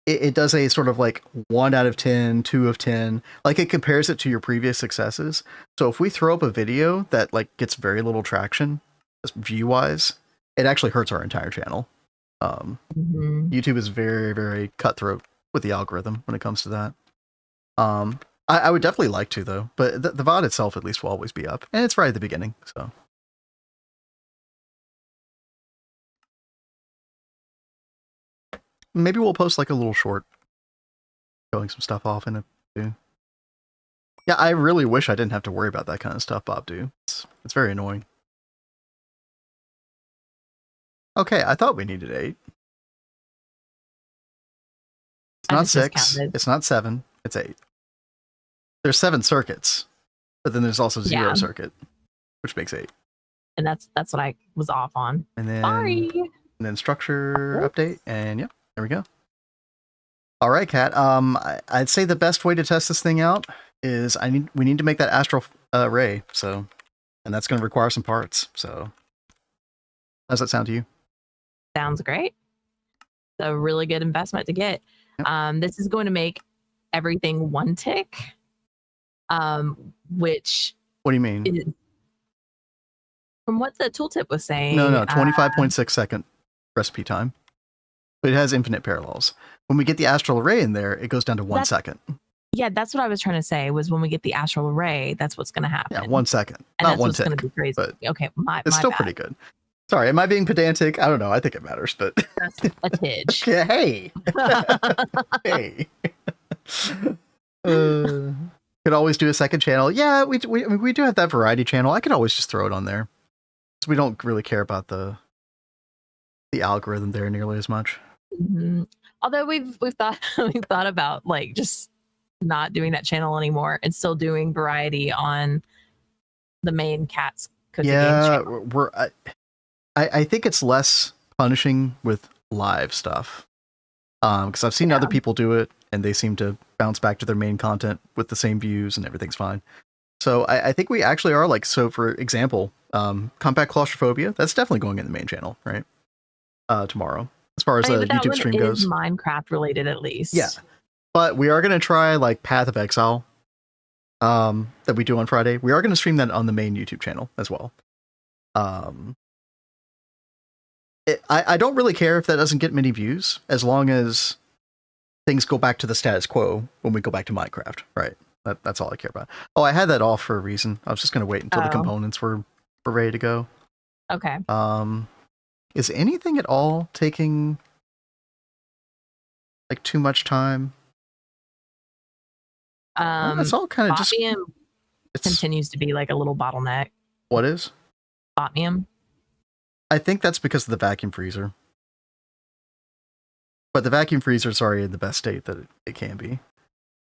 it does a sort of like 1 out of 10, 2 of 10. Like it compares it to your previous successes. So if we throw up a video that like gets very little traction, just view wise, it actually hurts our entire channel. YouTube is very, very cutthroat with the algorithm when it comes to that. I would definitely like to though, but the VOD itself at least will always be up, and it's right at the beginning. So maybe we'll post like a little short showing some stuff off in it too. Yeah, I really wish I didn't have to worry about that kind of stuff, Bob. It's very annoying. Okay, I thought we needed 8. It's not 6. It's not 7. It's 8. There's 7 circuits, but then there's also 0 circuit, which makes 8. And that's what I was off on. And then, Sorry. And then structure update, and yeah, there we go. All right, Kat. I'd say the best way to test this thing out is we need to make that astral ray. So, and that's going to require some parts. So, how's that sound to you? Sounds great. It's a really good investment to get. Yep. This is going to make everything 1 tick. Which what do you mean? Is, from what the tooltip was saying, no, 25.6 second recipe time. But it has infinite parallels. When we get the astral array in there, it goes down to 1 second. Yeah, that's what I was trying to say. Was when we get the astral array, that's what's going to happen. Yeah, 1 second, and not 1 tick. Going to be crazy. But okay, it's still pretty good. Sorry, am I being pedantic? I don't know. I think it matters, but that's a tidge. Hey, hey. Could always do a second channel. Yeah, we do have that variety channel. I could always just throw it on there. So we don't really care about the algorithm there nearly as much. Mhm. Although we've thought we've thought about like just not doing that channel anymore and still doing variety on the main Cat's Cozy Games Yeah, channel. I think it's less punishing with live stuff. Because I've seen other Yeah. people do it and they seem to bounce back to their main content with the same views and everything's fine. So I think we actually are like, so for example, Compact Claustrophobia, that's definitely going in the main channel, right? Tomorrow, as far as I mean, a but that YouTube one stream is goes. Minecraft related at least. Yeah. But we are going to try like Path of Exile that we do on Friday. We are going to stream that on the main YouTube channel as well. I don't really care if that doesn't get many views, as long as things go back to the status quo when we go back to Minecraft, right? That's all I care about. Oh, I had that off for a reason. I was just going to wait until the components were ready to go. Okay. Is anything at all taking like too much time? It's all kind of just... It continues to be like a little bottleneck. What is? Botnium. I think that's because of the vacuum freezer. But the vacuum freezer is already in the best state that it can be.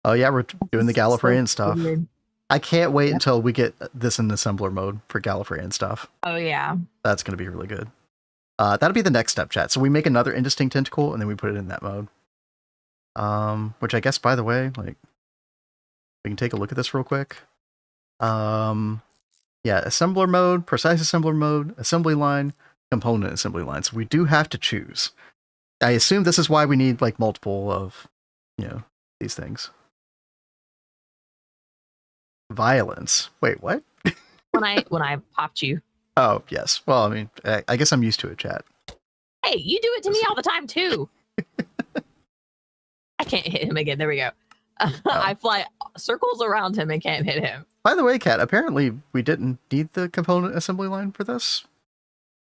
Oh yeah, we're doing the Gallifreyan stuff. Weird. I can't wait until we get this in assembler mode for Gallifreyan stuff. Oh yeah. That's going to be really good. That'll be the next step, chat. So we make another Indistinct Tentacle and then we put it in that mode. Which I guess, by the way, like, we can take a look at this real quick. Yeah, assembler mode, precise assembler mode, assembly line, component assembly line. So we do have to choose. I assume this is why we need like multiple of, you know, these things. Violence. Wait, what? when I popped you. Oh, yes. Well, I mean, I guess I'm used to it, chat. Hey, you do it to me all the time too. I can't hit him again. There we go. I fly circles around him and can't hit him. By the way, Kat, apparently we didn't need the component assembly line for this,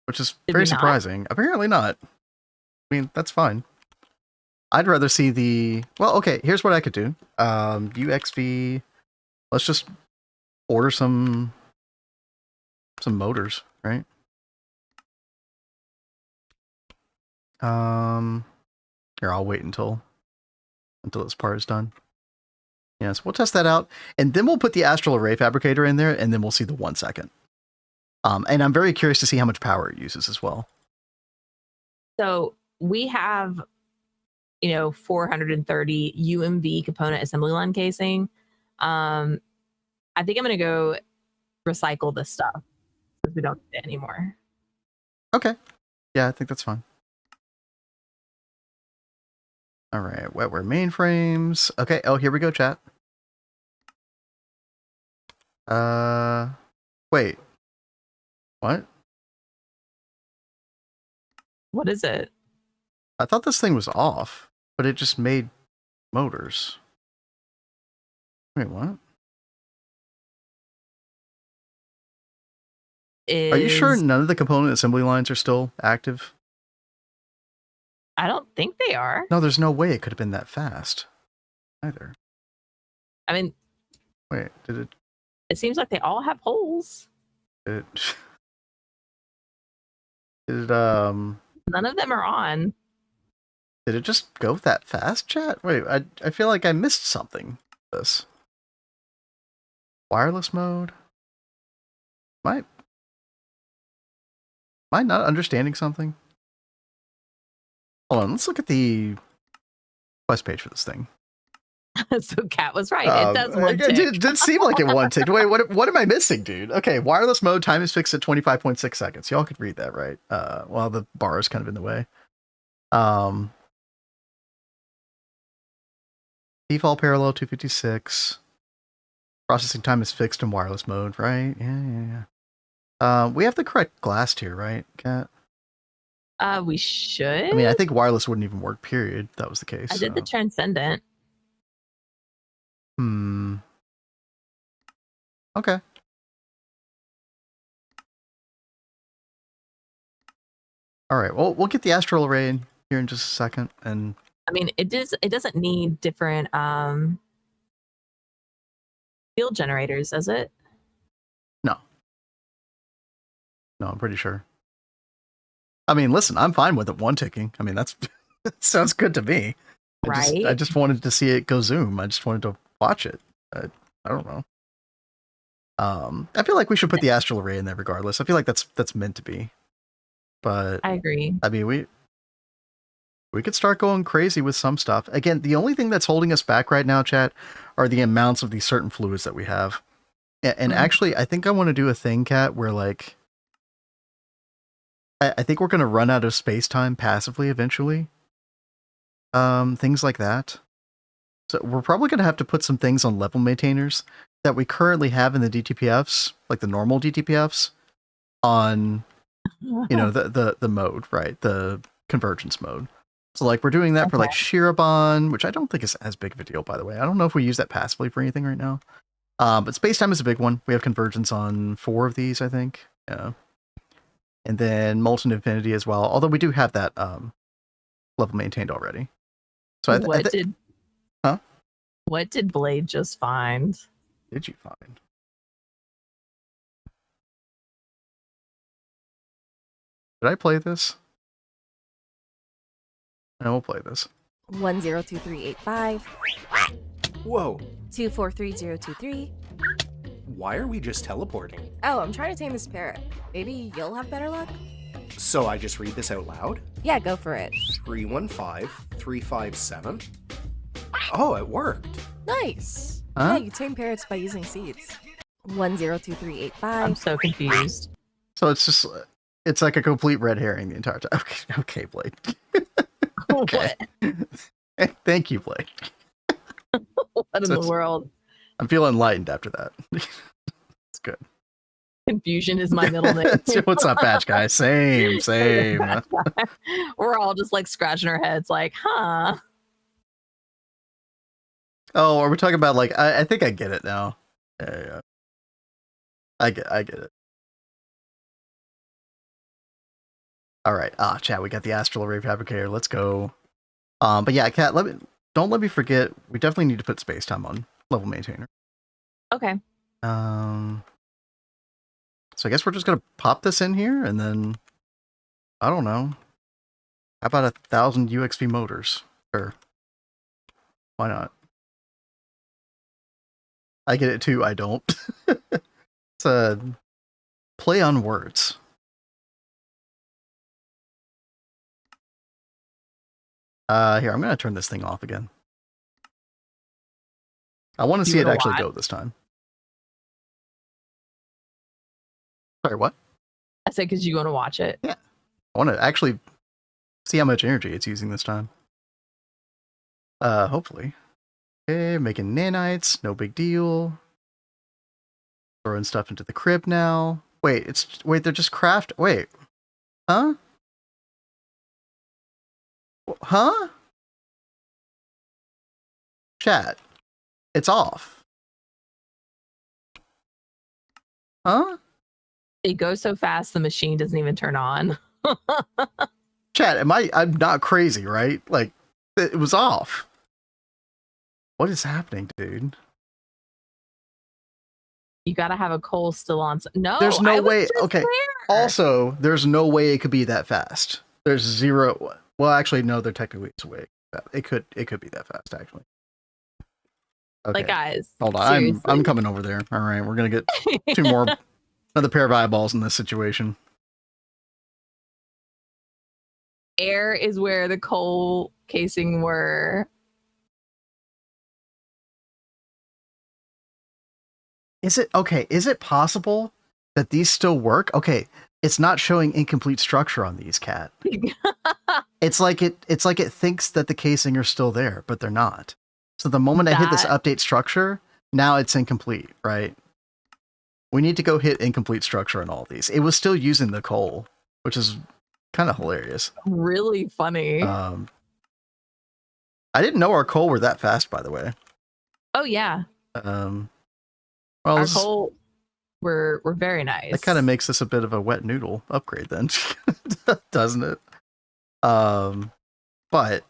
which is very surprising. Apparently not. I mean, that's fine. I'd rather see the... Well, okay, here's what I could do. UXV... Let's just order some motors, right? Here, I'll wait until this part is done. Yes, we'll test that out, and then we'll put the Astral Array Fabricator in there, and then we'll see the 1 second. And I'm very curious to see how much power it uses as well. So we have, 430 UMV component assembly line casing. I think I'm going to go recycle this stuff because we don't need it anymore. Okay. Yeah, I think that's fine. All right, wetware mainframes. Okay, oh, here we go, chat. Wait. What? What is it? I thought this thing was off, but it just made motors. Wait, what? Are you sure none of the component assembly lines are still active? I don't think they are. No, there's no way it could have been that fast either. I mean, wait, did it? It seems like they all have holes. None of them are on. Did it just go that fast, chat? Wait, I feel like I missed something. This wireless mode. Am I not understanding something? Hold on, let's look at the quest page for this thing. So Cat was right. It does one tick. It did seem like it one ticked. Wait, what am I missing, dude? Okay, wireless mode, time is fixed at 25.6 seconds. Y'all could read that, right? While the bar is kind of in the way. Default parallel 256. Processing time is fixed in wireless mode, right? Yeah. We have the correct glass tier, right, Kat? We should. I mean, I think wireless wouldn't even work, period, if that was the case. I did the transcendent. Okay. All right. Well, we'll get the astral array in here in just a second, and I mean, it doesn't need different field generators, does it? No, I'm pretty sure. I mean, listen, I'm fine with it one ticking. I mean, that's Sounds good to me. Right? I just wanted to see it go zoom. I just wanted to watch it. I don't know. I feel like we should put the astral array in there regardless. I feel like that's meant to be. But I agree. I mean, we could start going crazy with some stuff. Again, the only thing that's holding us back right now, chat, are the amounts of these certain fluids that we have. And actually, I think I want to do a thing, Cat, where like I think we're going to run out of space-time passively eventually. Things like that. So we're probably going to have to put some things on level maintainers that we currently have in the DTPFs, like the normal DTPFs, on, you know, the mode, right? The convergence mode. So like we're doing that for like Shirobon, which I don't think is as big of a deal, by the way. I don't know if we use that passively for anything right now. But space-time is a big one. We have convergence on 4 of these, I think. Yeah. And then Molten Infinity as well. Although we do have that level maintained already. So what did Blade just find? Did you find? Did I play this? I will play this. 102385. Whoa. 243023. Why are we just teleporting? Oh, I'm trying to tame this parrot. Maybe you'll have better luck? So I just read this out loud? Yeah, go for it. 315357. Oh, it worked. Nice. Huh? Yeah, you tame parrots by using seeds. 102385. I'm so confused. So it's like a complete red herring the entire time. Okay, Blade. Okay. Thank you, Blade. What in the world? I'm feeling enlightened after that. It's good. Confusion is my middle name. What's up, Batch guy? Same. We're all just like scratching our heads like, huh? Oh, are we talking about like I think I get it now. Yeah. I get it. All right. Chat, we got the astral array fabricator. Let's go. But yeah, Cat, don't let me forget. We definitely need to put space time on level maintainer. Okay. So I guess we're just gonna pop this in here, and then I don't know. How about 1,000 UXV motors? Sure. Why not? I get it too. I don't. It's a play on words. Here, I'm gonna turn this thing off again. I want to see it actually go this time. Sorry, what? I said, because you want to watch it. Yeah. I want to actually see how much energy it's using this time. Hopefully. Okay, making nanites, no big deal. Throwing stuff into the crib now. Wait, they're just wait. Huh? Huh? Chat. It's off. Huh? It goes so fast the machine doesn't even turn on. Chat, I'm not crazy, right? Like, it was off. What is happening, dude? You gotta have a coal still on. No, there's no way. Okay. There. Also, there's no way it could be that fast. There's zero. Well, actually, no. They're technically it's way. It could be that fast, actually. Okay. Like, guys, hold on. I'm coming over there. All right, we're gonna get another pair of eyeballs in this situation. Air is where the coal casing were. Is it okay? Is it possible that these still work? Okay, it's not showing incomplete structure on these, Cat. It's like it thinks that the casing are still there, but they're not. So the moment I hit this update structure, now it's incomplete, right? We need to go hit incomplete structure on all these. It was still using the coal, which is kind of hilarious. Really funny. I didn't know our coal were that fast, by the way. Oh yeah. Well, our coal were very nice. That kind of makes this a bit of a wet noodle upgrade then, doesn't it? But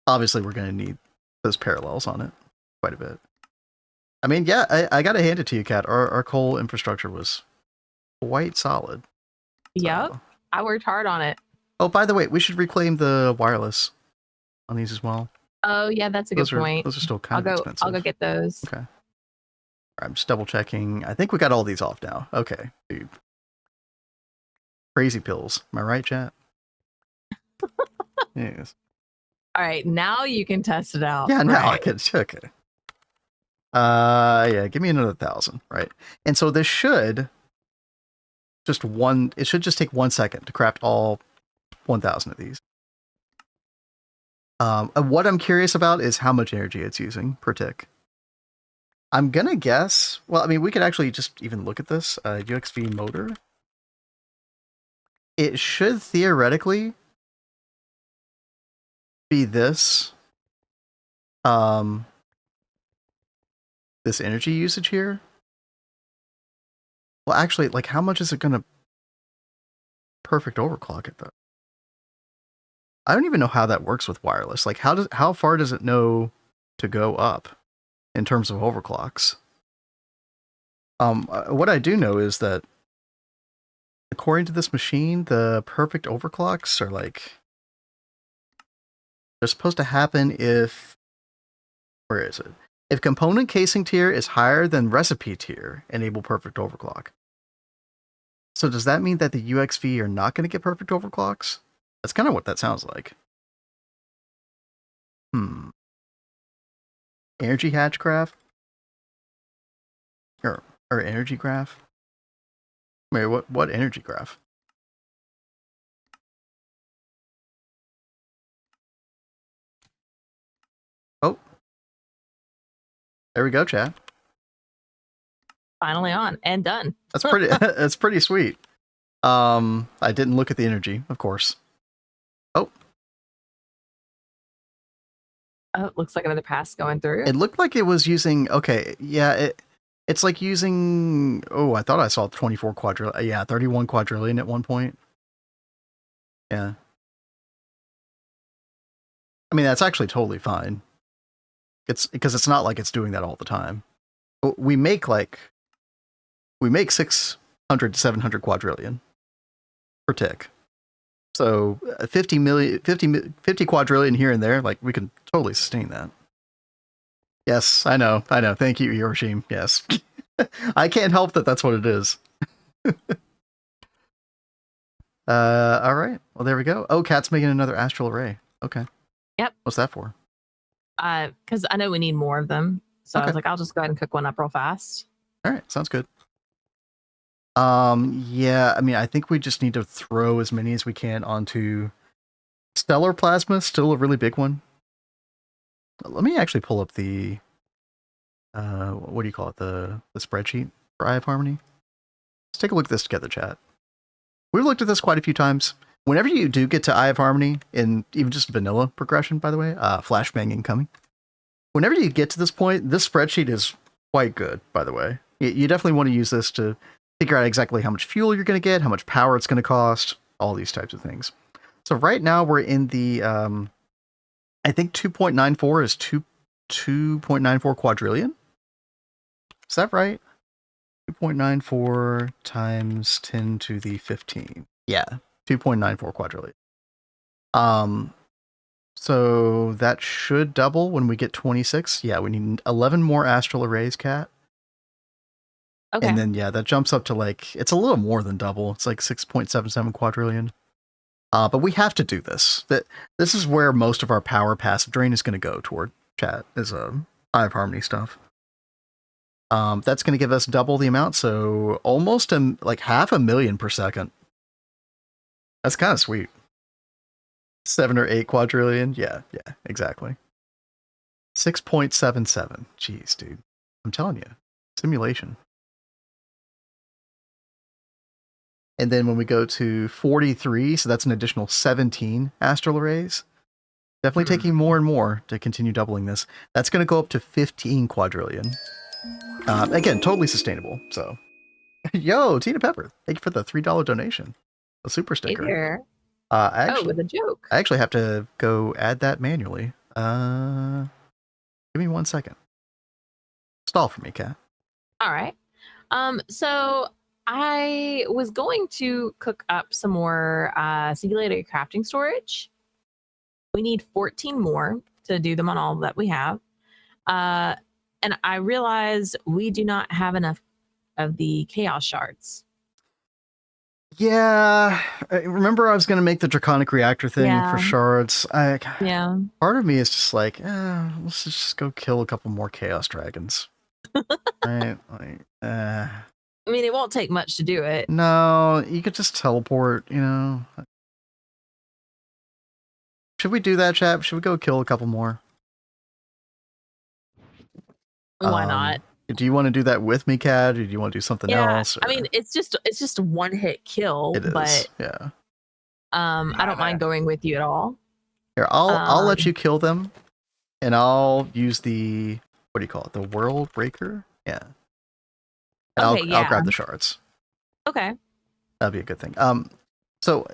obviously we're going to need those parallels on it quite a bit. I mean, yeah, I got to hand it to you, Kat. Our coal infrastructure was quite solid. Yep. I worked hard on it. Oh, by the way, we should reclaim the wireless on these as well. Oh yeah, that's a good point. Those are still kind of expensive. I'll go get those. Okay. I'm just double checking. I think we got all these off now. Okay, dude. Crazy pills. Am I right, chat? Yes. All right, now you can test it out. Yeah, now I right? can. Okay. Yeah, give me another 1,000, right? And so this should it should just take 1 second to craft all 1,000 of these. What I'm curious about is how much energy it's using per tick. I'm gonna guess. Well, I mean, we could actually just even look at this UXV motor. It should theoretically be this this energy usage here. Well, actually, like, how much is it gonna perfect overclock it though? I don't even know how that works with wireless. Like, how far does it know to go up in terms of overclocks? What I do know is that according to this machine, the perfect overclocks are like, they're supposed to happen if, where is it? If component casing tier is higher than recipe tier, enable perfect overclock. So does that mean that the UXV are not going to get perfect overclocks? That's kind of what that sounds like. Energy hatch graph? Or energy graph? Wait, what energy graph? Oh. There we go, chat. Finally on and done. That's pretty that's pretty sweet. I didn't look at the energy, of course. Oh, it looks like another pass going through. it looked like it was using, okay, yeah, it's like using, oh, I thought I saw 24 quadrillion, yeah, 31 quadrillion at one point. Yeah. I mean, that's actually totally fine. It's because it's not like it's doing that all the time. We make 600 to 700 quadrillion per tick. So 50 quadrillion here and there, like, we can totally sustain that. Yes, I know. Thank you, Hiroshima. Yes. I can't help that that's what it is. All right. Well, there we go. Oh, Cat's making another astral array. Okay. Yep. What's that for? Because I know we need more of them. So I Okay. was like, I'll just go ahead and cook one up real fast. All right. Sounds good. Yeah, I mean, I think we just need to throw as many as we can onto stellar plasma, still a really big one. Let me actually pull up the what do you call it? The spreadsheet for Eye of Harmony. Let's take a look at this together, chat. We've looked at this quite a few times. Whenever you do get to Eye of Harmony, in even just vanilla progression, by the way, flashbang incoming. Whenever you get to this point, this spreadsheet is quite good, by the way. You definitely want to use this to figure out exactly how much fuel you're going to get, how much power it's going to cost, all these types of things. So right now we're in the, I think 2.94 is 2.94 quadrillion. Is that right? 2.94 times 10 to the 15. Yeah, 2.94 quadrillion. So that should double when we get 26. Yeah, we need 11 more astral arrays, Cat. Okay. And then, yeah, that jumps up to like, it's a little more than double. It's like 6.77 quadrillion. But we have to do this. This is where most of our power passive drain is going to go toward, chat, is Eye of Harmony stuff. That's going to give us double the amount, so almost like 500,000 per second. That's kind of sweet. 7 or 8 quadrillion. Yeah, exactly. 6.77. Jeez, dude. I'm telling you. Simulation. And then when we go to 43, so that's an additional 17 astral arrays. Definitely taking more and more to continue doubling this. That's going to go up to 15 quadrillion. Again, totally sustainable. So, yo, Tina Pepper, thank you for the $3 donation. A super sticker. Hey there. With a joke. I actually have to go add that manually. Give me 1 second. Stall for me, Kat. All right. So I was going to cook up some more singulated crafting storage. We need 14 more to do them on all that we have. And I realized we do not have enough of the chaos shards. Yeah, remember I was going to make the draconic reactor thing Yeah. for shards. Yeah. Part of me is just like, let's just go kill a couple more chaos dragons. Right? Like, I mean, it won't take much to do it. no, you could just teleport, you know. Should we do that, chap? Should we go kill a couple more? Why not? Do you want to do that with me, Cat, or do you want to do something else? I mean, it's just a one hit kill, it is. but Yeah. I don't mind going with you at all. Here, I'll let you kill them, and I'll use the, what do you call it? The world breaker? Yeah. And I'll grab the shards. Okay. That'd be a good thing. So,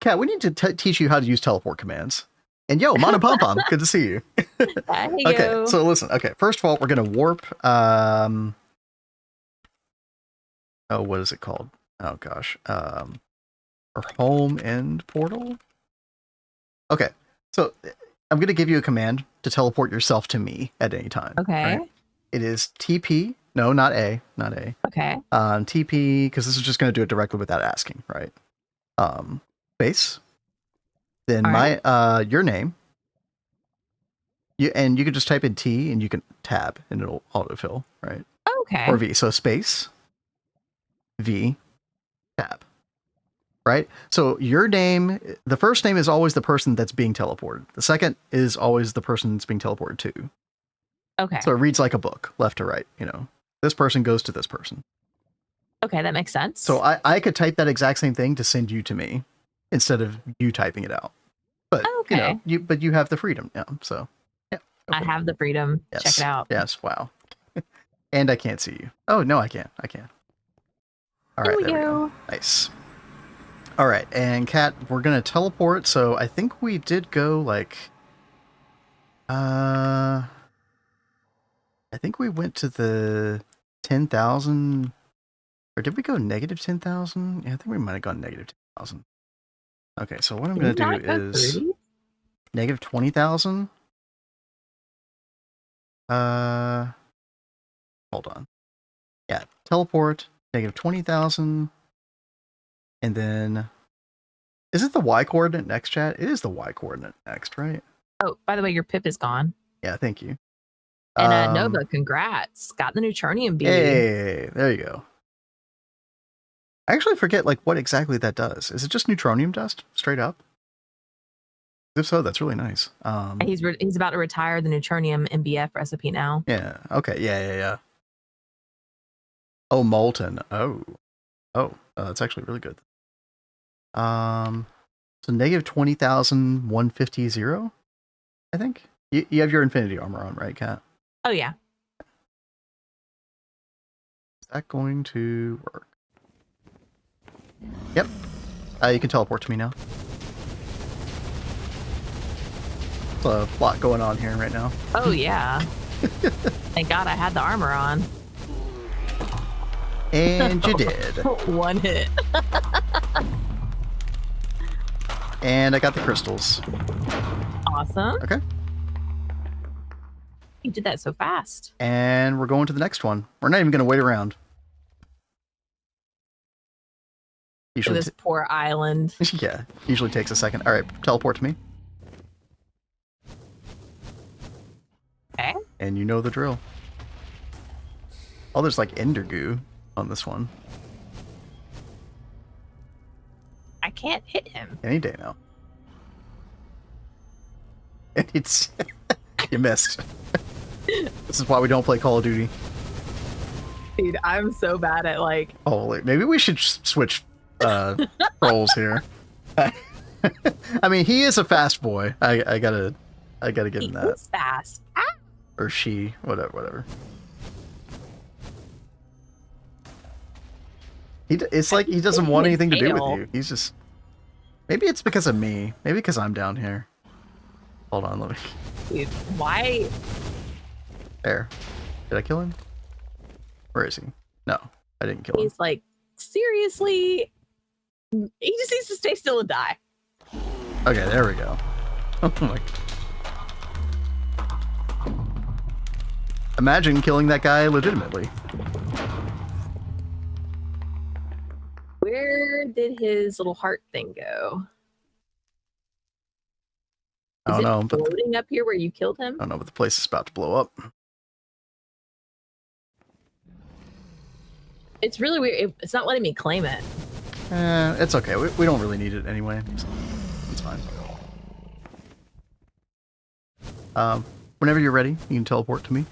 Kat, we need to teach you how to use teleport commands. And yo, Mana Pom Pom, good to see you. Okay, so listen. Okay, first of all, we're gonna warp. Oh, what is it called? Oh gosh. Our home end portal. Okay, so I'm gonna give you a command to teleport yourself to me at any time. Okay. Right? It is TP. No, not A. Okay. TP, because this is just gonna do it directly without asking, right? Space. Then your name. You can just type in T and you can tab and it'll autofill, right? Okay. Or V. So space, V, tab. Right? So your name, the first name is always the person that's being teleported. The second is always the person that's being teleported to. Okay. So it reads like a book, left to right, you know. This person goes to this person. Okay, that makes sense. So I could type that exact same thing to send you to me instead of you typing it out. But you have the freedom now. So yeah. I have the freedom. Yes. Check it out. Yes, wow. And I can't see you. Oh no, I can. All right, there we go. Nice. All right, and Kat, we're gonna teleport. So I think we did go like, I think we went to the 10,000, or did we go negative 10,000? Yeah, I think we might have gone negative 10,000. Okay, so what I'm gonna do is negative 20,000. Hold on. Yeah, teleport negative 20,000. And then, is it the Y coordinate next, chat? It is the Y coordinate next, right? Oh, by the way, your pip is gone. Yeah, thank you. And Nova, congrats. Got the neutronium bead. Hey, there you go. I actually forget like what exactly that does. Is it just neutronium dust straight up? If so, that's really nice. He's about to retire the neutronium MBF recipe now. Yeah. Okay. Yeah. Oh, molten. Oh, that's actually really good. So negative 20,150, I think. You have your infinity armor on, right, Kat? Oh yeah. Is that going to work? Yep. You can teleport to me now. There's a lot going on here right now. Oh yeah. Thank God I had the armor on. And you did. One hit. And I got the crystals. Awesome. Okay. You did that so fast. And we're going to the next one. We're not even going to wait around. Usually this poor island. Yeah, usually takes a second. All right, teleport to me. Okay. And you know the drill. Oh, there's like ender goo on this one. I can't hit him. Any day now. And it's you missed. This is why we don't play Call of Duty. Dude, I'm so bad at like. Oh, maybe we should switch roles here. I mean, he is a fast boy. I gotta give him that. He's fast. Ah. Or she, whatever. It's like he doesn't want anything to do with you. He's just. Maybe it's because of me. Maybe because I'm down here. Hold on, let me. Dude, why? There. Did I kill him? Where is he? No, I didn't kill him. He's like seriously, he just needs to stay still and die. Okay, there we go. Oh my. Imagine killing that guy legitimately. Where did his little heart thing go? I don't know, but floating up here where you killed him? I don't know, but the place is about to blow up. It's really weird. It's not letting me claim it. It's okay. We don't really need it anyway. So it's fine. Whenever you're ready, you can teleport to me.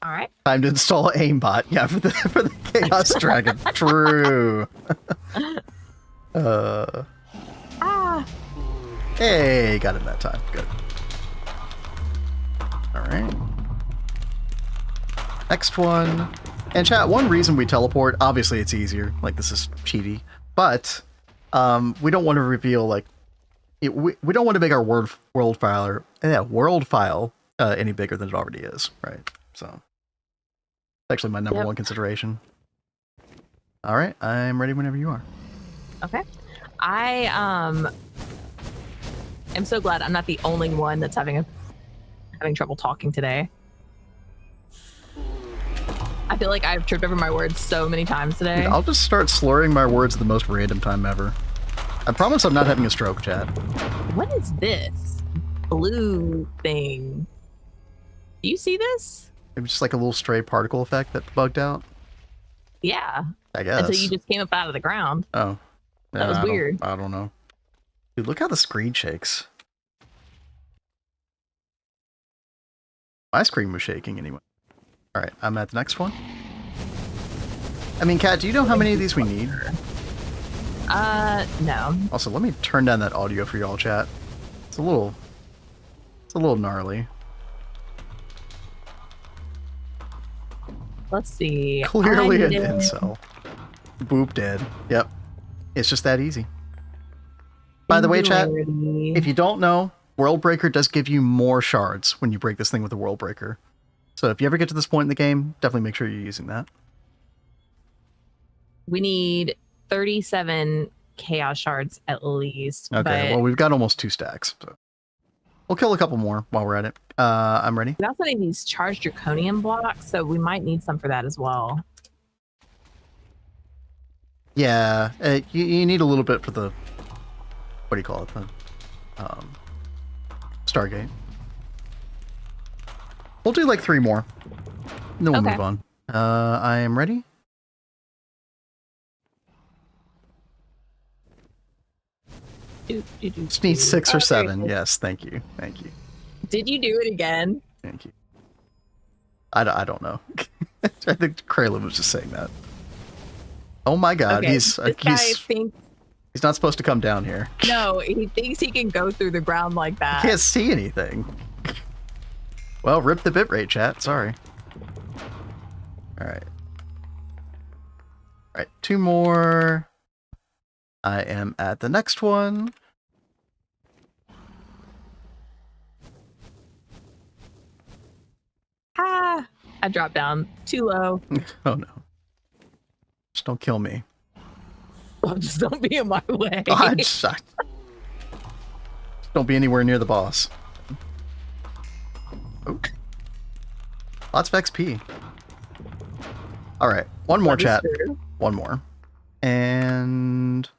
All right. Time to install aimbot. Yeah, for the Chaos Dragon. True. Hey, got it that time. Good. All right. Next one. And chat, one reason we teleport, obviously it's easier. Like, this is cheaty. But we don't want to reveal, like, we don't want to make our world file any bigger than it already is, right? So, it's actually my number one consideration. All right, I'm ready whenever you are. Okay. I am so glad I'm not the only one that's having trouble talking today. I feel like I've tripped over my words so many times today. Dude, I'll just start slurring my words at the most random time ever. I promise I'm not having a stroke, chat. What is this blue thing? Do you see this? Maybe just like a little stray particle effect that bugged out? Yeah. I guess. Until you just came up out of the ground. Oh. Yeah, that was weird. I don't know. Dude, look how the screen shakes. My screen was shaking anyway. Alright, I'm at the next one. I mean, Kat, do you know how many of these we need? No. Also, let me turn down that audio for y'all, chat. It's a little gnarly. Let's see. Clearly an incel. Boop dead. Yep. It's just that easy. By the way, chat, if you don't know, World Breaker does give you more shards when you break this thing with a World Breaker. So if you ever get to this point in the game, definitely make sure you're using that. We need 37 chaos shards at least. Okay, well, we've got almost 2 stacks. So we'll kill a couple more while we're at it. I'm ready. We also need these charged draconium blocks, so we might need some for that as well. Yeah, you need a little bit for the, what do you call it? The Stargate. We'll do like 3 more. And then we'll move on. I am ready. Just need 6 or 7. Yes, thank you. Thank you. Did you do it again? Thank you. I don't know. I think Kraylin was just saying that. Oh my god, okay, he's not supposed to come down here. No, he thinks he can go through the ground like that. He can't see anything. Well, rip the bitrate, chat. Sorry. Alright. Alright, 2 more. I am at the next one. Ah, I dropped down too low. Oh no. Just don't kill me. Well, just don't be in my way. Just don't be anywhere near the boss. Oh. Lots of XP. Alright, one more, chat. One more. And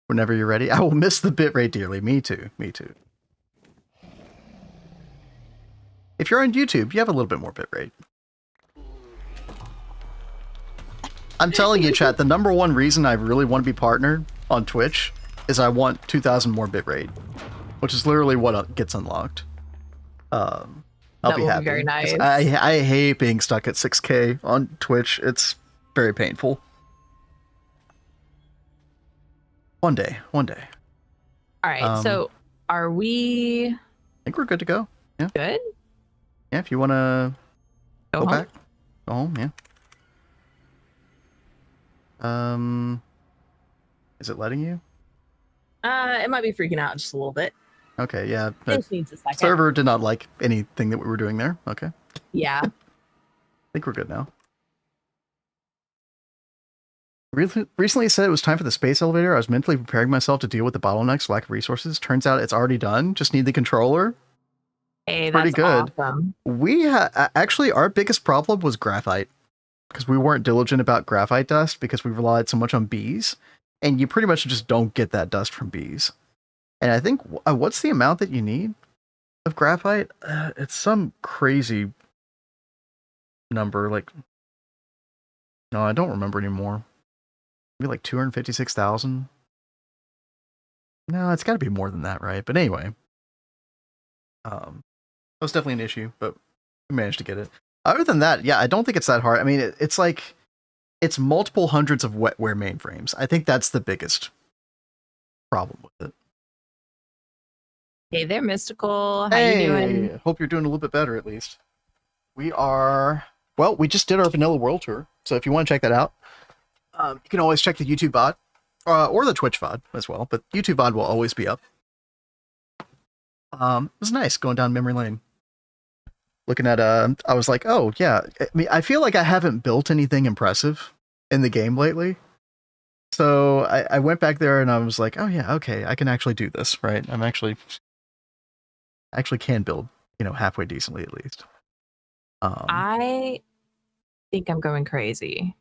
whenever you're ready, I will miss the bitrate dearly. Me too. Me too. If you're on YouTube, you have a little bit more bitrate. I'm telling you, chat, the number one reason I really want to be partnered on Twitch is I want 2,000 more bitrate, which is literally what gets unlocked. I'll be happy. Very nice. I hate being stuck at 6K on Twitch. It's very painful. One day. All right, so are we... I think we're good to go. Yeah. Good? Yeah, if you want to go back. Go home, yeah. Is it letting you? It might be freaking out just a little bit. Okay, yeah. It needs a second. Server did not like anything that we were doing there. Okay. Yeah. I think we're good now. Recently said it was time for the space elevator. I was mentally preparing myself to deal with the bottlenecks, lack of resources. Turns out it's already done. Just need the controller. Hey, Pretty that's good. awesome. We actually, our biggest problem was graphite because we weren't diligent about graphite dust because we relied so much on bees, and you pretty much just don't get that dust from bees. And I think what's the amount that you need of graphite? It's some crazy number. Like, no, I don't remember anymore. Maybe like 256,000. No, it's got to be more than that, right? But anyway, that was definitely an issue, but we managed to get it. Other than that, yeah, I don't think it's that hard. I mean, it's like it's multiple hundreds of wetware mainframes. I think that's the biggest problem with it. Hey there, Mystical. How Hey, you doing? hope you're doing a little bit better at least. We are, well, we just did our vanilla world tour, so if you want to check that out, you can always check the YouTube VOD, or the Twitch VOD as well, but YouTube VOD will always be up. It was nice going down memory lane. Looking at, I was like, oh yeah, I mean, I feel like I haven't built anything impressive in the game lately. So I went back there and I was like, oh yeah, okay, I can actually do this, right? I actually can build, halfway decently at least. I think I'm going crazy.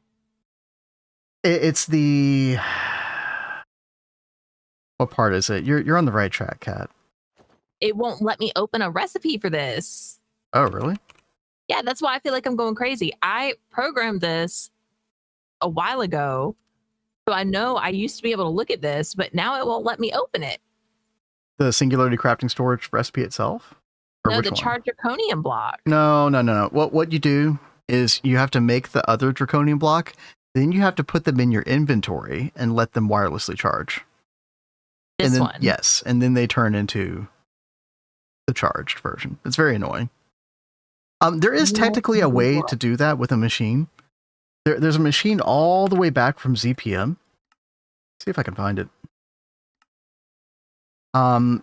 It's the, what part is it? You're on the right track, Kat. It won't let me open a recipe for this. Oh, really? Yeah, that's why I feel like I'm going crazy. I programmed this a while ago, so I know I used to be able to look at this, but now it won't let me open it. The Singularity Crafting Storage recipe itself? Or No, which the one? charred draconium block. No. What you do is you have to make the other draconium block, then you have to put them in your inventory and let them wirelessly charge. This and then, one. Yes, and then they turn into the charged version. It's very annoying. There is technically a way to do that with a machine. There's a machine all the way back from ZPM. See if I can find it.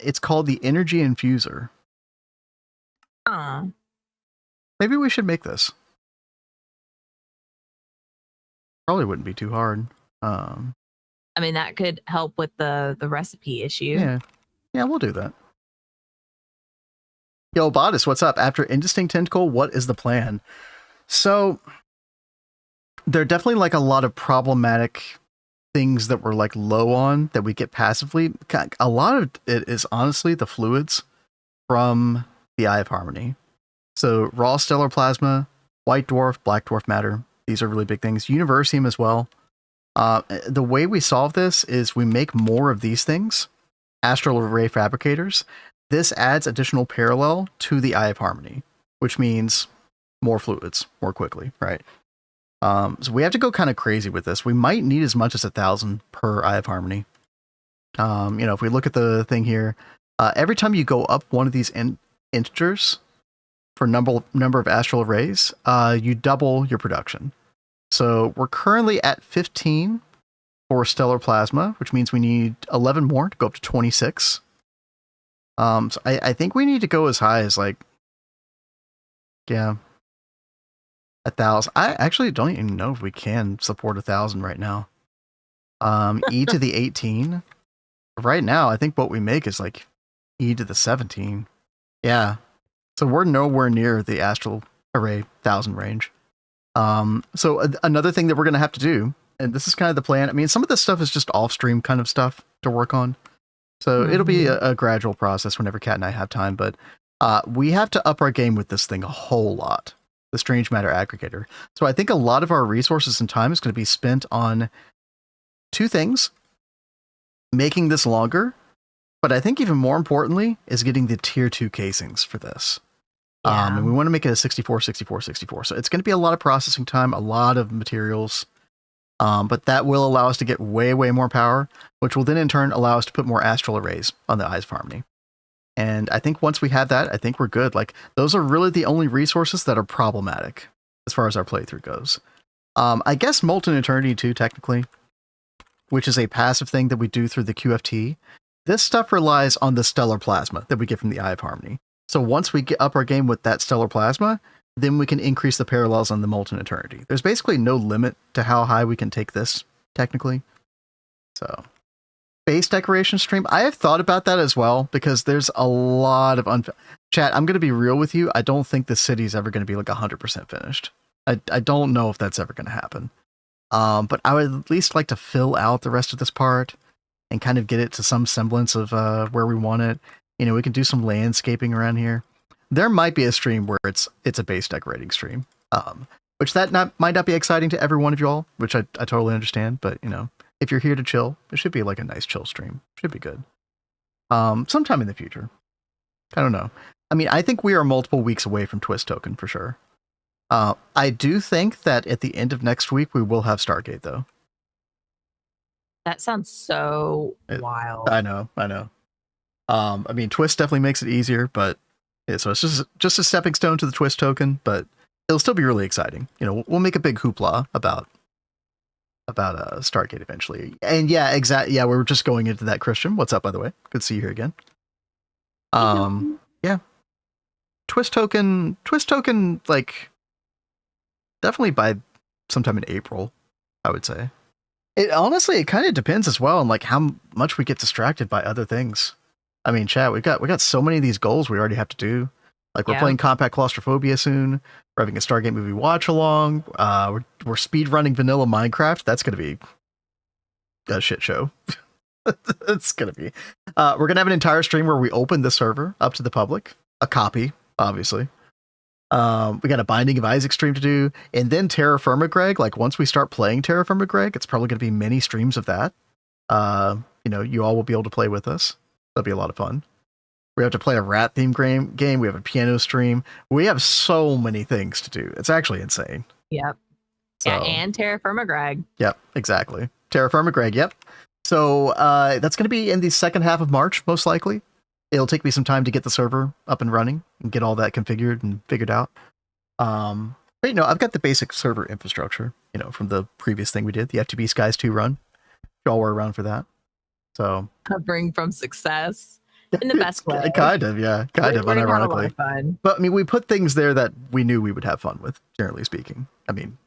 It's called the Energy Infuser. Maybe we should make this. Probably wouldn't be too hard. I mean, that could help with the recipe issue. Yeah, we'll do that. Yo, Bodice, what's up? After Indistinct Tentacle, what is the plan? So, there are definitely like a lot of problematic things that we're like low on that we get passively. A lot of it is honestly the fluids from the Eye of Harmony. So, raw stellar plasma, white dwarf, black dwarf matter. These are really big things. Universium as well. The way we solve this is we make more of these things, astral array fabricators. This adds additional parallel to the Eye of Harmony, which means more fluids more quickly, right? So we have to go kind of crazy with this. We might need as much as 1,000 per Eye of Harmony. If we look at the thing here, every time you go up one of these integers for number of astral arrays, you double your production. So we're currently at 15 for stellar plasma, which means we need 11 more to go up to 26. So I think we need to go as high as 1,000. I actually don't even know if we can support 1,000 right now. E to the 18. Right now, I think what we make is like E to the 17. Yeah. So we're nowhere near the astral array 1,000 range. So another thing that we're going to have to do, and this is kind of the plan. I mean, some of this stuff is just off-stream kind of stuff to work on. So it'll be a gradual process whenever Kat and I have time, but we have to up our game with this thing a whole lot, the Strange Matter Aggregator. So I think a lot of our resources and time is going to be spent on two things: making this longer, but I think even more importantly is getting the tier 2 casings for this. And we want to make it a 64, 64, 64. So it's going to be a lot of processing time, a lot of materials. But that will allow us to get way, way more power, which will then in turn allow us to put more astral arrays on the Eyes of Harmony. And I think once we have that, I think we're good. Like, those are really the only resources that are problematic as far as our playthrough goes. I guess Molten Eternity too, technically, which is a passive thing that we do through the QFT. This stuff relies on the stellar plasma that we get from the Eye of Harmony. So once we get up our game with that stellar plasma, then we can increase the parallels on the Molten Eternity. There's basically no limit to how high we can take this technically. So, base decoration stream. I have thought about that as well because there's a lot of chat. I'm going to be real with you. I don't think the city is ever going to be like 100% finished. I don't know if that's ever going to happen. But I would at least like to fill out the rest of this part and kind of get it to some semblance of where we want it. You know, we can do some landscaping around here. There might be a stream where it's a base decorating stream, which might not be exciting to every one of you all, which I totally understand. But you know, if you're here to chill, it should be like a nice chill stream. Should be good. Sometime in the future. I don't know. I mean, I think we are multiple weeks away from Twist Token for sure. I do think that at the end of next week we will have Stargate though. That sounds so wild. I know. I mean, Twist definitely makes it easier, but so it's just a stepping stone to the Twist Token, but it'll still be really exciting. You know, we'll make a big hoopla about Stargate eventually. And yeah, exactly. Yeah, we were just going into that. Christian, what's up, by the way? Good to see you here again. Yeah. Twist Token, like definitely by sometime in April, I would say. It honestly, it kind of depends as well on like how much we get distracted by other things. I mean, chat, we got so many of these goals we already have to do. Like we're playing Compact Claustrophobia soon. We're having a Stargate movie watch along. We're speed running vanilla Minecraft. That's gonna be a shit show. It's gonna be. We're gonna have an entire stream where we open the server up to the public. A copy, obviously. We got a Binding of Isaac stream to do, and then Terra Firma Greg. Like once we start playing Terra Firma Greg, it's probably going to be many streams of that. You know, you all will be able to play with us. That'll be a lot of fun. We have to play a rat theme game. We have a piano stream. We have so many things to do. It's actually insane. Yep. So, yeah, and Terra Firma Greg. Yep, exactly. Terra Firma Greg. Yep. So that's going to be in the second half of March, most likely. It'll take me some time to get the server up and running and get all that configured and figured out. But you know, I've got the basic server infrastructure, you know, from the previous thing we did, the FTB Skies 2 run. Y'all were around for that. So Covering from success in the best way. Kind of, yeah. Kind of, unironically. Fun. But I mean, we put things there that we knew we would have fun with, generally speaking. I mean,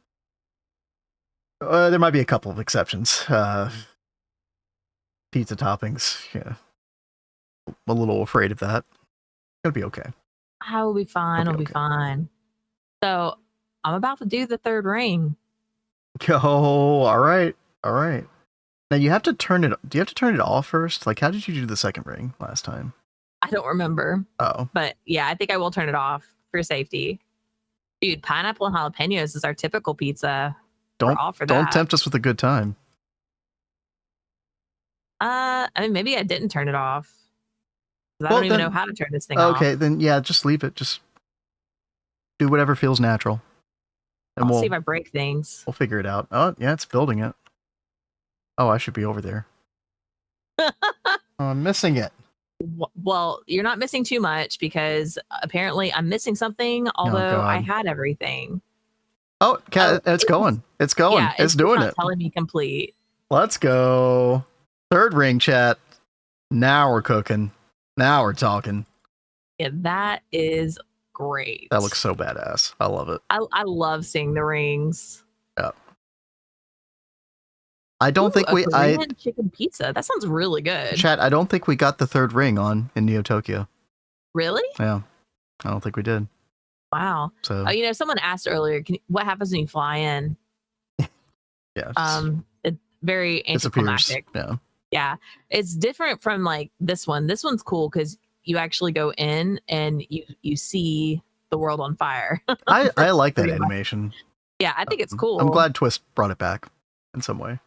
there might be a couple of exceptions. Pizza toppings, yeah. I'm a little afraid of that. It'll be okay. I will be fine. It'll be fine. So I'm about to do the third ring. Oh, all right. Now you have to turn it. Do you have to turn it off first? Like, how did you do the second ring last time? I don't remember. Oh, but yeah, I think I will turn it off for safety. Dude, pineapple and jalapenos is our typical pizza. Don't tempt us with a good time. I mean, maybe I didn't turn it off. I don't even know how to turn this thing off. Okay, then yeah, just leave it. Just do whatever feels natural. And I'll see if I break things. We'll figure it out. Oh, yeah, it's building it. Oh, I should be over there. Oh, I'm missing it. Well, you're not missing too much because apparently I'm missing something, although I had everything. Oh, Cat, it's going. It's going. Yeah, it's doing it. Telling me complete. Let's go. Third ring, chat. Now we're cooking. Now we're talking. Yeah, that is great. That looks so badass. I love it. I love seeing the rings. Yeah. I don't think we. Chicken pizza. That sounds really good. Chat. I don't think we got the third ring on in Neo Tokyo. Really? Yeah. I don't think we did. Wow. So. You know, someone asked earlier, what happens when you fly in? Yeah. It's very anticlimactic. Yeah. Yeah, it's different from like this one. This one's cool because you actually go in and you see the world on fire. I like that animation. Yeah, I think it's cool. I'm glad Twist brought it back in some way.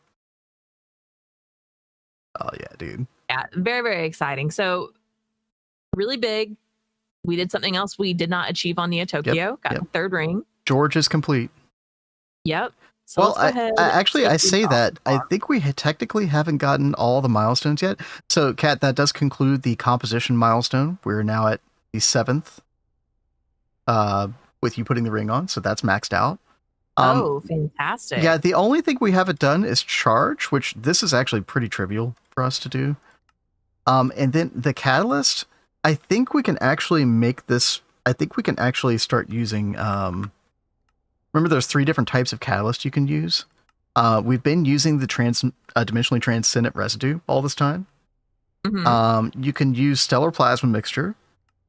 Oh yeah, dude. Yeah, very, very exciting. So really big. We did something else we did not achieve on Neo Tokyo. Got the third ring. George is complete. Yep. So well, I say that. I think we technically haven't gotten all the milestones yet. So, Kat, that does conclude the composition milestone. We're now at the 7th with you putting the ring on. So that's maxed out. Oh, fantastic. Yeah, the only thing we haven't done is charge, which this is actually pretty trivial for us to do. And then the catalyst, I think we can actually make this. I think we can actually start using... remember, there's 3 different types of catalyst you can use. We've been using the dimensionally transcendent residue all this time. Mhm. You can use stellar plasma mixture,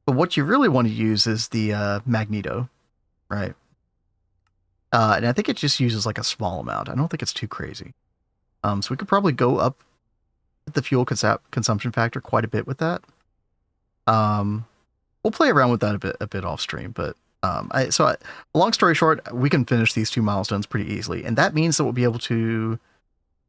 but what you really want to use is the magneto, right? And I think it just uses like a small amount. I don't think it's too crazy. So we could probably go up the fuel consumption factor quite a bit with that. We'll play around with that a bit off stream, but long story short, we can finish these 2 milestones pretty easily, and that means that we'll be able to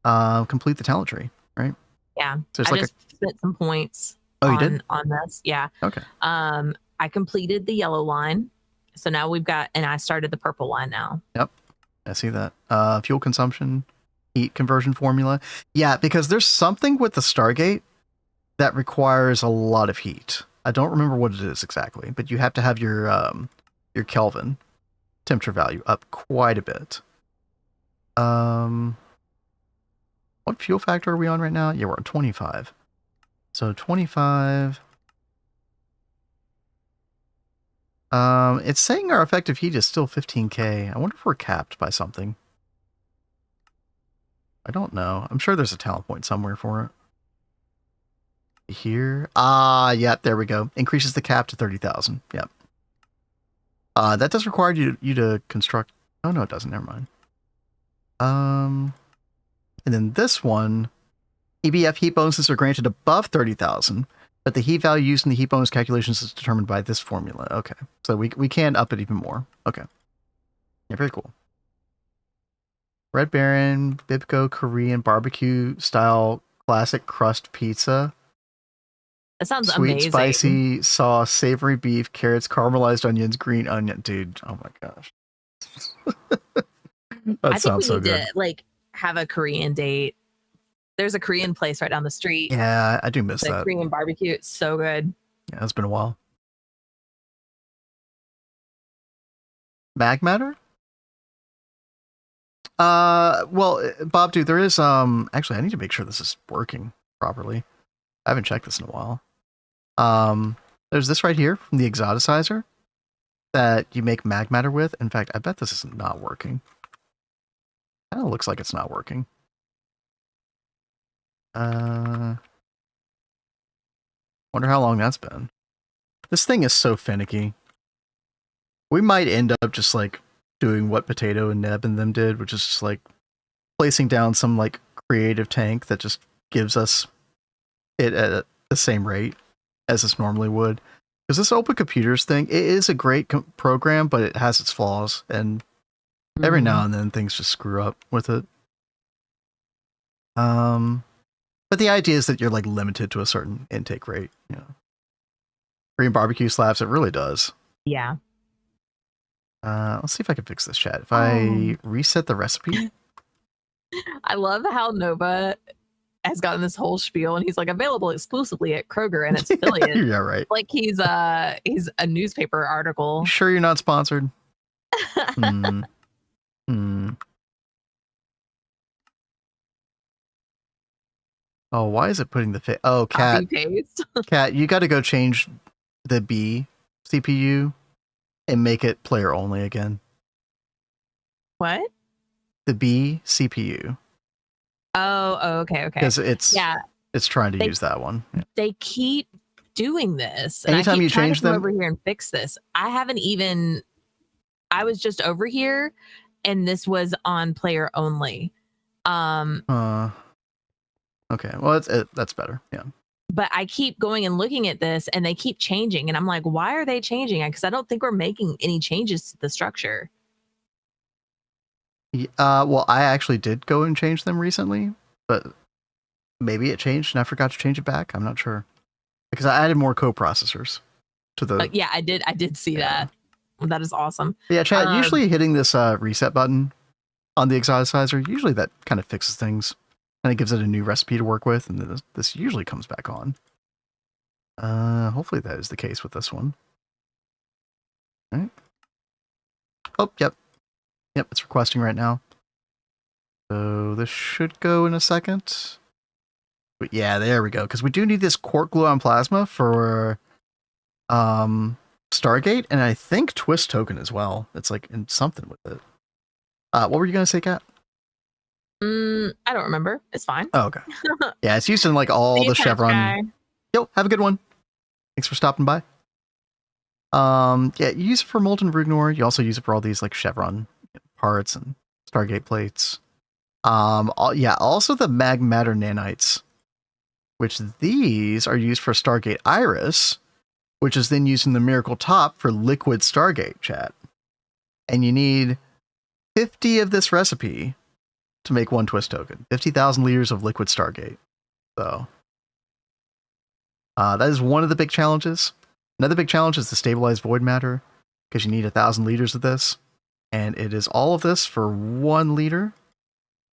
complete the talent tree, right? Yeah. So it's I just spent some points you did? on this. Yeah. Okay. I completed the yellow line. So now and I started the purple line now. Yep. I see that. Fuel consumption, heat conversion formula. Yeah, because there's something with the Stargate that requires a lot of heat. I don't remember what it is exactly, but you have to have your Kelvin temperature value up quite a bit. What fuel factor are we on right now? Yeah, we're on 25. So 25. It's saying our effective heat is still 15K. I wonder if we're capped by something. I don't know. I'm sure there's a talent point somewhere for it. Here. Yep, there we go. Increases the cap to 30,000. Yep. That does require you to construct. Oh no, it doesn't. Never mind. And then this one, EBF heat bonuses are granted above 30,000, but the heat value used in the heat bonus calculations is determined by this formula. Okay, so we can up it even more. Okay, yeah, very cool. Red Baron, Bibco Korean barbecue style classic crust pizza. That sounds Sweet, amazing. spicy sauce, savory beef, carrots, caramelized onions, green onion. Dude, oh my gosh. I think we need to have a Korean date. There's a Korean place right down the street. Yeah, I do miss that. Korean barbecue. It's so good. Yeah, it's been a while. Mag matter? Well, Bob, dude, there is actually I need to make sure this is working properly. I haven't checked this in a while. There's this right here from the exoticizer that you make mag matter with. In fact, I bet this is not working. Kind of looks like it's not working. Wonder how long that's been. This thing is so finicky. We might end up just like doing what Potato and Neb and them did, which is just like placing down some like creative tank that just gives us it at the same rate as this normally would. Because this Open Computers thing, it is a great program, but it has its flaws, and every now and then things just screw up with it. But the idea is that you're like limited to a certain intake rate. You know, Korean barbecue slabs, it really does. Yeah. Let's see if I can fix this, chat. If I reset the recipe. I love how Nova has gotten this whole spiel, and he's like available exclusively at Kroger and its affiliates. Yeah, right. Like he's a newspaper article. Sure you're not sponsored? Oh, why is it putting the Cat? Cat, you got to go change the B CPU and make it player only again. What? The B CPU. Oh, okay. Because it's trying to use that one. Yeah. They keep doing this. And anytime you change them over here and fix this. I was just over here and this was on player only. Okay, well that's better. Yeah. But I keep going and looking at this and they keep changing, and I'm like, why are they changing it? Because I don't think we're making any changes to the structure. Well, I actually did go and change them recently, but maybe it changed and I forgot to change it back. I'm not sure. Because I added more coprocessors to the... yeah, I did see that. That is awesome. Yeah, chat, usually hitting this reset button on the exoticizer, usually that kind of fixes things. And it gives it a new recipe to work with, and then this usually comes back on. Hopefully that is the case with this one. All right. Oh, yep. Yep, it's requesting right now. So this should go in a second. But yeah, there we go. Because we do need this quark gluon plasma for Stargate, and I think Twist token as well. It's like in something with it. What were you going to say, Kat? I don't remember. It's fine. Oh, okay. Yeah, it's used in like all See you, the Patch chevron. Guy. Yo, have a good one. Thanks for stopping by. Yeah, you use it for molten Rugnor. You also use it for all these like chevron parts and Stargate plates. Yeah, also the mag matter nanites, which these are used for Stargate Iris, which is then used in the Miracle Top for liquid Stargate, chat. And you need 50 of this recipe to make one twist token. 50,000 liters of liquid Stargate. So that is one of the big challenges. Another big challenge is the stabilized void matter, because you need 1,000 liters of this. And it is all of this for 1 liter.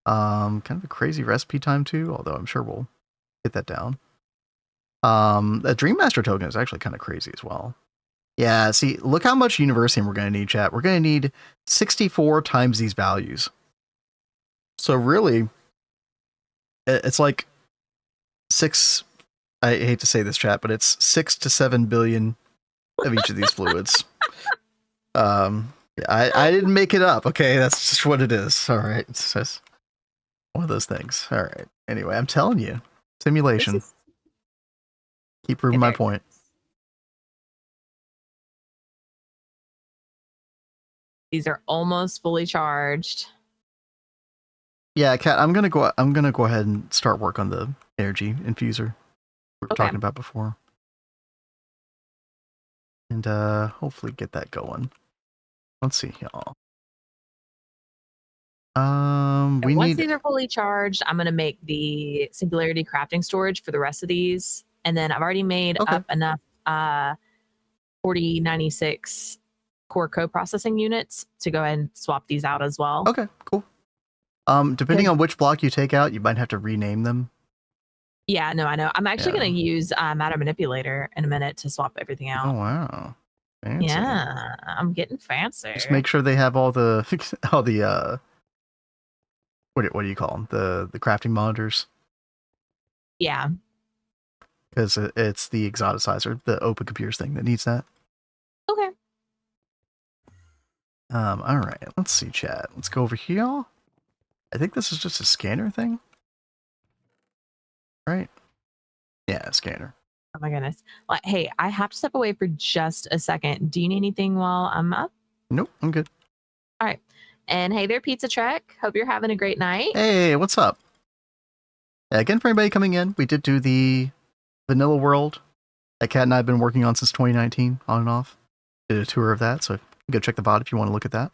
Kind of a crazy recipe time too, although I'm sure we'll get that down. The Dream Master token is actually kind of crazy as well. Yeah, see, look how much Universium we're going to need, chat. We're going to need 64 times these values. So really, it's like 6, I hate to say this, chat, but it's 6 to 7 billion of each of these fluids. I didn't make it up, okay? That's just what it is. All right. It's just one of those things. All right. Anyway, I'm telling you, simulation. Keep proving my point. These are almost fully charged. Yeah, Kat, I'm gonna go ahead and start work on the energy infuser we were talking about before. And hopefully get that going. Let's see, y'all. Once these are fully charged, I'm gonna make the Singularity crafting storage for the rest of these. And then I've already made up enough 4096 core co-processing units to go ahead and swap these out as well. Okay, cool. Depending on which block you take out, you might have to rename them. Yeah, no, I know. I'm actually going to use Matter Manipulator in a minute to swap everything out. Oh, wow. Fancy. Yeah, I'm getting fancy. Just make sure they have all the what do you call them? The crafting monitors. Yeah. Because it's the exoticizer, the open computers thing that needs that. Okay. All right. Let's see, chat. Let's go over here. I think this is just a scanner thing. Right? Yeah, scanner. Oh my goodness. Well, hey, I have to step away for just a second. Do you need anything while I'm up? Nope, I'm good. All right. And hey there, Pizza Trek. Hope you're having a great night. Hey, what's up? Yeah, again, for anybody coming in, we did do the Vanilla World that Kat and I have been working on since 2019, on and off. Did a tour of that, so go check the VOD if you want to look at that.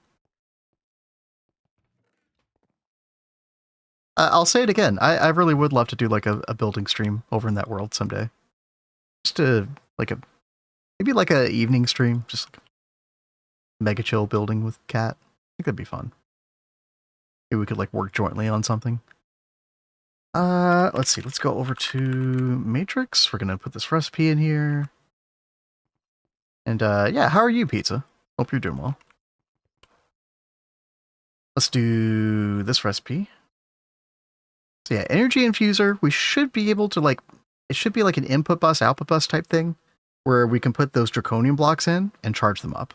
I'll say it again. I really would love to do like a building stream over in that world someday. Just maybe like a evening stream, just like mega chill building with Kat. I think that'd be fun. Maybe we could like work jointly on something. Let's see. Let's go over to Matrix. We're gonna put this recipe in here. And yeah, how are you, Pizza? Hope you're doing well. Let's do this recipe. So yeah, energy infuser, we should be able to like, it should be like an input bus, output bus type thing where we can put those draconium blocks in and charge them up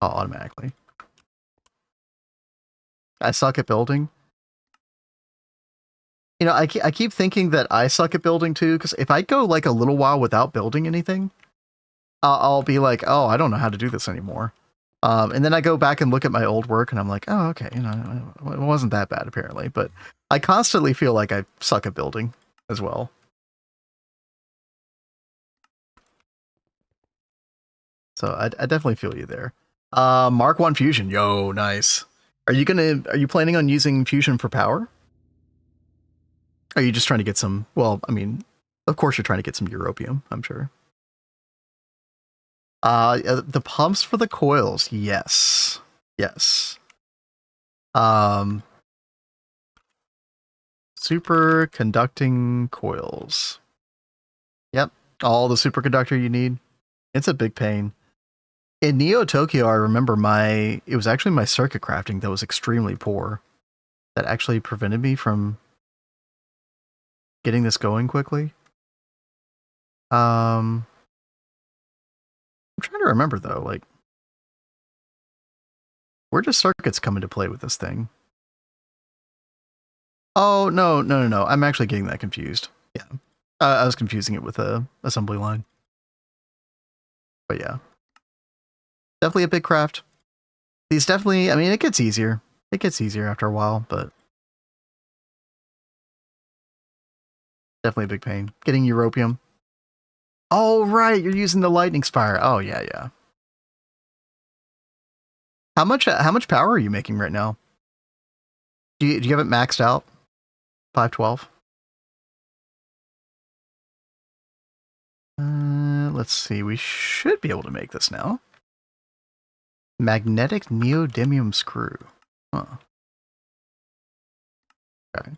automatically. I suck at building. You know, I keep thinking that I suck at building too, because if I go like a little while without building anything, I'll be like, oh, I don't know how to do this anymore. And then I go back and look at my old work and I'm like, oh, okay, you know, it wasn't that bad apparently, but I constantly feel like I suck at building as well. So I definitely feel you there. Mark 1 Fusion, yo, nice. Are you planning on using Fusion for power? Are you just trying to get some, well, I mean, of course you're trying to get some Europium, I'm sure. The pumps for the coils, yes. Yes. Superconducting coils. Yep, all the superconductor you need. It's a big pain. In Neo Tokyo, I remember it was actually my circuit crafting that was extremely poor. That actually prevented me from getting this going quickly. I'm trying to remember though, like, where does circuits come into play with this thing? Oh, no. I'm actually getting that confused. Yeah. I was confusing it with a assembly line. But yeah. Definitely a big craft. These definitely, I mean, it gets easier. It gets easier after a while, but definitely a big pain. Getting europium. Oh, right. You're using the lightning spire. Oh, yeah. How much power are you making right now? Do you have it maxed out? 512? Let's see. We should be able to make this now. Magnetic neodymium screw. Huh. Okay.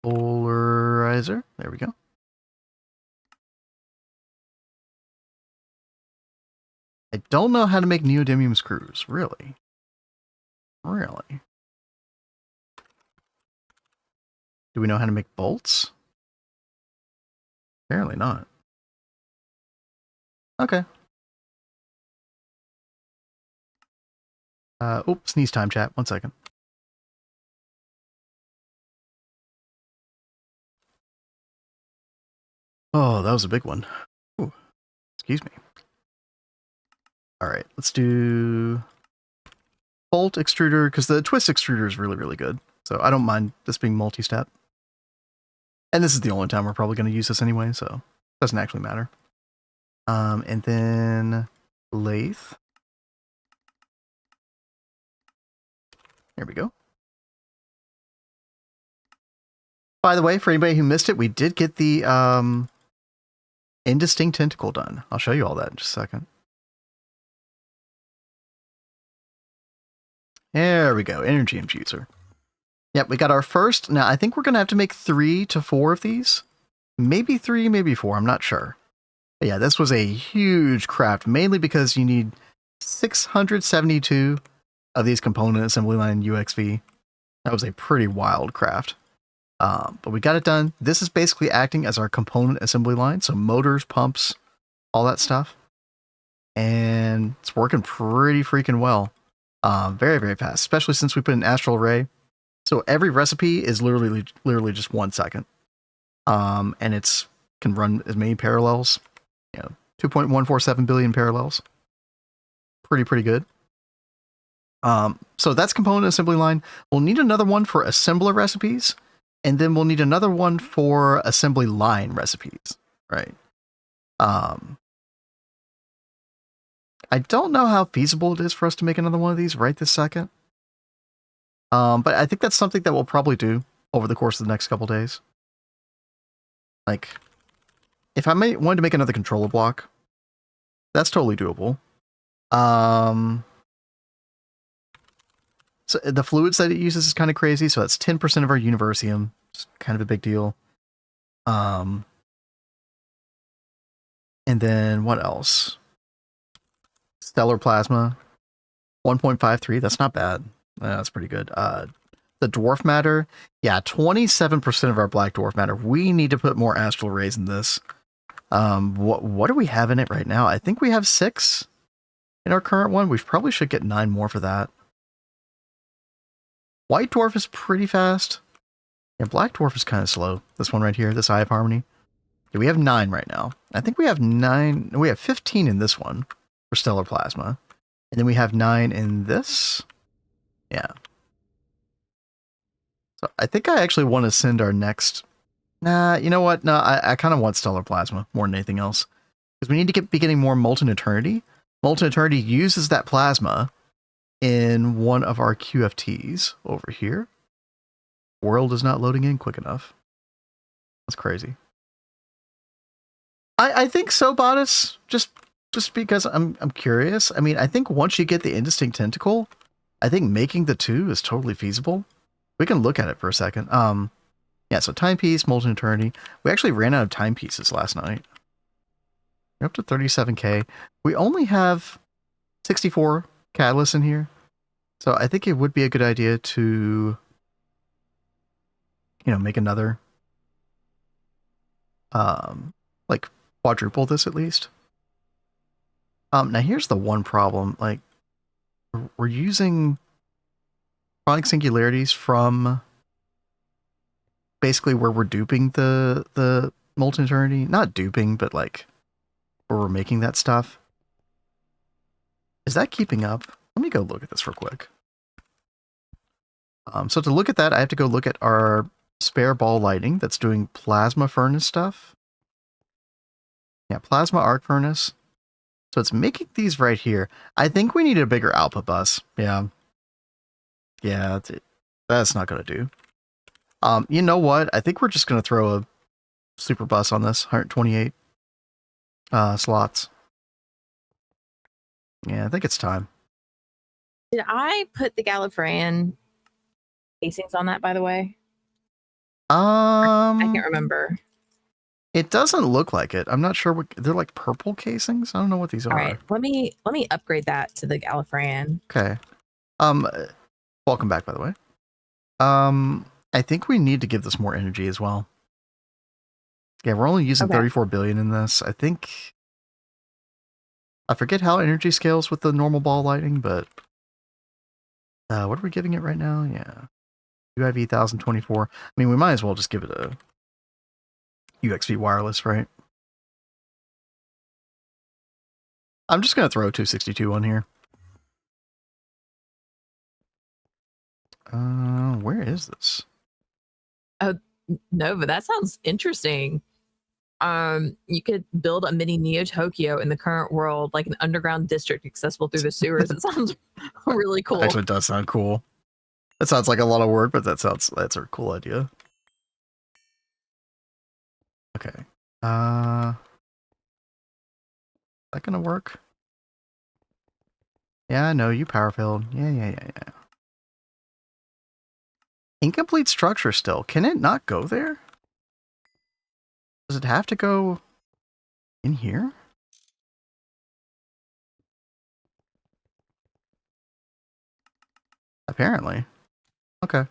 Polarizer. There we go. I don't know how to make neodymium screws. Really? Really? Do we know how to make bolts? Apparently not. Okay. Oops, sneeze time, chat. 1 second. Oh, that was a big one. Ooh, excuse me. All right, let's do bolt extruder, because the twist extruder is really, really good. So I don't mind this being multi-step. And this is the only time we're probably going to use this anyway, so it doesn't actually matter. And then lathe. There we go. By the way, for anybody who missed it, we did get the Indistinct Tentacle done. I'll show you all that in just a second. There we go. Energy infuser. Yep, we got our first. Now, I think we're going to have to make 3 to 4 of these. Maybe 3, maybe 4. I'm not sure. But yeah, this was a huge craft, mainly because you need 672 of these component assembly line UXV. That was a pretty wild craft. But we got it done. This is basically acting as our component assembly line. So motors, pumps, all that stuff. And it's working pretty freaking well. Very, very fast, especially since we put an astral array. So every recipe is literally just 1 second. And it's can run as many parallels, 2.147 billion parallels. Pretty good. So that's component assembly line. We'll need another one for assembler recipes, and then we'll need another one for assembly line recipes, right? I don't know how feasible it is for us to make another one of these right this second. But I think that's something that we'll probably do over the course of the next couple days. Like, if I wanted to make another controller block, that's totally doable. So the fluids that it uses is kind of crazy. So that's 10% of our universium. It's kind of a big deal. And then what else? Stellar plasma, 1.53. That's not bad. That's pretty good. The dwarf matter, yeah, 27% of our black dwarf matter. We need to put more astral rays in this. What do we have in it right now? I think we have 6 in our current one. We probably should get 9 more for that. White dwarf is pretty fast. Yeah, black dwarf is kind of slow. This one right here, this Eye of Harmony. Yeah, we have 9 right now. I think we have 9. We have 15 in this one for stellar plasma, and then we have 9 in this. Yeah. So I think I actually want to send our next. Nah, you know what? No, I kind of want stellar plasma more than anything else, because we need to be getting more molten eternity. Molten eternity uses that plasma in one of our QFTs over here. World is not loading in quick enough. That's crazy. I think so, Bodice. Just because I'm curious. I mean, I think once you get the Indistinct Tentacle, I think making the 2 is totally feasible. We can look at it for a second. Yeah, so timepiece, molten eternity. We actually ran out of timepieces last night. We're up to 37k. We only have 64 catalysts in here. So I think it would be a good idea to, make another, like quadruple this at least. Now here's the one problem. Like, we're using chronic singularities from basically where we're duping the molten eternity. Not duping, but like where we're making that stuff. Is that keeping up? Let me go look at this real quick. So to look at that, I have to go look at our spare ball lighting that's doing plasma furnace stuff. Yeah, plasma arc furnace. So it's making these right here. I think we need a bigger output bus. Yeah. Yeah, that's not going to do. You know what? I think we're just going to throw a super bus on this. 128 slots. Yeah, I think it's time. Did I put the Gallifreyan casings on that, by the way? I can't remember. It doesn't look like it. I'm not sure what they're like. Purple casings. I don't know what these are. All right, let me upgrade that to the Gallifreyan. Okay. Welcome back, by the way. I think we need to give this more energy as well. Yeah, we're only using 34 billion in this. I think I forget how energy scales with the normal ball lighting, but what are we giving it right now? Yeah. UIV 1024. I mean, we might as well just give it a UXV wireless, right? I'm just going to throw 262 on here. Where is this? Oh, no, but that sounds interesting. You could build a mini Neo Tokyo in the current world, like an underground district accessible through the sewers. It sounds really cool. Actually, it does sound cool. That sounds like a lot of work, but that's a cool idea. Okay. Is that gonna work? Yeah, I know you power failed. Yeah. Incomplete structure still. Can it not go there? Does it have to go in here? Apparently. Okay.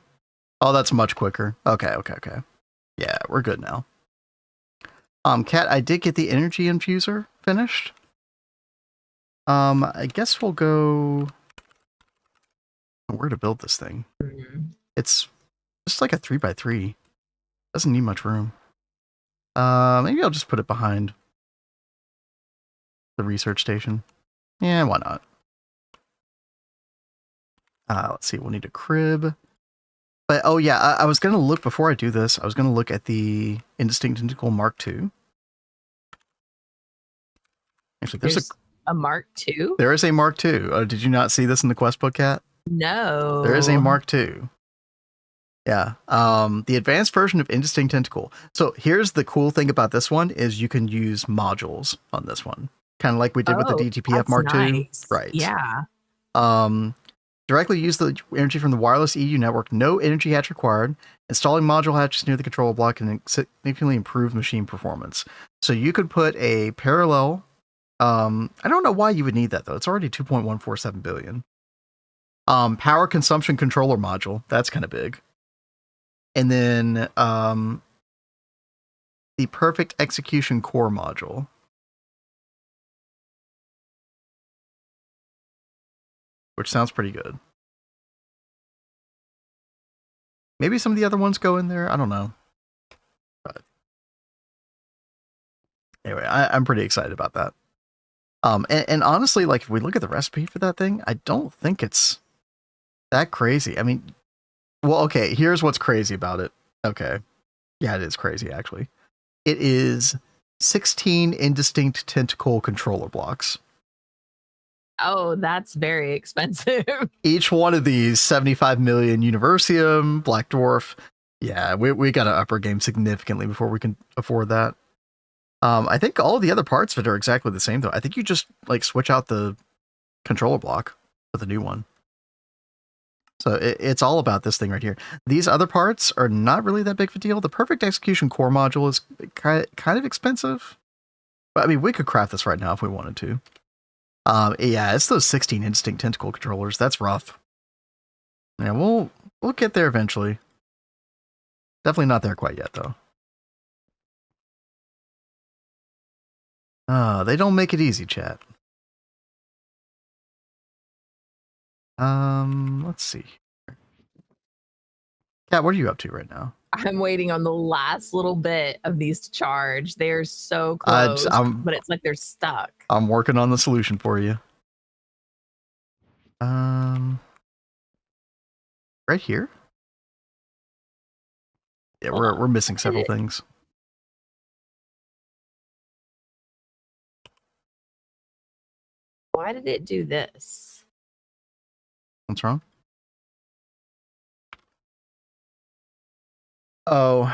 Oh, that's much quicker. Okay. Yeah, we're good now. Cat, I did get the energy infuser finished. I guess we'll go where to build this thing. It's just like a 3x3. Doesn't need much room. Maybe I'll just put it behind the research station. Yeah, why not? Let's see, we'll need a crib. But, oh yeah, I was going to look, before I do this, I was going to look at the Indistinct Tentacle Mark II. Actually, there's a Mark II? There is a Mark II. Did you not see this in the quest book, Cat? No. There is a Mark II. Yeah. The advanced version of Indistinct Tentacle. So here's the cool thing about this one is you can use modules on this one. Kind of like we did with the DTPF Mark II. Right. Yeah. Directly use the energy from the wireless EU network. No energy hatch required. Installing module hatches near the control block can significantly improve machine performance. So you could put a parallel. I don't know why you would need that though. It's already 2.147 billion. Power consumption controller module. That's kind of big. And then the perfect execution core module. Which sounds pretty good. Maybe some of the other ones go in there. I don't know. But anyway, I'm pretty excited about that. And honestly, like if we look at the recipe for that thing, I don't think it's that crazy. I mean, well, okay, here's what's crazy about it. Okay. Yeah, it is crazy, actually. It is 16 indistinct tentacle controller blocks. Oh, that's very expensive. Each one of these, 75 million Universium, Black Dwarf. Yeah, we got to up our game significantly before we can afford that. I think all the other parts of it are exactly the same, though. I think you just like switch out the controller block for the new one. So it's all about this thing right here. These other parts are not really that big of a deal. The perfect execution core module is kind of expensive. But I mean, we could craft this right now if we wanted to. Yeah, it's those 16 Indistinct Tentacle controllers. That's rough. Yeah, we'll get there eventually. Definitely not there quite yet, though. They don't make it easy, chat. Let's see. Kat, what are you up to right now? I'm waiting on the last little bit of these to charge. They're so close, but it's like they're stuck. I'm working on the solution for you. Right here? Yeah, we're missing several things. Why did it do this? What's wrong? Oh,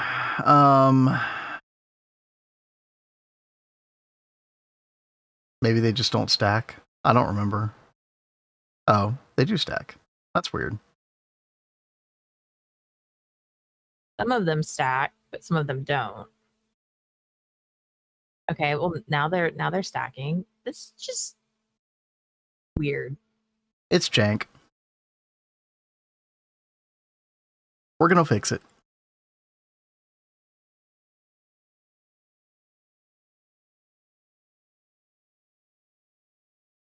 maybe they just don't stack. I don't remember. Oh, they do stack. That's weird. Some of them stack, but some of them don't. Okay, well now they're stacking. This is just weird. It's jank. We're gonna fix it.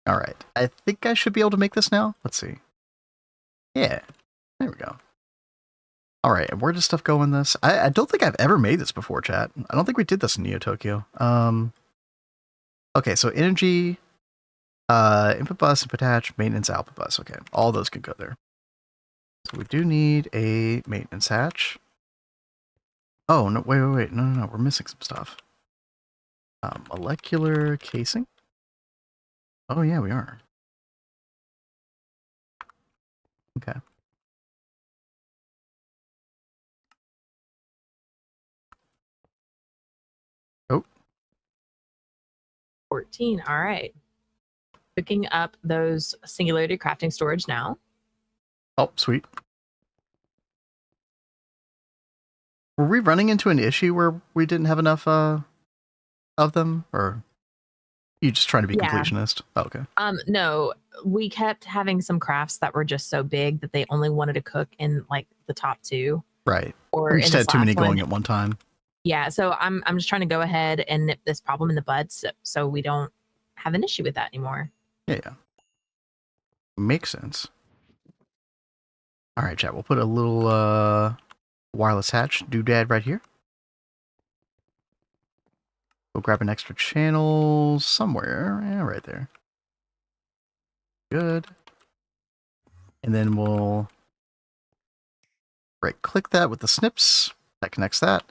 All right. I think I should be able to make this now. Let's see. Yeah. There we go. All right. And where does stuff go in this? I don't think I've ever made this before, chat. I don't think we did this in Neo Tokyo. Okay. So energy, input bus, input hatch, maintenance, output bus. Okay. All those could go there. So we do need a maintenance hatch. Oh, no. Wait. No. We're missing some stuff. Molecular casing. Oh, yeah, we are. Okay. Oh. 14. All right. Picking up those singularity crafting storage now. Oh, sweet. Were we running into an issue where we didn't have enough of them, or you just trying to be completionist? Oh, okay. No, we kept having some crafts that were just so big that they only wanted to cook in like the top two. Right. Or we just had too many going at one time. Yeah, so I'm just trying to go ahead and nip this problem in the bud so we don't have an issue with that anymore. Yeah. Makes sense. All right, chat. We'll put a little wireless hatch doodad right here. We'll grab an extra channel somewhere. Yeah, right there. Good. And then we'll right click that with the snips. That connects that.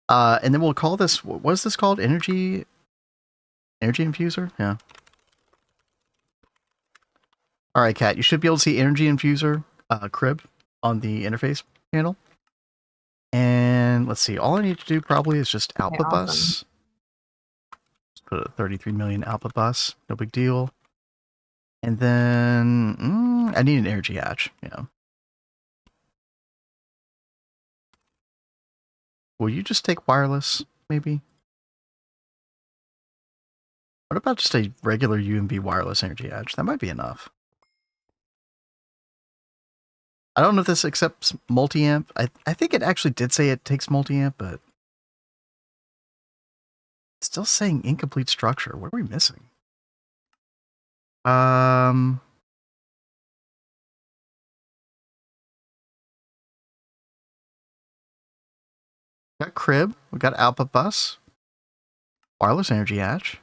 And then we'll call this, what is this called? Energy infuser? Yeah. All right, Kat, you should be able to see energy infuser crib on the interface panel. And let's see, all I need to do probably is just output bus. Let's put a 33 million output bus, no big deal. And then I need an energy hatch, yeah. Will you just take wireless, maybe? What about just a regular UMV wireless energy hatch? That might be enough. I don't know if this accepts multi-amp. I think it actually did say it takes multi-amp, but it's still saying incomplete structure. What are we missing? Got crib. We got output bus. Wireless energy hatch.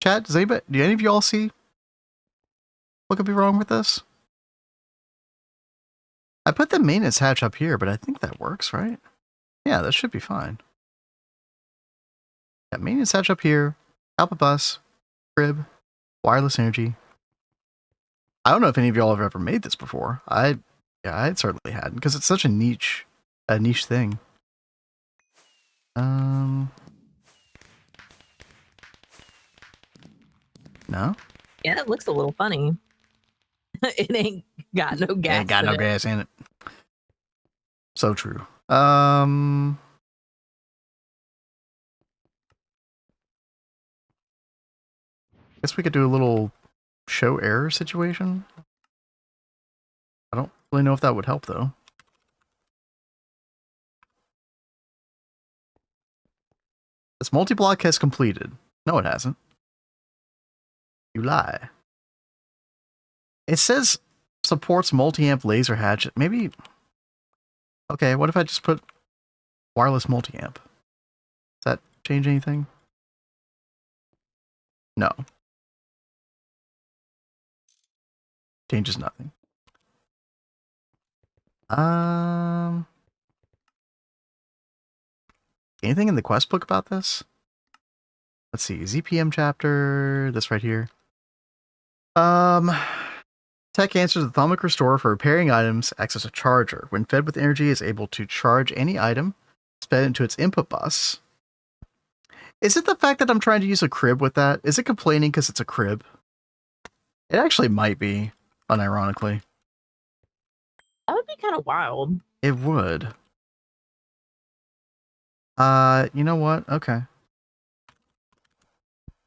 Chat, do any of you all see what could be wrong with this? I put the maintenance hatch up here, but I think that works, right? Yeah, that should be fine. Got maintenance hatch up here, output bus, crib, wireless energy. I don't know if any of y'all have ever made this before. I certainly hadn't, because it's such a niche thing. No? Yeah, it looks a little funny. It ain't got no gas. Ain't got no gas in it. So true. Guess we could do a little show error situation. I don't really know if that would help though. This multi-block has completed. No, it hasn't. You lie. It says supports multi-amp laser hatchet. Maybe. Okay, what if I just put wireless multi-amp? Does that change anything? No. Changes nothing. Anything in the quest book about this? Let's see. ZPM chapter. This right here. Tech answers the Thermic Restore for repairing items acts as a charger. When fed with energy, is able to charge any item fed into its input bus. Is it the fact that I'm trying to use a crib with that? Is it complaining because it's a crib? It actually might be, unironically. That would be kind of wild. It would. You know what? Okay.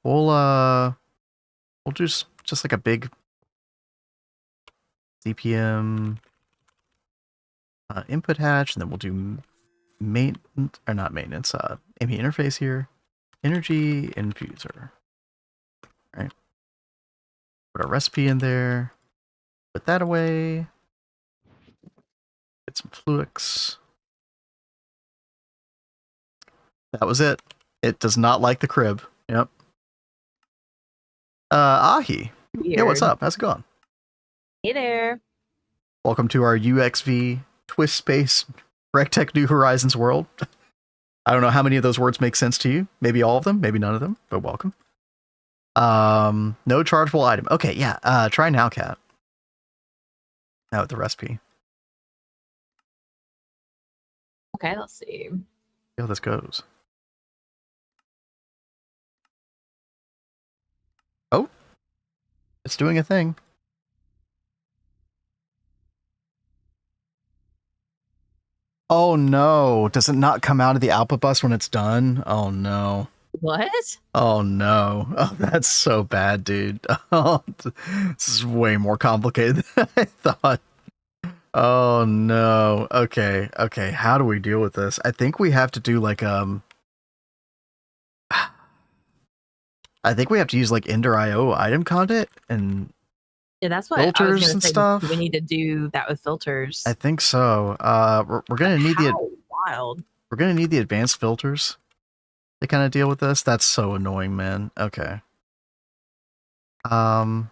We'll do just like a big CPM input hatch, and then we'll do maintenance, or not maintenance, ME interface here. Energy infuser. All right. Put our recipe in there. Put that away. Get some Fluix. That was it. It does not like the crib. Yep. Ahi. Weird. Yeah, what's up? How's it going? Hey there. Welcome to our UXV Twist Space Rectech New Horizons world. I don't know how many of those words make sense to you. Maybe all of them, maybe none of them, but welcome. No chargeable item. Okay, yeah. Try now, Cat. Now with the recipe. Okay, let's see. See how this goes. Oh, it's doing a thing. Oh no, does it not come out of the output bus when it's done? Oh no. What? Oh no. Oh, that's so bad, dude. Oh, this is way more complicated than I thought. Oh no. Okay, okay. How do we deal with this? I think we have to do like I think we have to use like Ender IO item content and Yeah, that's what I was filters gonna and say. stuff. We need to do that with filters. I think so. We're gonna need the How wild. we're gonna need the advanced filters to kind of deal with this. That's so annoying, man. Okay. I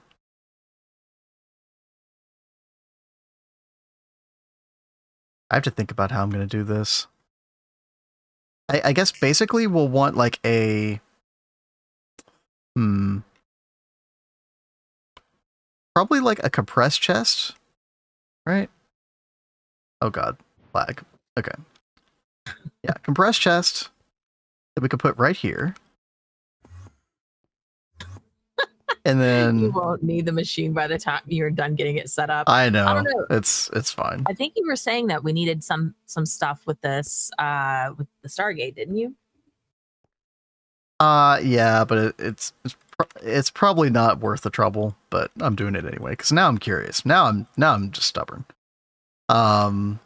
have to think about how I'm gonna do this. I guess basically we'll want like a probably like a compressed chest, right? Oh god, lag. Okay. Yeah, compressed chest that we could put right here. And You then won't need the machine by the time you're done getting it set up. I know, don't know. it's fine. I think you were saying that we needed some stuff with this with the Stargate, didn't you? Yeah, but it's probably not worth the trouble, but I'm doing it anyway because now I'm curious. Now I'm just stubborn. All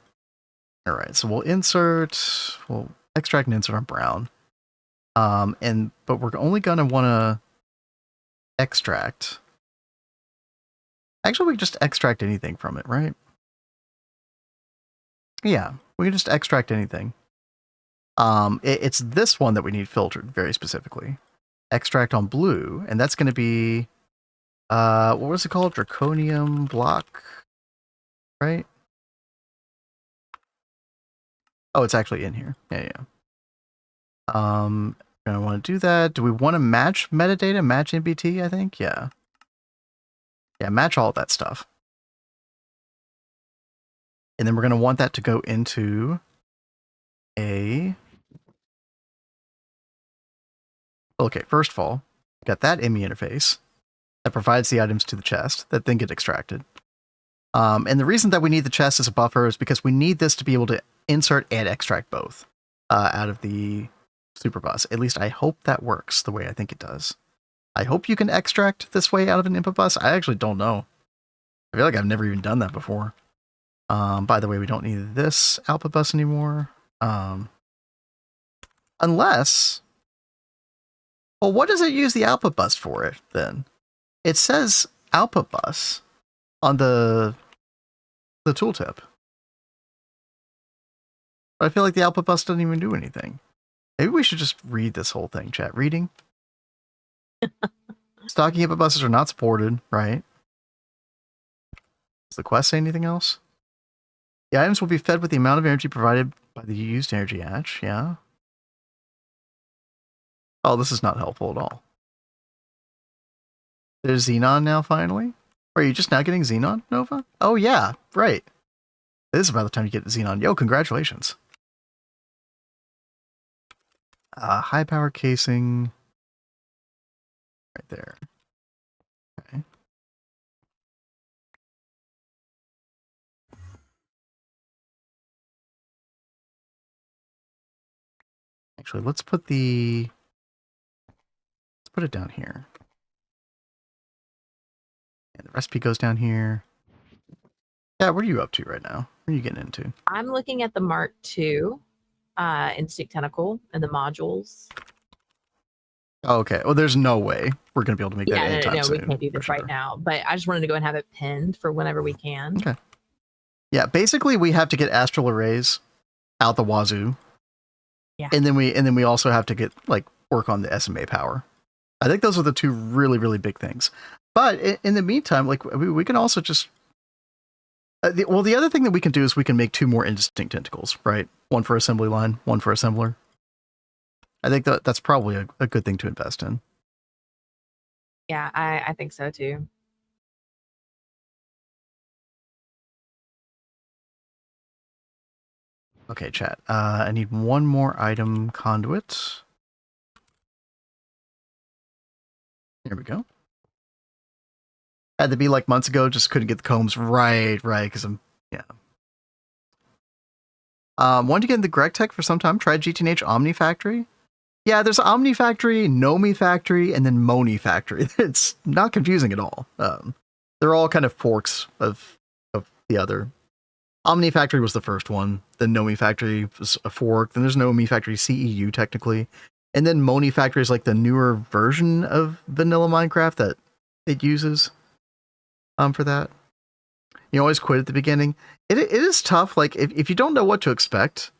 right, so we'll extract and insert on brown. But we're only gonna want to extract. Actually, we can just extract anything from it, right? Yeah, we can just extract anything. It's this one that we need filtered very specifically. Extract on blue, and that's going to be, what was it called? Draconium block, right? Oh, it's actually in here. Yeah. Gonna want to do that. Do we want to match metadata? Match NBT, I think? Yeah. Yeah, match all that stuff. And then we're going to want that to go into a... Okay, first of all, got that ME interface that provides the items to the chest that then get extracted. And the reason that we need the chest as a buffer is because we need this to be able to insert and extract both out of the superbus. At least I hope that works the way I think it does. I hope you can extract this way out of an input bus. I actually don't know. I feel like I've never even done that before. By the way, we don't need this output bus anymore. Unless Well, what does it use the output bus for it then? It says output bus on the tooltip. But I feel like the output bus doesn't even do anything. Maybe we should just read this whole thing, chat. Reading. Stocking input buses are not supported, right? Does the quest say anything else? The items will be fed with the amount of energy provided by the used energy hatch, yeah. Oh, this is not helpful at all. There's Xenon now, finally? Are you just now getting Xenon, Nova? Oh, yeah, right. This is about the time you get Xenon. Yo, congratulations. High power casing. Right there. Okay. Actually, let's put it down here. And the recipe goes down here. Yeah, what are you up to right now? What are you getting into? I'm looking at the Mark II Instinct Tentacle and the modules. Oh, okay. Well, there's no way we're going to be able to make that anytime soon. We can't do this right now. But I just wanted to go and have it pinned for whenever we can. Okay. Yeah, basically we have to get astral arrays out the wazoo. Yeah. And then we also have to get work on the SMA power. I think those are the two really, really big things. But in the meantime, we can also just the other thing that we can do is we can make 2 more Indistinct Tentacles, right? One for assembly line, one for assembler. I think that's probably a good thing to invest in. Yeah, I think so too. Okay, chat. I need one more item conduit. There we go. Had to be like months ago, just couldn't get the combs right, because yeah. Wanted to get into Greg Tech for some time. Tried GTNH Omni Factory. Yeah, there's Omni Factory, Nomi Factory, and then Moni Factory. It's not confusing at all. They're all kind of forks of the other. Omni Factory was the first one. Then Nomi Factory was a fork. Then there's Nomi Factory CEU technically. And then Moni Factory is like the newer version of vanilla Minecraft that it uses for that. You always quit at the beginning. It is tough. Like if you don't know what to expect,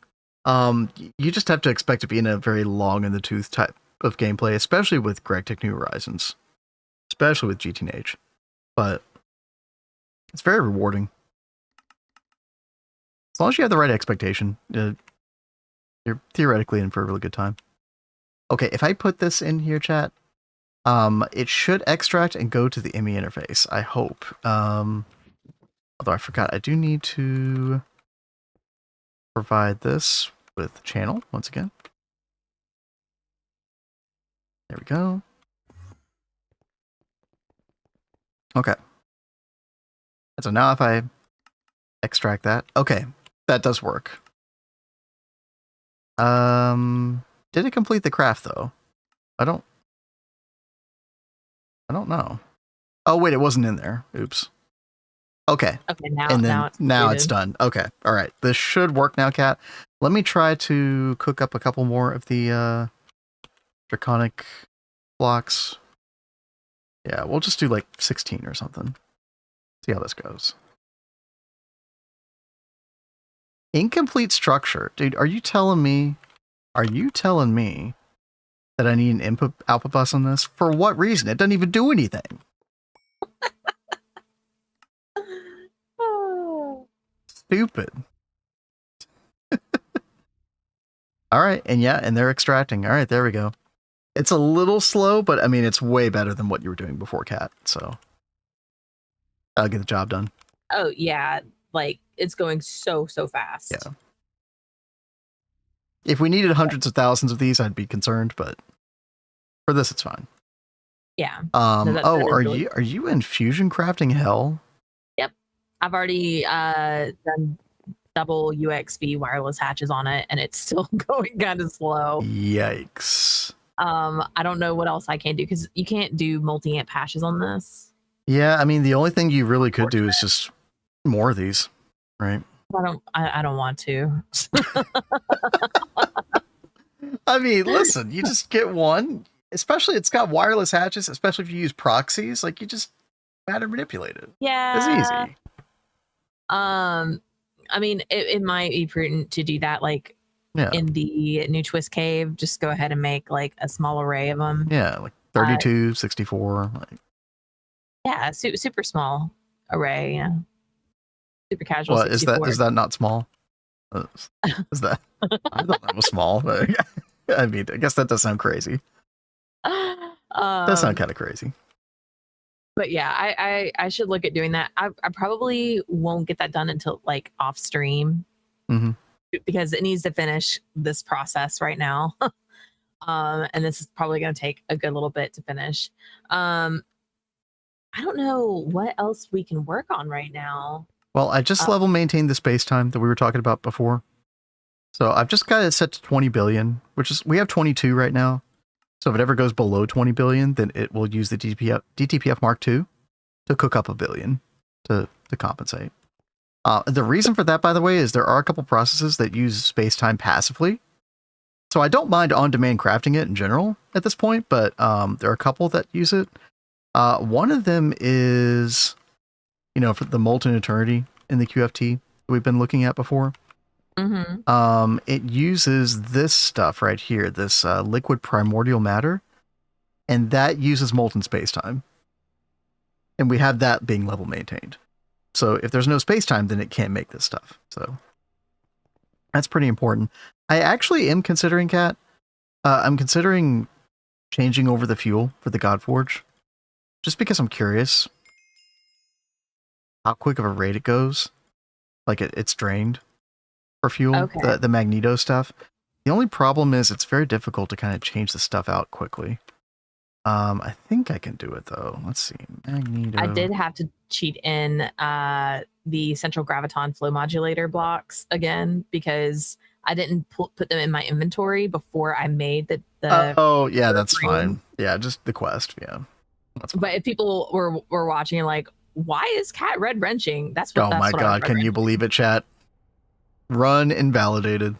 you just have to expect to be in a very long in the tooth type of gameplay, especially with Greg Tech New Horizons, especially with GTNH. But it's very rewarding. As long as you have the right expectation, you're theoretically in for a really good time. Okay, if I put this in here, chat, it should extract and go to the ME interface, I hope. Although I forgot, I do need to provide this with channel once again. There we go. Okay. So now if I extract that, okay, that does work. Did it complete the craft though? I don't know. Oh wait, it wasn't in there. Oops. Okay. Okay, now and then now it's done. Okay. All right. This should work now, Cat. Let me try to cook up a couple more of the draconic blocks. Yeah, we'll just do like 16 or something. See how this goes. Incomplete structure. Dude, are you telling me that I need an input output bus on this? For what reason? It doesn't even do anything. Stupid. All right, and yeah, and they're extracting. All right, there we go. It's a little slow, but I mean, it's way better than what you were doing before, Cat. So I'll get the job done. Oh yeah, like it's going so fast. Yeah. If we needed hundreds of thousands of these, I'd be concerned, but for this, it's fine. Yeah. Are you in fusion crafting hell? Yep. I've already done double UXV wireless hatches on it, and it's still going kind of slow. Yikes. I don't know what else I can do because you can't do multi-amp hashes on this. Yeah, I mean, the only thing you really could do is just more of these, right? I don't want to. I mean, listen, you just get one, especially it's got wireless hatches, especially if you use proxies, like you just add and manipulate it. Yeah. It's easy. I mean, it might be prudent to do that, like Yeah. in the new Twist Cave. Just go ahead and make like a small array of them. Yeah, like 32, 64. Like, yeah, super small array. Yeah, super casual. well, 64. is that not small? Is that? I thought that was small. But I mean, I guess that does sound crazy. Does sound kind of crazy. But yeah, I should look at doing that. I probably won't get that done until like off stream, because it needs to finish this process right now. And this is probably going to take a good little bit to finish. I don't know what else we can work on right now. Well, I just level maintained the space time that we were talking about before. So I've just got it set to 20 billion, which is, we have 22 right now. So if it ever goes below 20 billion, then it will use the DTPF Mark II to cook up a billion to compensate. The reason for that, by the way, is there are a couple processes that use space-time passively. So I don't mind on-demand crafting it in general at this point, but there are a couple that use it. One of them is, for the Molten Eternity in the QFT that we've been looking at before. It uses this stuff right here, this liquid primordial matter, and that uses molten spacetime. And we have that being level maintained. So if there's no spacetime, then it can't make this stuff. So that's pretty important. I actually am considering, Cat, I'm considering changing over the fuel for the Godforge, just because I'm curious how quick of a rate it goes. Like it's drained for fuel, Okay. the Magneto stuff. The only problem is it's very difficult to kind of change the stuff out quickly. I think I can do it though. Let's see, Magneto. I did have to cheat in the central graviton flow modulator blocks again because I didn't put them in my inventory before I made the oh yeah, that's green. fine. Yeah, just the quest. Yeah, that's fine. But if people were watching and like, why is Cat red wrenching? That's what. Oh that's my what I was god, red can you believe it, chat? Run invalidated.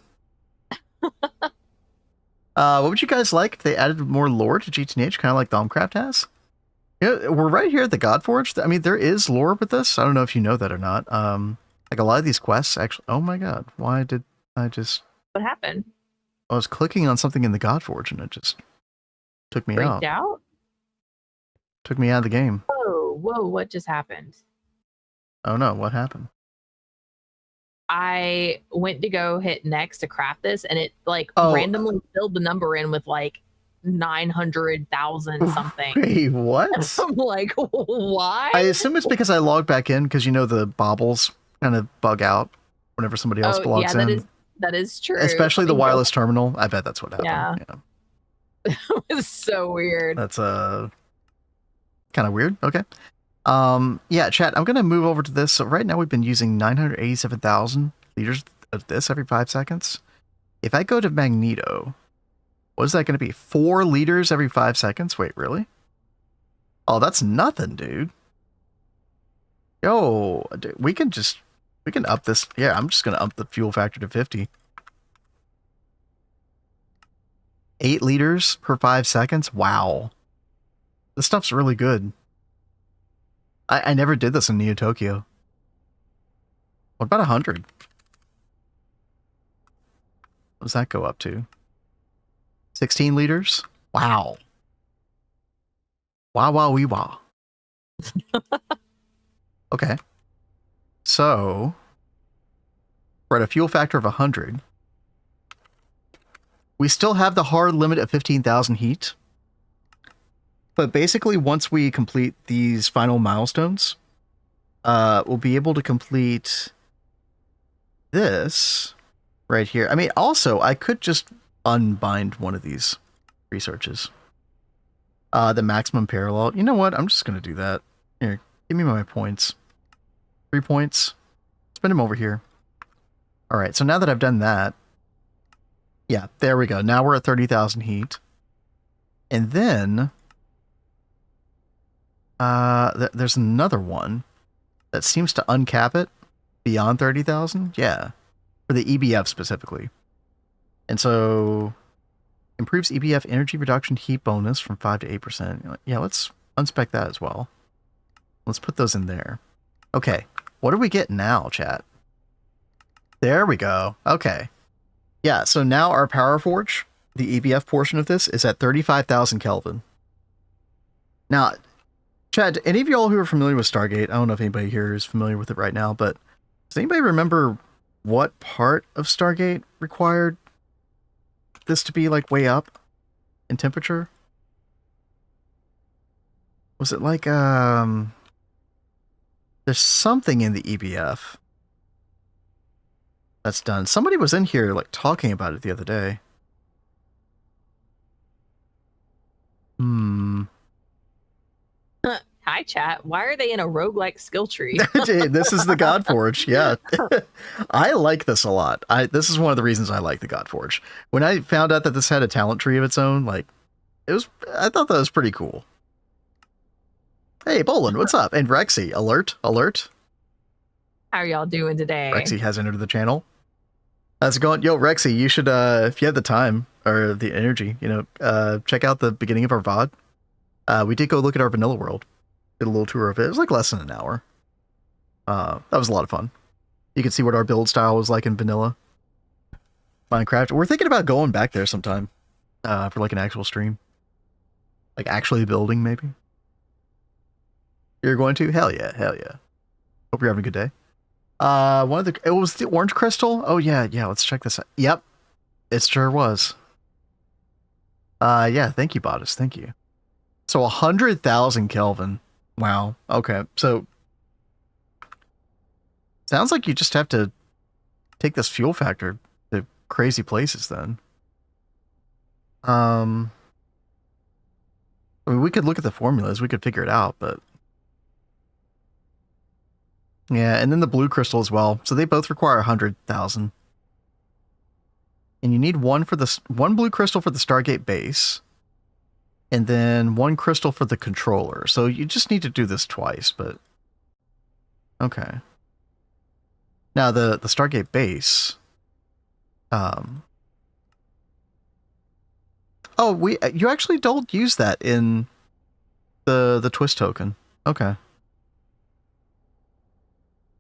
What would you guys like if they added more lore to GTNH, kind of like Thaumcraft has? Yeah, we're right here at the Godforge. I mean, there is lore with this. I don't know if you know that or not. Like a lot of these quests actually. Oh my god, why did I just? What happened? I was clicking on something in the Godforge and it just took me Freaked out. out? Took me out of the game. Whoa! What just happened? Oh no, what happened? I went to go hit next to craft this, and it like Oh. randomly filled the number in with like 900,000 something. Hey, what? I'm like, why? I assume it's because I logged back in because the bobbles kind of bug out whenever somebody else logs in. That is true. Especially the Let me go. wireless terminal. I bet that's what happened. Yeah. It was so weird. That's kind of weird. Okay. Yeah, chat, I'm going to move over to this. So right now we've been using 987,000 liters of this every 5 seconds. If I go to Magneto, what is that going to be? 4 liters every 5 seconds? Wait, really? Oh, that's nothing, dude. Yo, dude, we can up this. Yeah, I'm just going to up the fuel factor to 50. 8 liters per 5 seconds? Wow. This stuff's really good. I never did this in Neo Tokyo. What about 100? What does that go up to? 16 liters? Wow. Wow, wee wow. Okay. So, we're at a fuel factor of 100. We still have the hard limit of 15,000 heat. But basically, once we complete these final milestones, we'll be able to complete this right here. I mean, also, I could just unbind one of these researches. The maximum parallel. You know what? I'm just going to do that. Here, give me my points. 3 points. Spend them over here. All right, so now that I've done that, yeah, there we go. Now we're at 30,000 heat. And then there's another one that seems to uncap it beyond 30,000. Yeah, for the EBF specifically. And so Improves EBF energy reduction heat bonus from 5 to 8%. Yeah, let's unspec that as well. Let's put those in there. Okay, what do we get now, chat? There we go. Okay. Yeah, so now our Power Forge, the EBF portion of this, is at 35,000 Kelvin. Now, chat, any of y'all who are familiar with Stargate, I don't know if anybody here is familiar with it right now, but does anybody remember what part of Stargate required this to be like way up in temperature? Was it like there's something in the EBF that's done. Somebody was in here like talking about it the other day. Hi, chat. Why are they in a roguelike skill tree? This is the Godforge. Yeah. I like this a lot. This is one of the reasons I like the Godforge. When I found out that this had a talent tree of its own, like I thought that was pretty cool. Hey, Bolin, what's up? And Rexy, alert. How are y'all doing today? Rexy has entered the channel. How's it going? Yo, Rexy, you should, if you have the time or the energy, check out the beginning of our VOD. We did go look at our vanilla world. Did a little tour of it. It was like less than an hour. That was a lot of fun. You can see what our build style was like in vanilla Minecraft. We're thinking about going back there sometime for like an actual stream. Like actually building, maybe. You're going to? Hell yeah. Hope you're having a good day. It was the orange crystal. Oh yeah. Let's check this out. Yep, it sure was. Yeah. Thank you, Bodice. Thank you. So 100,000 Kelvin. Wow. Okay. So sounds like you just have to take this fuel factor to crazy places then. I mean, we could look at the formulas. We could figure it out, but yeah, and then the blue crystal as well. So they both require 100,000. And you need one blue crystal for the Stargate base, and then one crystal for the controller. So you just need to do this twice, but okay. Now the Stargate base. You actually don't use that in the twist token. Okay.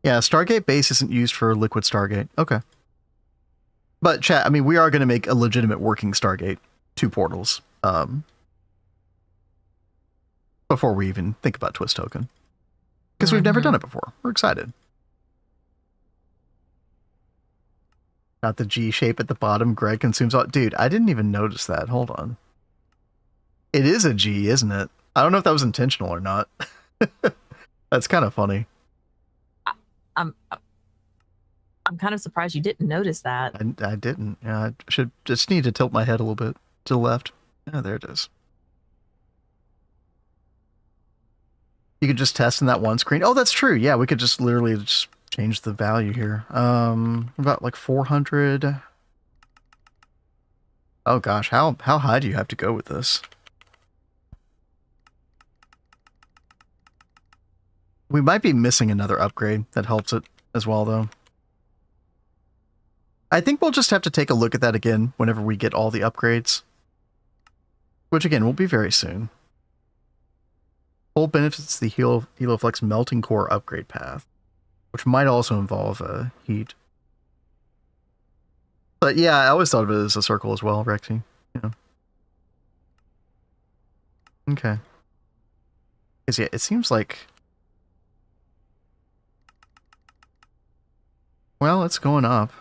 Yeah, Stargate base isn't used for Liquid Stargate. Okay. But chat, I mean, we are going to make a legitimate working Stargate 2 portals before we even think about twist token. Because we've never done it before. We're excited. Not the G shape at the bottom. Greg consumes all. Dude, I didn't even notice that. Hold on. It is a G, isn't it? I don't know if that was intentional or not. That's kind of funny. I'm kind of surprised you didn't notice that. I didn't. Yeah, I should just need to tilt my head a little bit to the left. Yeah, there it is. You could just test in that one screen. Oh, that's true. Yeah, we could just literally just change the value here. About like 400. Oh gosh, how high do you have to go with this? We might be missing another upgrade that helps it as well, though. I think we'll just have to take a look at that again whenever we get all the upgrades. Which, again, will be very soon. Full benefits the Heloflex melting core upgrade path, which might also involve heat. But yeah, I always thought of it as a circle as well, Rexy. Yeah. Okay. Because yeah, it seems like... Well, it's going up.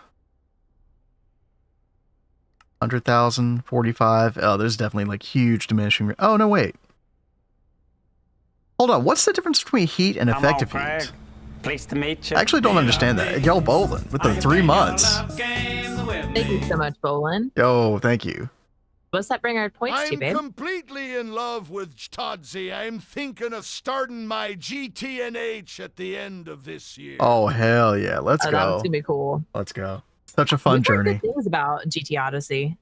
100,000, 45. Oh, there's definitely like huge diminishing. Oh, no, wait. Hold on. What's the difference between heat and effective heat? Pleased to meet you. I actually don't understand that. Yo, Bolin, with the 3 months. Thank you so much, Bolin. Yo, thank you. What's that bring our points to, I'm babe? completely in love with Todzi. I'm thinking of starting my GTNH at the end of this year. Oh, hell yeah. Let's That's go. gonna be cool. Let's go. Such a fun We've heard journey. good things about GT Odyssey.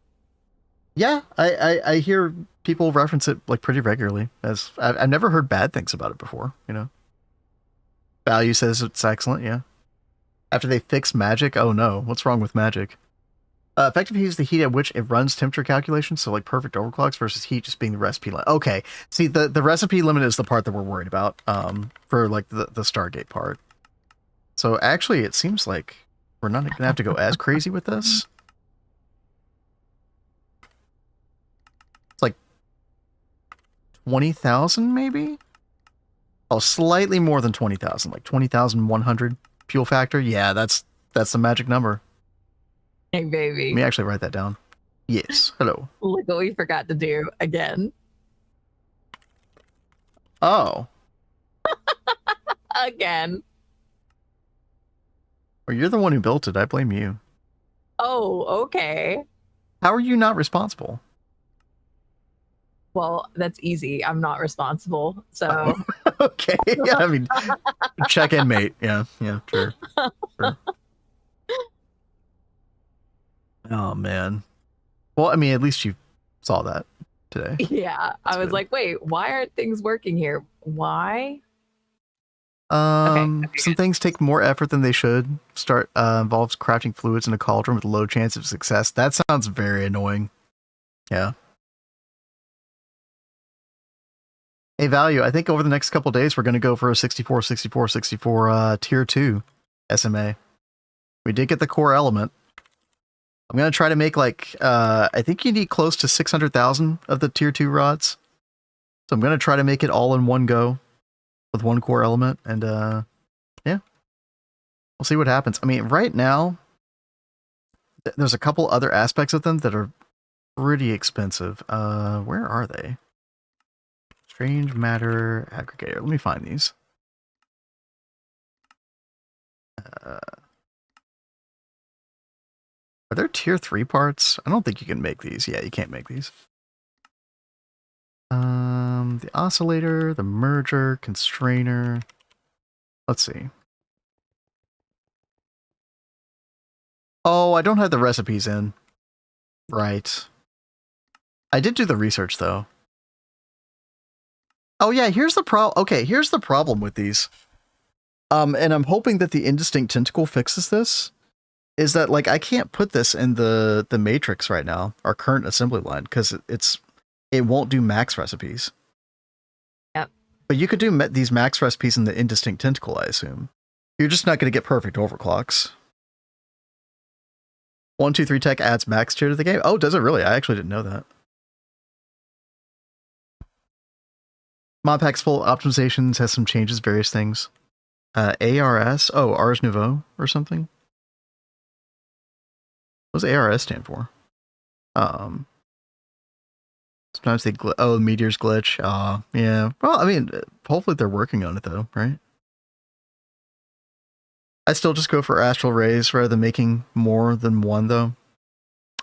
Yeah, I hear people reference it like pretty regularly. As I've never heard bad things about it before, you know. Value says it's excellent, yeah. After they fix magic, oh no, what's wrong with magic? Effective heat is the heat at which it runs temperature calculations, so like perfect overclocks versus heat just being the recipe limit. Okay, see the recipe limit is the part that we're worried about for like the Stargate part. So actually, it seems like we're not gonna have to go as crazy with this. It's like 20,000 maybe. Oh, slightly more than 20,000, like 20,100 fuel factor. Yeah, that's the magic number. Hey, baby. Let me actually write that down. Yes. Hello. Look what we forgot to do again. Oh. Again. Well, you're the one who built it. I blame you. Oh, okay. How are you not responsible? Well, that's easy. I'm not responsible. So Okay. Yeah, I mean, check in, mate. Yeah, sure. Oh, man. Well, I mean, at least you saw that today. yeah, I was good. like, wait, why aren't things working here? Why? Some things take more effort than they should. Involves crafting fluids in a cauldron with a low chance of success. That sounds very annoying. Yeah. Hey, Value, I think over the next couple days, we're going to go for a 64 tier 2 SMA. We did get the core element. I'm going to try to make like, I think you need close to 600,000 of the tier 2 rods. So I'm going to try to make it all in one go with one core element. And yeah, we'll see what happens. I mean, right now, there's a couple other aspects of them that are pretty expensive. Where are they? Strange matter aggregator. Let me find these. Are there tier 3 parts? I don't think you can make these. Yeah, you can't make these. The oscillator, the merger, constrainer. Let's see. Oh, I don't have the recipes in. Right. I did do the research though. Oh yeah, here's the here's the problem with these. And I'm hoping that the Indistinct Tentacle fixes this. Is that like I can't put this in the matrix right now, our current assembly line, because it won't do max recipes. Yep. But you could do these max recipes in the Indistinct Tentacle, I assume. You're just not going to get perfect overclocks. 123 Tech adds max tier to the game. Oh, does it really? I actually didn't know that. Modpack's full optimizations has some changes, various things. ARS? Oh, Ars Nouveau or something? What does ARS stand for? Sometimes they meteors glitch. Yeah. Well, I mean, hopefully they're working on it though, right? I still just go for astral rays rather than making more than one though.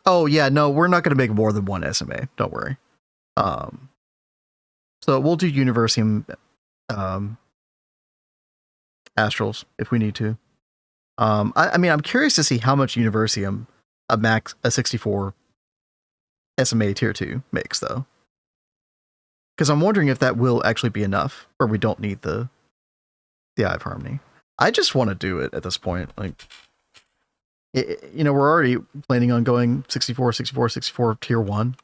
Oh yeah, no, we're not going to make more than one SMA. Don't worry. So we'll do Universium astrals if we need to. I mean, I'm curious to see how much Universium a 64 SMA tier 2 makes though. Because I'm wondering if that will actually be enough, or we don't need the Eye of Harmony. I just want to do it at this point. Like, you know, we're already planning on going 64 tier 1.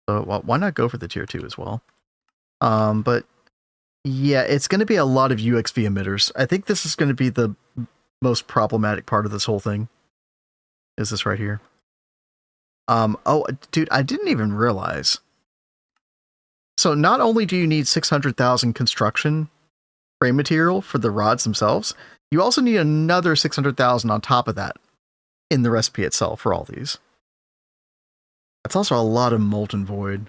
So why not go for the tier 2 as well? But yeah, it's going to be a lot of UXV emitters. I think this is going to be the most problematic part of this whole thing. Is this right here? Oh, dude, I didn't even realize. So not only do you need 600,000 construction frame material for the rods themselves, you also need another 600,000 on top of that in the recipe itself for all these. That's also a lot of molten void.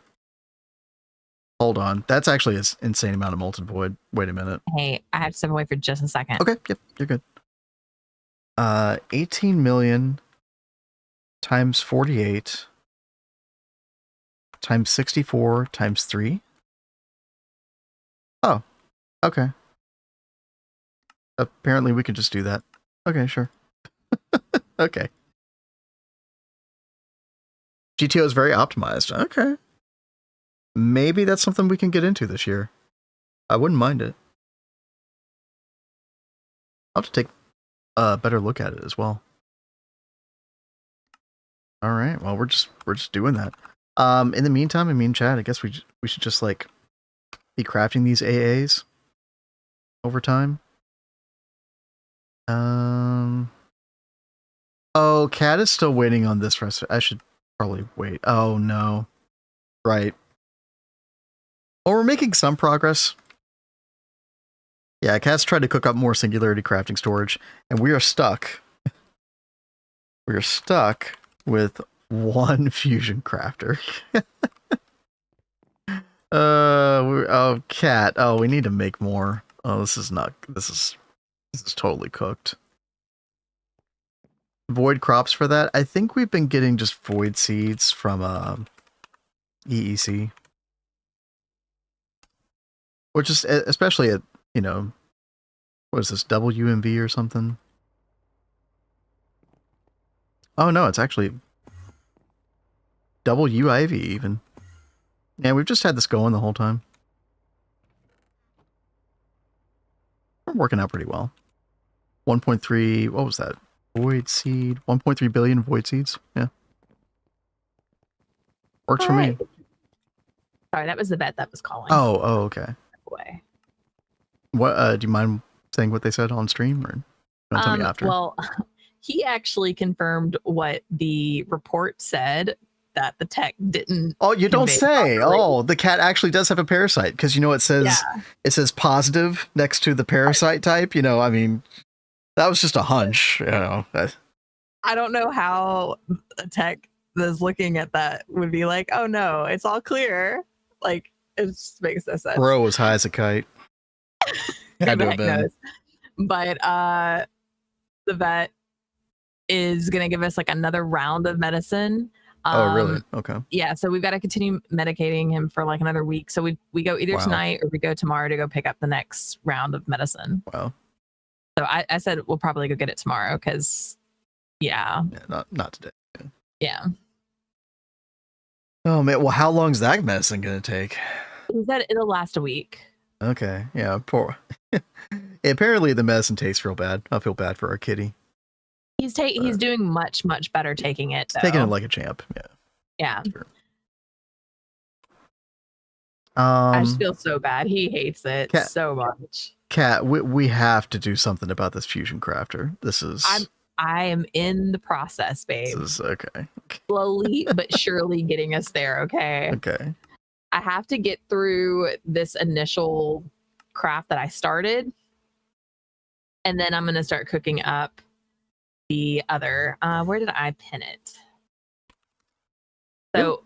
Hold on. That's actually an insane amount of molten void. Wait a minute. Hey, I have to step away for just a second. Okay, yep, you're good. 18 million times 48 times 64 times 3. Oh, okay. Apparently we can just do that. Okay, sure. Okay. GTO is very optimized. Okay. Maybe that's something we can get into this year. I wouldn't mind it. I'll have to take a better look at it as well. All right. Well, we're just doing that. In the meantime, chat, I guess we should just like be crafting these AAs over time. Oh, Cat is still waiting on this rest. I should probably wait. Oh no. Right. Well, we're making some progress. Yeah, Cat's tried to cook up more singularity crafting storage, and we are stuck. We are stuck with one fusion crafter. Oh, Cat. Oh, we need to make more. Oh, this is totally cooked. Void crops for that. I think we've been getting just void seeds from EEC. Which is especially at, you know, what is this, WMV or something? Oh no, it's actually WIV even. Yeah, we've just had this going the whole time. We're working out pretty well. 1.3, what was that? Void seed, 1.3 billion void seeds. Yeah. Works for me. Sorry, that was the vet that was calling. Oh, okay. Way. What do you mind saying what they said on stream, or you want to tell me after? Well, he actually confirmed what the report said, that the tech didn't. Oh, you don't say. Properly. Oh, the cat actually does have a parasite, because you know it says it says positive next to the parasite type. You know, I mean, that was just a hunch. You know, I don't know how a tech that's looking at that would be like, oh no, it's all clear. Like, it just makes no sense. Bro was high as a kite. Had to have been. But the vet is gonna give us like another round of medicine. Oh, really? Okay. Yeah, so we've got to continue medicating him for like another week. So we go either tonight or we go tomorrow to go pick up the next round of medicine. Wow. So I said we'll probably go get it tomorrow because, yeah, not today. Yeah. Oh man, well, how long is that medicine gonna take? He said it'll last a week. Okay, yeah, poor. Apparently, the medicine tastes real bad. I feel bad for our kitty. He's doing much better taking it. Though. Taking it like a champ. Yeah. Yeah. Sure. I just feel so bad. He hates it so much. Cat, we have to do something about this fusion crafter. This is. I am in the process, babe. This is okay. Slowly but surely getting us there. Okay. Okay. I have to get through this initial craft that I started, and then I'm gonna start cooking up the other. Where did I pin it? So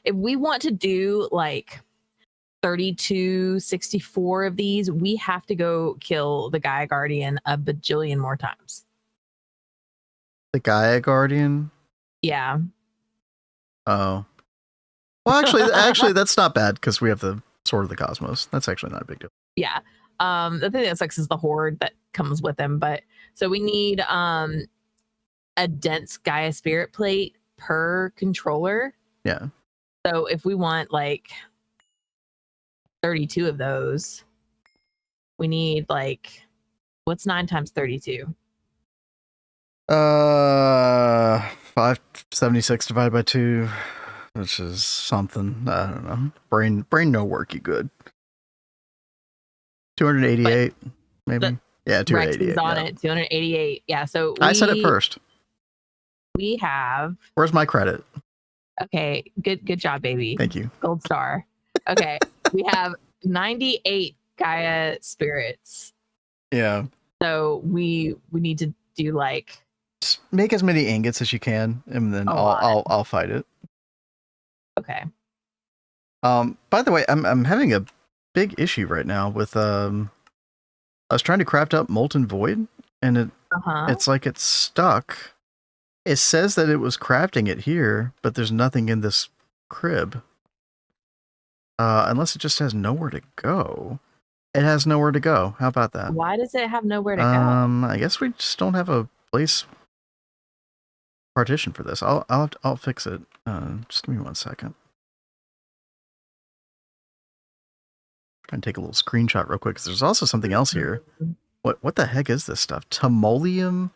if we want to do like 32, 64 of these, we have to go kill the Gaia Guardian a bajillion more times. The Gaia Guardian? Yeah. Oh. Well, actually, that's not bad because we have the Sword of the Cosmos. That's actually not a big deal. Yeah. The thing that sucks is the horde that comes with him. But so we need a dense Gaia Spirit plate per controller. Yeah. So if we want like 32 of those, we need like, what's 9 times 32? 576 divided by 2, which is something. I don't know. Brain no work, you good. 288, maybe. Yeah, 288. Rex is on it. 288. Yeah. So I said it first. We have. Where's my credit? Okay. Good job, baby. Thank you. Gold star. Okay. We have 98 Gaia spirits. Yeah. So we need to do like. Just make as many ingots as you can, and then I'll fight it. Okay. By the way, I'm having a big issue right now with I was trying to craft up Molten Void, and it's like it's stuck. It says that it was crafting it here, but there's nothing in this crib. Unless it just has nowhere to go. It has nowhere to go. How about that? Why does it have nowhere to go? I guess we just don't have a place partition for this. I'll fix it. Just give me 1 second. Trying to take a little screenshot real quick because there's also something else here. What the heck is this stuff? Timoleum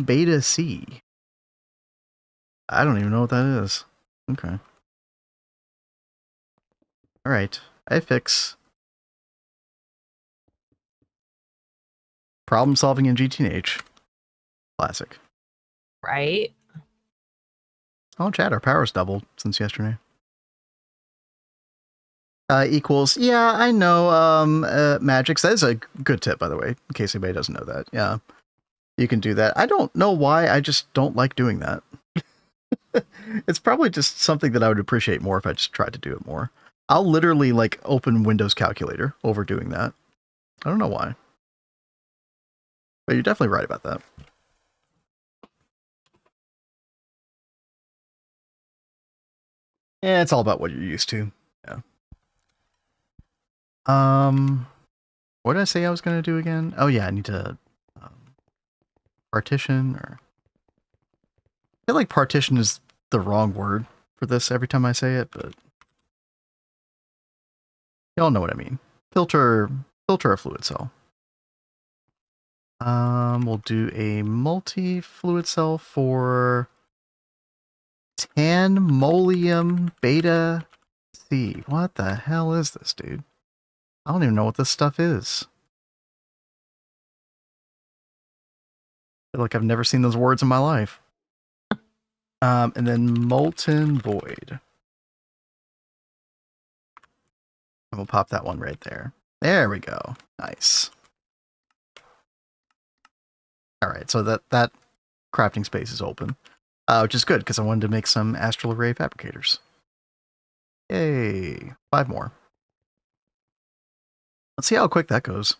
beta C. I don't even know what that is. Okay. All right. I fix. Problem solving in GTNH. Classic. Right? Oh, chat, our power's doubled since yesterday. Equals, yeah, I know, magics. That is a good tip, by the way, in case anybody doesn't know that. Yeah, you can do that. I don't know why, I just don't like doing that. It's probably just something that I would appreciate more if I just tried to do it more. I'll literally, like, open Windows Calculator over doing that. I don't know why. But you're definitely right about that. Yeah, it's all about what you're used to. Yeah. What did I say I was going to do again? Oh yeah, I need to partition, or I feel like partition is the wrong word for this every time I say it, but y'all know what I mean. Filter a fluid cell. We'll do a multi-fluid cell for tanmolium beta C. What the hell is this, dude? I don't even know what this stuff is. I feel like I've never seen those words in my life. And then molten void. And we'll pop that one right there. There we go. Nice. All right, so that crafting space is open, which is good because I wanted to make some astral array fabricators. Yay! 5 more. Let's see how quick that goes.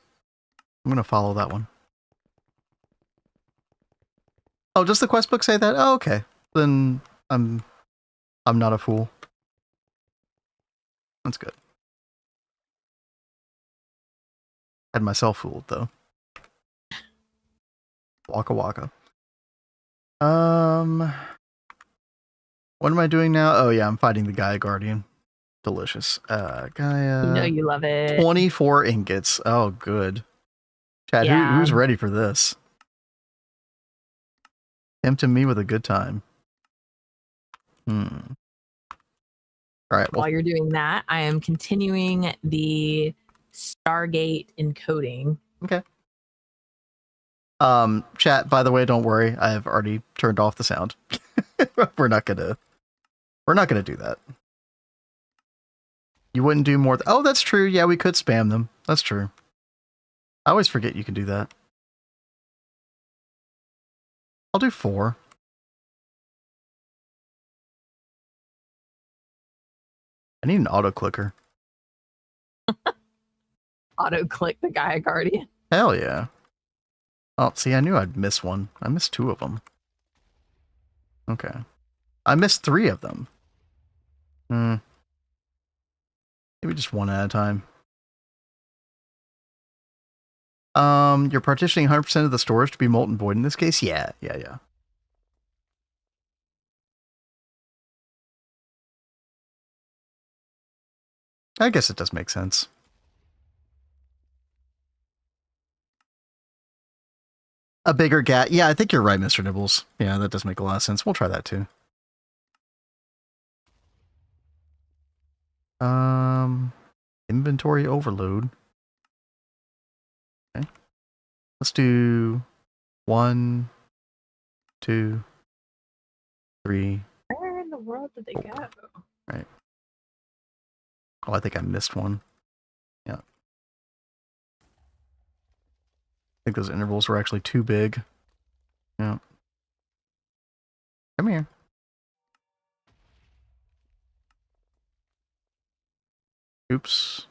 I'm gonna follow that one. Oh, does the quest book say that? Oh, okay. Then I'm not a fool. That's good. Had myself fooled though. Waka waka. What am I doing now? Oh yeah, I'm fighting the Gaia Guardian. Delicious. Gaia. You know you love it. 24 ingots. Oh, good. Chad, Yeah. who's ready for this? Tempting me with a good time. All right. Well, While you're doing that, I am continuing the Stargate encoding. okay. Chat, by the way, don't worry. I have already turned off the sound. We're not gonna do that. You wouldn't do more. Oh, that's true. Yeah, we could spam them. That's true. I always forget you can do that. I'll do 4. I need an auto clicker. Auto click the Gaia Guardian. Hell yeah. Oh, see, I knew I'd miss one. I missed 2 of them. Okay. I missed 3 of them. Maybe just 1 at a time. You're partitioning 100% of the storage to be molten void in this case? Yeah. I guess it does make sense. A bigger gap. Yeah, I think you're right, Mr. Nibbles. Yeah, that does make a lot of sense. We'll try that too. Inventory overload. Okay. Let's do 1, 2, 3. Where in the world did they go? Right. Oh, I think I missed one. Yeah. I think those intervals were actually too big. Yeah. Come here. Oops.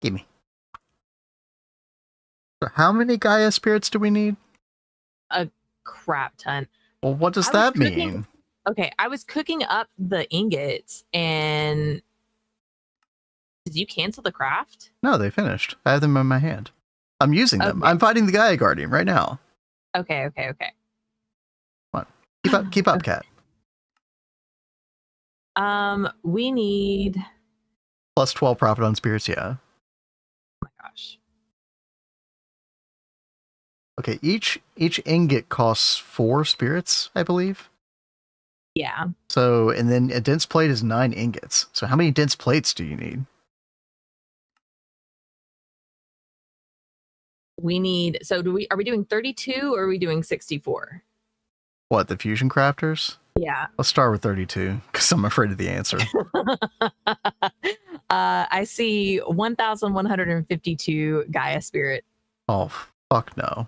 Gimme. So how many Gaia spirits do we need? A crap ton. Well, what does I was that cooking- mean? Okay, I was cooking up the ingots, and did you cancel the craft? No, they finished. I have them in my hand. I'm using them. Okay. I'm fighting the Gaia Guardian right now. Okay. Keep up, Cat. We need. Plus 12 profit on spirits, yeah. Oh my gosh. Okay, each ingot costs 4 spirits, I believe. Yeah. So, and then a dense plate is 9 ingots. So how many dense plates do you need? We need, so are we doing 32 or are we doing 64? What, the fusion crafters? Yeah. Let's start with 32 because I'm afraid of the answer. I see 1,152 Gaia Spirit. Oh, fuck no.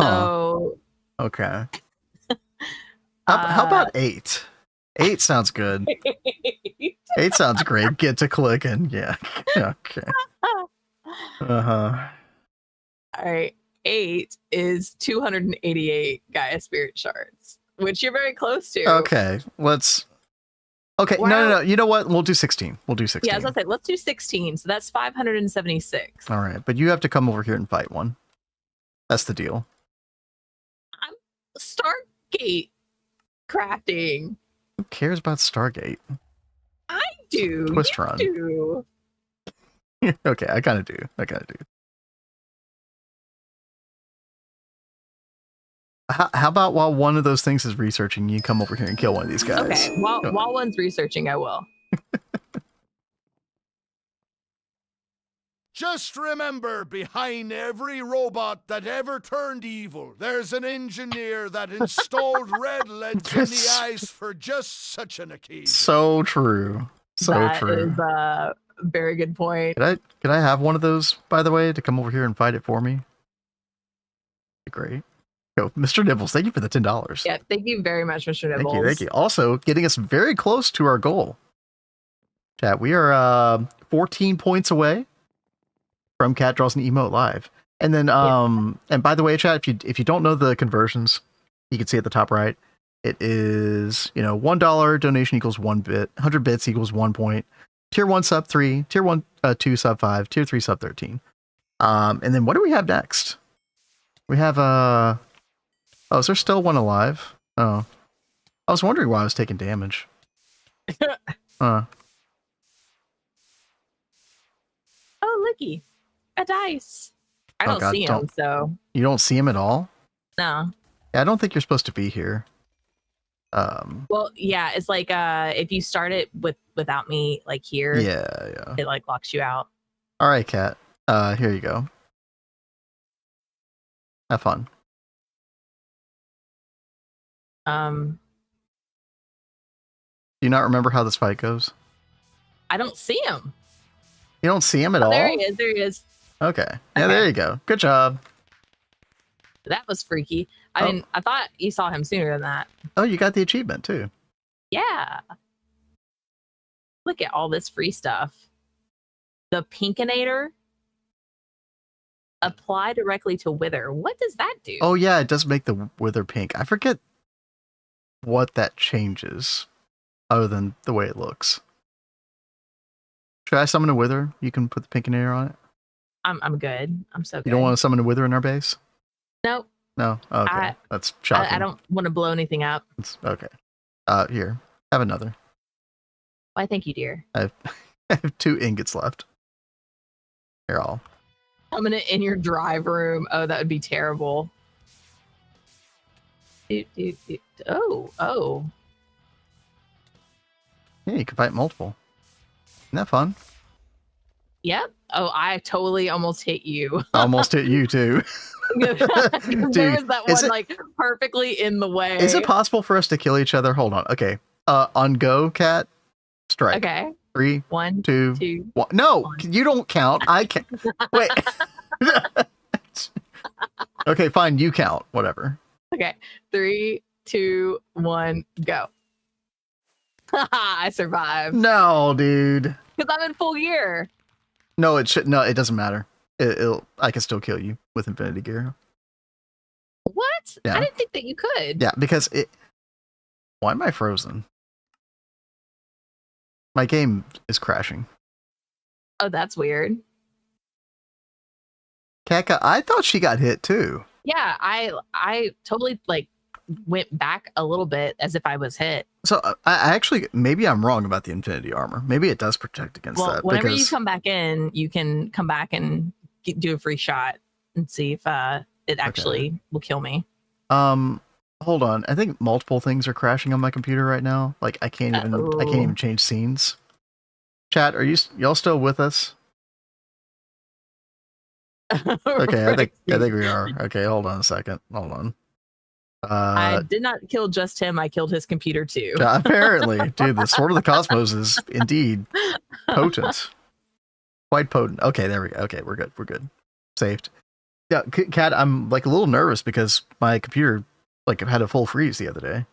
So, okay. How about 8? 8 sounds good. 8 sounds great. Get to clicking. Yeah. Okay. Uh-huh. all right. 8 is 288 Gaia Spirit shards, which you're very close to. Okay. Let's. Okay. No. You know what? We'll do 16. We'll do 16. Yeah, I was gonna say, let's do 16. So that's 576. All right. But you have to come over here and fight one. That's the deal. I'm Stargate crafting. Who cares about Stargate? I do. Twist you run. do. Okay. I kind of do. How about while one of those things is researching, you come over here and kill one of these guys? Okay. While one's researching, I will. Just remember, behind every robot that ever turned evil, there's an engineer that installed red leads in the Yes. ice for just such an occasion. So true. So That true. is a very good point. Could I have one of those, by the way, to come over here and fight it for me? Great. Go, Mr. Nibbles, thank you for the $10. Yeah, thank you very much, Mr. Nibbles. Thank you. Also, getting us very close to our goal. Chat, we are 14 points away from Cat Draws an Emote Live. And then, and by the way, chat, if you don't know the conversions, you can see at the top right, it is, $1 donation equals 1 bit, 100 bits equals 1 point, tier 1 sub 3, tier 2 sub 5, tier 3 sub 13. And then what do we have next? We have, oh, is there still one alive? Oh, I was wondering why I was taking damage. Oh, looky. A dice. I don't see him, so. You don't see him at all? No. Yeah, I don't think you're supposed to be here. Well, yeah, it's like if you start it without me, like here, Yeah. it like locks you out. All right, Cat. Here you go. Have fun. Um, Do you not remember how this fight goes? I don't see him. You don't see him at all? There he is. There he is. Okay. Yeah, Okay. there you go. Good job. That was freaky. Oh. I mean, I thought you saw him sooner than that. Oh, you got the achievement too. Yeah. Look at all this free stuff. The Pinkinator. Apply directly to Wither. What does that do? Oh yeah, it does make the wither pink. I forget what that changes other than the way it looks. Should I summon a wither? You can put the pinkinator on it. I'm good. I'm so good. You don't want to summon a wither in our base? Nope. No? Okay. That's shocking. I don't want to blow anything up. Okay. Here. Have another. Why, thank you, dear. I have 2 ingots left. Here, I'll. I'm in your drive room. Oh, that would be terrible. Oh. Yeah, you can fight multiple. Isn't that fun? Yep. Oh, I totally almost hit you. Almost hit you too. There was that is one it- like perfectly in the way. Is it possible for us to kill each other? Hold on. Okay. On go, Cat. Strike. Okay. 3, 1, 2, 2. 1. No, one. you don't count. I can't. Wait. Okay, fine. You count. Whatever. Okay. 3, 2, 1, go. I survived No, dude. because I'm in full gear. No, it should. No, it doesn't matter. I can still kill you with Infinity Gear. What? Yeah. I didn't think that you could. Yeah, because it. Why am I frozen? My game is crashing. Oh, that's weird. Kaka, I thought she got hit too. Yeah, I totally like went back a little bit as if I was hit. So I actually, maybe I'm wrong about the Infinity Armor. Maybe it does protect against Well, that. whenever you because, come back in, you can come back and do a free shot and see if it actually will kill me. Hold on. I think multiple things are crashing on my computer right now. Like I can't even change scenes. Chat, are y'all still with us? Okay, I think we are. Okay, hold on a second. Hold on. I did not kill just him. I killed his computer too. Apparently, dude, the Sword of the Cosmos is indeed potent. Quite potent. Okay, there we go. Okay, we're good. We're good. Saved. Yeah, Cat, I'm like a little nervous because my computer like had a full freeze the other day.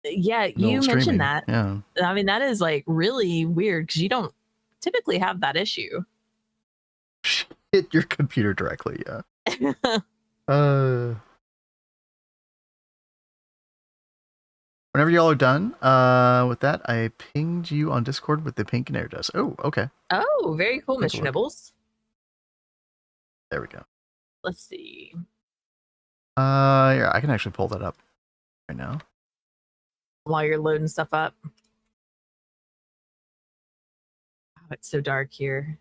Yeah, No you streaming. mentioned that. Yeah. I mean, that is like really weird because you don't typically have that issue. Hit your computer directly, yeah. Whenever y'all are done, with that, I pinged you on Discord with the pink and air dust. Oh, okay. Oh, very cool, Take a Mr. look. Nibbles. There we go. Let's see. Yeah, I can actually pull that up right now. While you're loading stuff up. Oh, it's so dark here.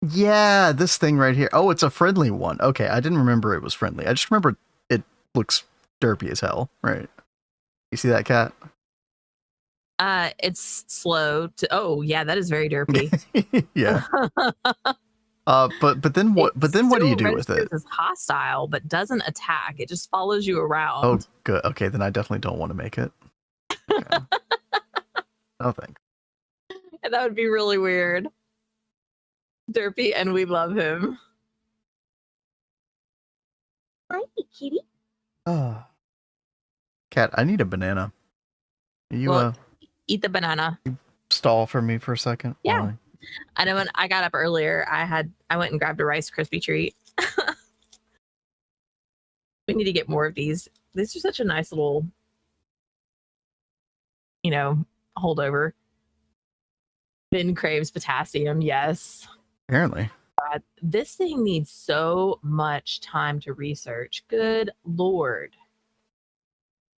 Yeah, this thing right here. Oh, it's a friendly one. Okay, I didn't remember it was friendly. I just remember it looks derpy as hell, right? You see that, Cat? It's slow to. Oh, yeah, that is very derpy. Yeah. But then what? But then what do you do with it? It's hostile, but doesn't attack. It just follows you around. Oh, good. Okay, then I definitely don't want to make it. Okay. No thanks. That would be really weird. Derpy, and we love him. Hi, kitty. Cat, I need a banana. You Well, eat the banana. stall for me for a second? Yeah. While I know when I got up earlier, I went and grabbed a Rice Krispie treat. We need to get more of these. These are such a nice little, holdover. Vin craves potassium. Yes. apparently. God, this thing needs so much time to research. Good Lord.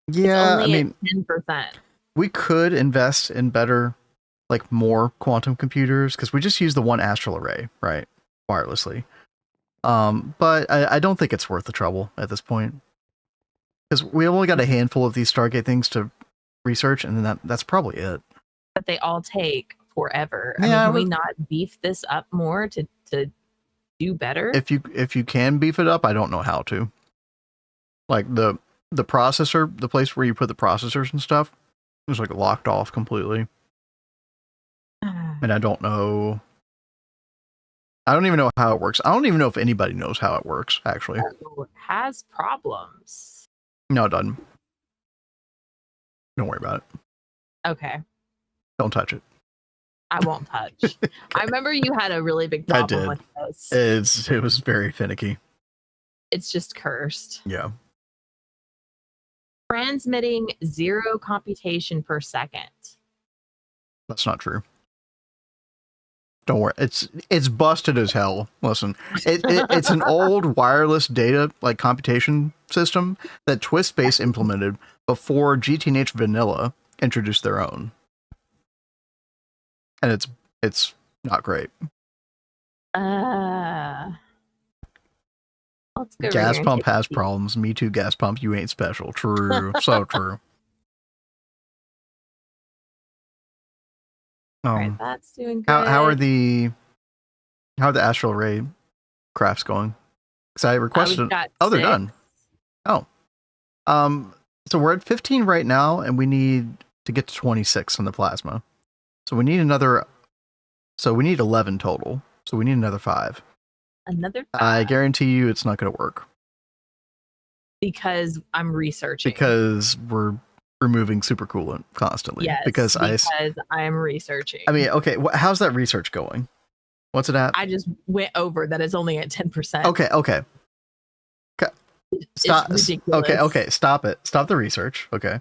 Yeah, I Only mean, at 10%. we could invest in better, like more quantum computers because we just use the one astral array, right? Wirelessly. But I don't think it's worth the trouble at this point because we only got a handful of these Stargate things to research, and then that's probably it. But they all take forever. Yeah, I mean, can we not beef this up more to do better? If you can beef it up, I don't know how to. Like the processor, the place where you put the processors and stuff, is like locked off completely, and I don't know. I don't even know how it works. I don't even know if anybody knows how it works, actually. It has problems. No, it doesn't. Don't worry about it. Okay. Don't touch it. I won't touch. I remember you had a really big problem with this. It was very finicky. It's just cursed. Yeah. Transmitting 0 computation per second. That's not true. Don't worry. It's busted as hell. Listen, it's an old wireless data like computation system that TwistSpace implemented before GTNH Vanilla introduced their own, and it's not great. Let's go. Gas pump has problems. Me too. Gas pump. You ain't special. True. So true. All right, that's doing good. How are the astral array crafts going? Because I requested. Oh, they're done. Oh, so we're at 15 right now, and we need to get to 26 on the plasma. So we need another. So we need 11 total. So we need another 5. Another 5. I guarantee you, it's not going to work because I'm researching. Because we're removing supercoolant constantly. Yes, because I'm researching. I mean, okay, how's that research going? What's it at? I just went over that it's only at 10%. Okay. Stop. It's ridiculous. Okay. Stop it. Stop the research. Okay.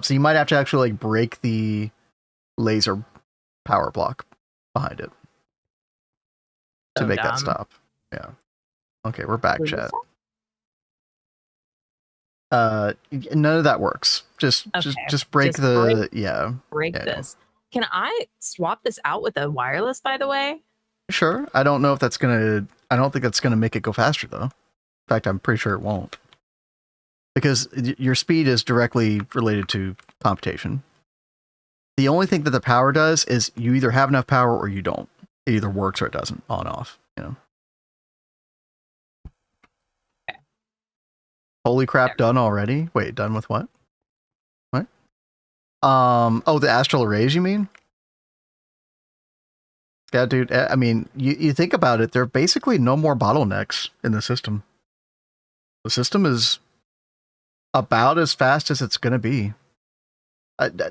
So you might have to actually like break the laser power block behind it to make that stop. Yeah. Okay, we're back, chat. None of that works. Just break break yeah. Break this. Can I swap this out with a wireless, by the way? Sure. I don't know if that's gonna. I don't think that's gonna make it go faster though. In fact, I'm pretty sure it won't, because your speed is directly related to computation. The only thing that the power does is you either have enough power or you don't. It either works or it doesn't. On off. You know. Okay. Holy crap! Done already? Wait, done with what? What? Oh, the astral arrays. You mean? Yeah, dude. I mean, you think about it, there are basically no more bottlenecks in the system. The system is about as fast as it's going to be.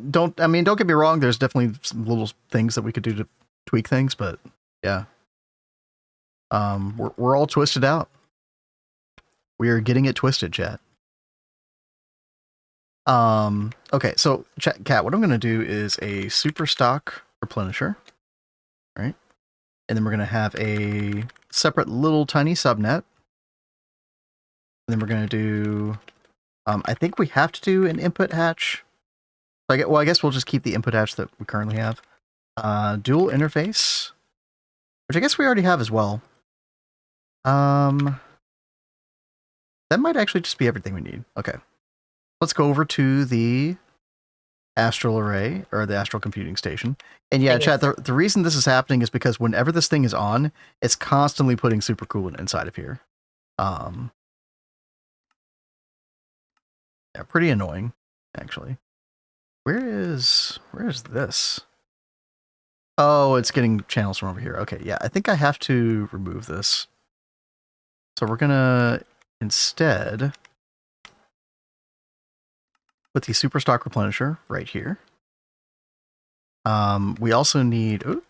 Don't get me wrong, there's definitely some little things that we could do to tweak things, but yeah. We're all twisted out. We are getting it twisted, chat. Okay, so Cat, what I'm going to do is a super stock replenisher. Right? And then we're going to have a separate little tiny subnet. And then we're going to do, I think we have to do an input hatch. I guess we'll just keep the input hatch that we currently have. Dual interface, which I guess we already have as well. That might actually just be everything we need. Okay. Let's go over to the astral array, or the astral computing station. And yeah, chat, the reason this is happening is because whenever this thing is on, it's constantly putting supercoolant inside of here. Yeah, pretty annoying, actually. Where is this? Oh, it's getting channels from over here. Okay, yeah, I think I have to remove this. So we're gonna instead put the super stock replenisher right here. We also need, we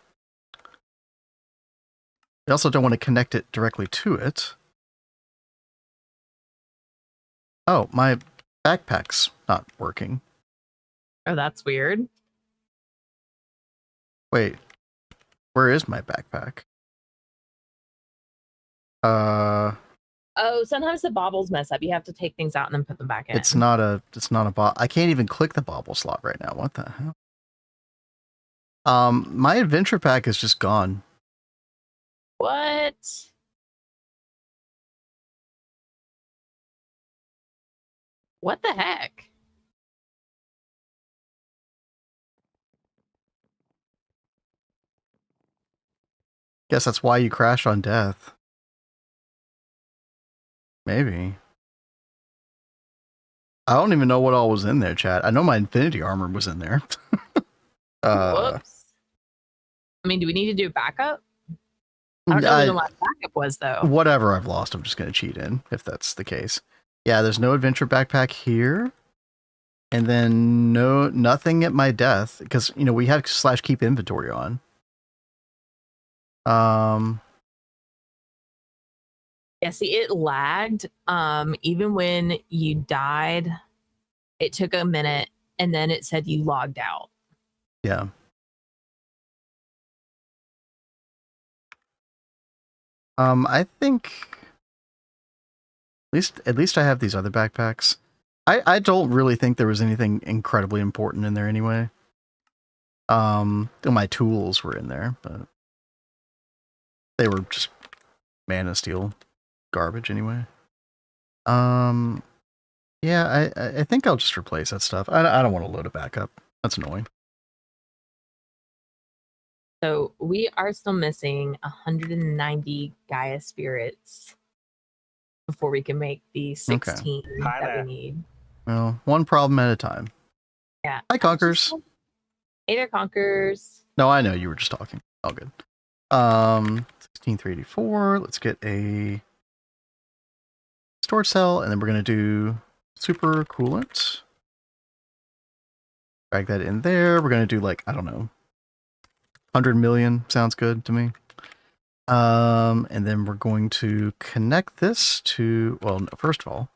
also don't want to connect it directly to it. Oh, my backpack's not working. Oh, that's weird. Wait, where is my backpack? Oh, sometimes the baubles mess up. You have to take things out and then put them back in. It's not a bauble. I can't even click the bauble slot right now. What the hell? My adventure pack is just gone. What? What the heck? Guess that's why you crashed on death. Maybe. I don't even know what all was in there, chat. I know my infinity armor was in there. Whoops. I mean, do we need to do a backup? I don't know what the last backup was, though. Whatever I've lost, I'm just going to cheat in, if that's the case. Yeah, there's no adventure backpack here. And then nothing at my death, because, you know, we have /keep inventory on. Yeah, see, it lagged. Even when you died, it took a minute, and then it said you logged out. Yeah. I think at least I have these other backpacks. I don't really think there was anything incredibly important in there anyway. My tools were in there, but they were just mana steel garbage anyway. Yeah, I think I'll just replace that stuff. I don't want to load it back up. That's annoying. So we are still missing 190 Gaia spirits before we can make the 16 that we need. Well, one problem at a time. Yeah. Hi, Conkers. Hey there, Conkers. No, I know you were just talking. All good. 16384. Let's get a storage cell, and then we're gonna do super coolant. Drag that in there. We're gonna do like, I don't know, 100 million sounds good to me. And then we're going to connect this to, well, no, first of all,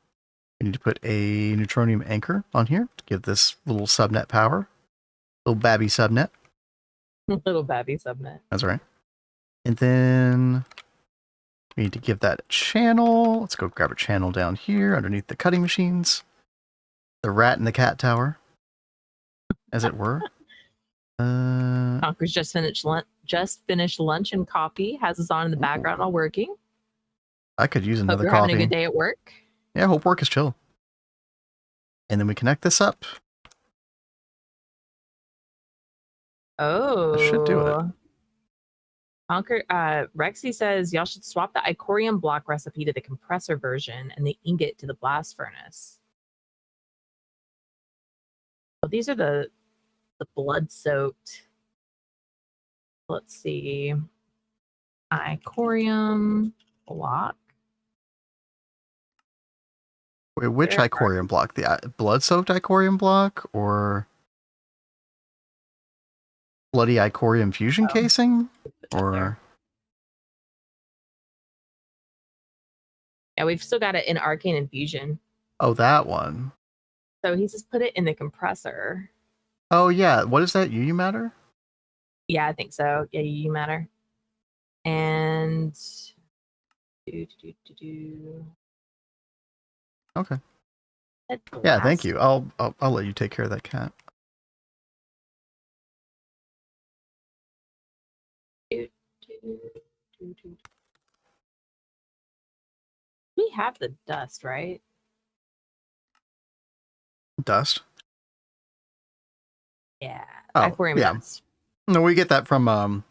we need to put a neutronium anchor on here to give this little subnet power. Little babby subnet. Little babby subnet. That's right. And then we need to give that a channel. Let's go grab a channel down here underneath the cutting machines. The rat and the cat tower, as it were. Conker's just finished lunch and coffee. Has us on in the background while working. I could use Hope another you're coffee. having a good day at work. Yeah, hope work is chill. And then we connect this up. Oh, That should do it. Conker, Rexy says y'all should swap the Icorium block recipe to the compressor version and the ingot to the blast furnace. Oh, these are the blood soaked. Let's see. Icorium block. Wait, which There are- Icorium block? The blood-soaked Icorium block or bloody Icorium fusion casing? Or Yeah, we've still got it in Arcane Infusion. oh, that one. So he just put it in the compressor. Oh yeah, what is that? UU matter? Yeah, I think so. Yeah, you matter. And Okay. Yeah, thank you. I'll let you take care of that cat. We have the dust, right? Dust. Yeah. Oh, Aquarium yeah. dust. No, we get that from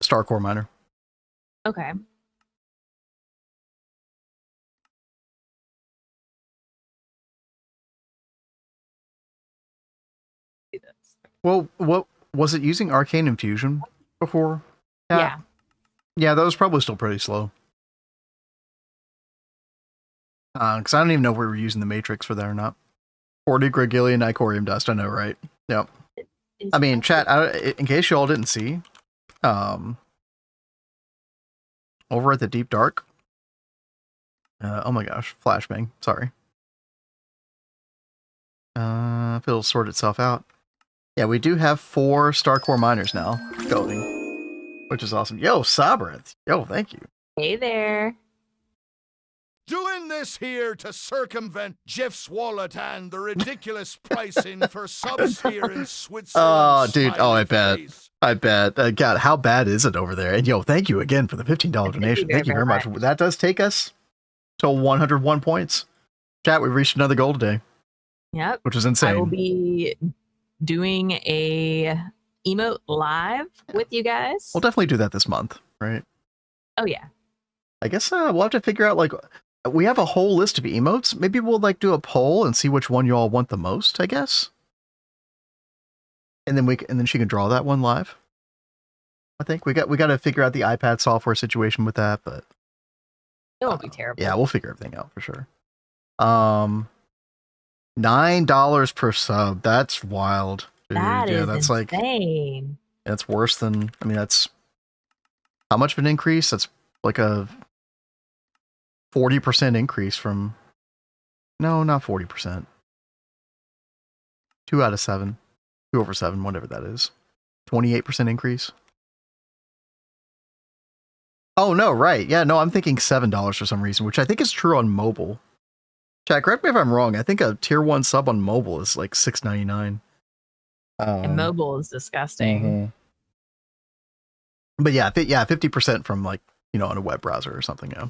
Starcore Miner. Okay. Do this. Well, what was it using Arcane Infusion before? Yeah. Yeah, that was probably still pretty slow. Because I don't even know if we were using the Matrix for that or not. 40 Gregillion Icorium dust, I know, right? Yep. I mean, chat, in case you all didn't see, over at the Deep Dark, oh my gosh, flashbang, sorry. If it'll sort itself out. Yeah, we do have 4 Starcore miners now going, which is awesome. Yo, Sabrinth. Yo, thank you. Hey there. Doing this here to circumvent Jeff's wallet and the ridiculous pricing for subs here in Switzerland. Oh, dude. Oh, I smiley bet. face. I bet. God, how bad is it over there? And yo, thank you again for the $15 donation. Thank you very much. That does take us to 101 points. Chat, we reached another goal today, Yep. which is I will insane. be doing a emote live with you guys. We'll definitely do that this month, right? Oh yeah. I guess we'll have to figure out, like, we have a whole list of emotes. Maybe we'll like do a poll and see which one you all want the most, I guess. And then she can draw that one live. I think we got to figure out the iPad software situation with that, but It won't be terrible. yeah, we'll figure everything out for sure. $9 per sub. That's wild. Dude. That yeah, is that's insane. like that's worse than, I mean, that's how much of an increase? That's like a 40% increase from, no, not 40%. 2 out of 7. 2 over 7, whatever that is. 28% increase. Oh, no, right. Yeah, no, I'm thinking $7 for some reason, which I think is true on mobile. Chat, correct me if I'm wrong. I think a tier 1 sub on mobile is like $6.99. And mobile is disgusting. Mhm. But yeah, 50% from, like, you know, on a web browser or something, yeah.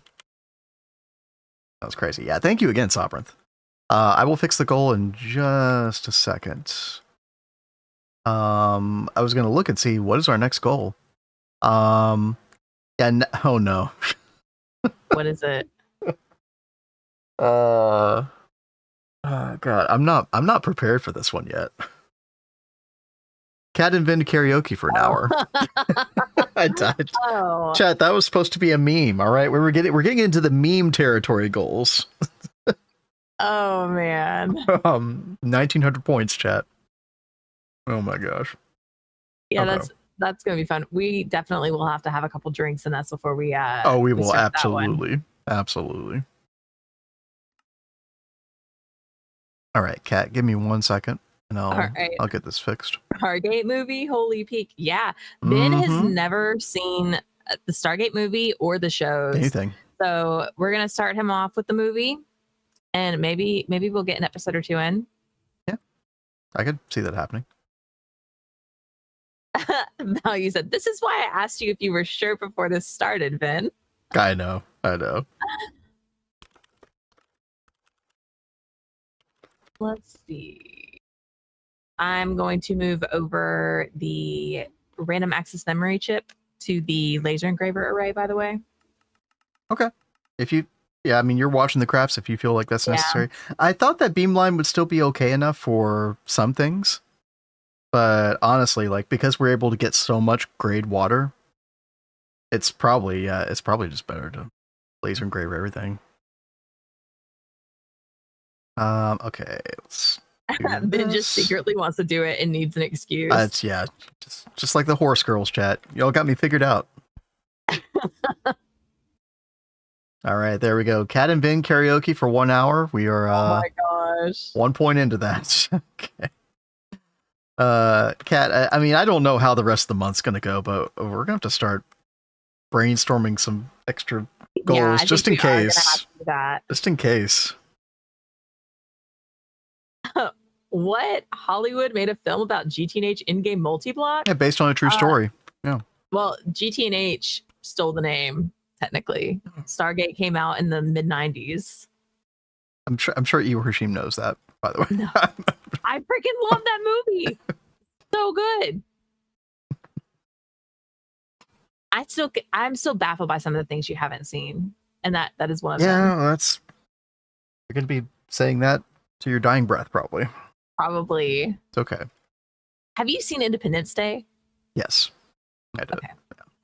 That was crazy. Yeah, thank you again, Sabrinth. I will fix the goal in just a second. I was going to look and see what is our next goal. Yeah, oh no. What is it? Oh God, I'm not prepared for this one yet. Cat and Vin karaoke for an hour. I died. Oh. Chat, that was supposed to be a meme, all right? We're getting into the meme territory goals. Oh man. 1900 points, chat. Oh my gosh. Yeah, Okay. that's gonna be fun. We definitely will have to have a couple drinks and that's before we Oh, we will start that one. absolutely. All right, Cat, give me 1 second and I'll get this fixed. Stargate movie, holy peak. Yeah. Ben has Mhm. never seen the Stargate movie or the shows. Anything. So we're gonna start him off with the movie and maybe we'll get an episode or 2 in. I could see that happening. Value said, "This is why I asked you if you were sure before this started, Vin." I know. Let's see. I'm going to move over the random access memory chip to the laser engraver array, by the way. Okay. If you, yeah, I mean, you're watching the crafts if you feel like that's Yeah. necessary. I thought that beamline would still be okay enough for some things. But honestly, like, because we're able to get so much grade water, it's probably just better to laser engrave everything. Okay, let's do Ben just this. secretly wants to do it and needs an excuse. It's just like the horse girls chat. Y'all got me figured out. All right, there we go. Cat and Vin karaoke for 1 hour. We are oh my gosh. 1 point into that. Okay. Cat, I mean, I don't know how the rest of the month's gonna go, but we're gonna have to start brainstorming some extra goals Yeah, I just in think we are gonna have case. to do that. Just in case. What? Hollywood made a film about GTNH in-game multi-block? Yeah, based on a true story. Well, GTNH stole the name, technically. Stargate came out in the mid-90s. I'm sure Iwashim knows that, by the way. No. I freaking love that movie. So good. I'm still baffled by some of the things you haven't seen. And that is one of them. Yeah, that's, you're gonna be saying that to your dying breath, probably. Probably. It's okay. Have you seen Independence Day? Yes, I did.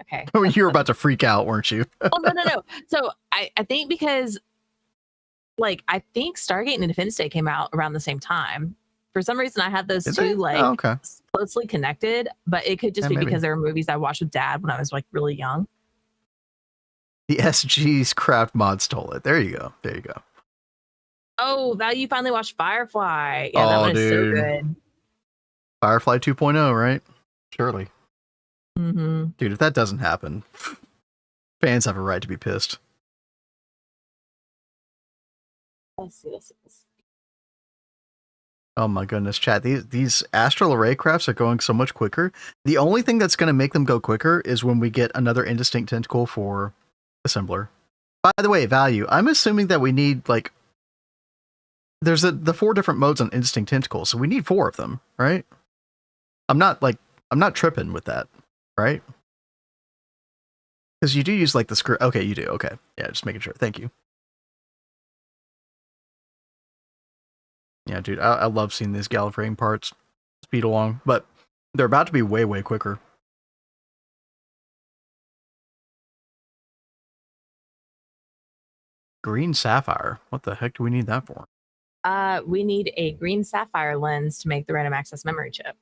Okay. You were about to freak out, weren't you? Oh, no. So I think because, like, I think Stargate and Independence Day came out around the same time. For some reason, I had those Did two they? like Oh, okay. closely connected, but it could just Yeah, be maybe. because there were movies I watched with Dad when I was like really young. The SG's craft mod stole it. There you go. Oh, Value finally watched Firefly. Yeah, that Oh, one is so dude. good. Firefly 2.0, right? Surely. Mm-hmm. Dude, if that doesn't happen, fans have a right to be pissed. Let's see. Oh my goodness, chat. These astral array crafts are going so much quicker. The only thing that's going to make them go quicker is when we get another Indistinct Tentacle for assembler. By the way, Value, I'm assuming that we need, like, there's the 4 different modes on Indistinct Tentacle, so we need 4 of them, right? I'm not tripping with that, right? Because you do use, like, the screw. Okay, you do. Okay. Yeah, just making sure. Thank you. Yeah, dude, I love seeing these Gallifreying parts speed along, but they're about to be way, way quicker. Green sapphire. What the heck do we need that for? We need a green sapphire lens to make the random access memory chip.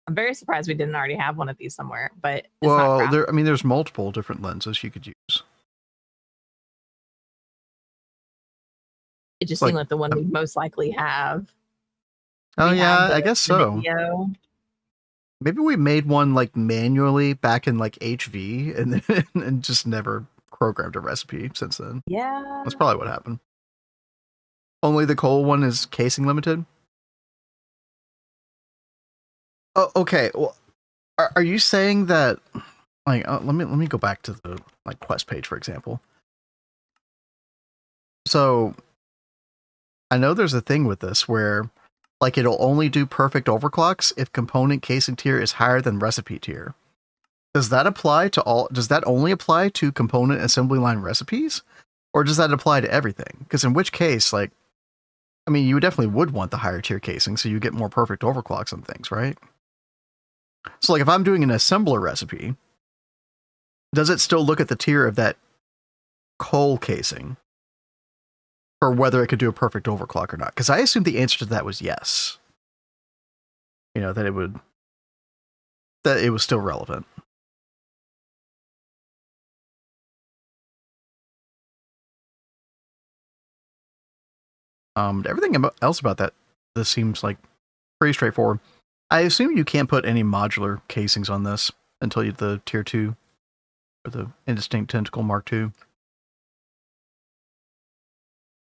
I'm very surprised we didn't already have one of these somewhere, but it's not Well, crap. there's multiple different lenses you could use. It just like, seemed like the one we most likely have. Oh We yeah, have I guess so. video. Maybe we made one like manually back in like HV and then and just never programmed a recipe since then. Yeah. That's probably what happened. Only the coal one is casing limited. Oh, okay. Well, are you saying that? Like, let me go back to the like quest page, for example. So, I know there's a thing with this where, like, it'll only do perfect overclocks if component casing tier is higher than recipe tier. Does that apply to all? Does that only apply to component assembly line recipes, or does that apply to everything? Because in which case, like, I mean, you definitely would want the higher tier casing so you get more perfect overclocks on things, right? So, like, if I'm doing an assembler recipe, does it still look at the tier of that coal casing for whether it could do a perfect overclock or not? Because I assumed the answer to that was yes. You know, that it was still relevant. Everything else about this seems like pretty straightforward. I assume you can't put any modular casings on this until the tier 2 or the Indistinct Tentacle Mark II.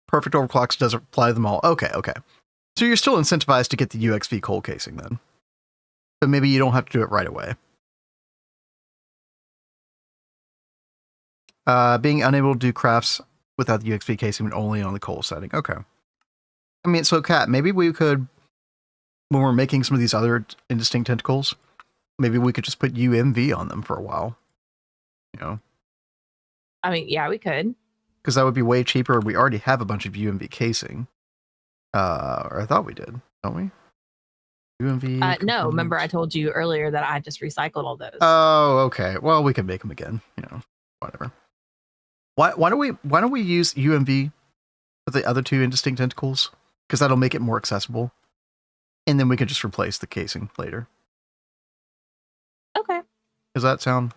Perfect overclocks doesn't apply to them all. Okay. So you're still incentivized to get the UXV coal casing then. but maybe you don't have to do it right away. Being unable to do crafts without the UXV casing only on the coal setting. Okay. I mean, so Kat, maybe we could, when we're making some of these other Indistinct Tentacles, maybe we could just put UMV on them for a while. You know? I mean, yeah, we could. Because that would be way cheaper. We already have a bunch of UMV casing. Or I thought we did, don't we? UMV. No, remember I told you earlier that I just recycled all those. Oh, okay. Well, we can make them again. You know, whatever. Why don't we use UMV for the other two Indistinct Tentacles? Because that'll make it more accessible, and then we can just replace the casing later. Okay. Does that sound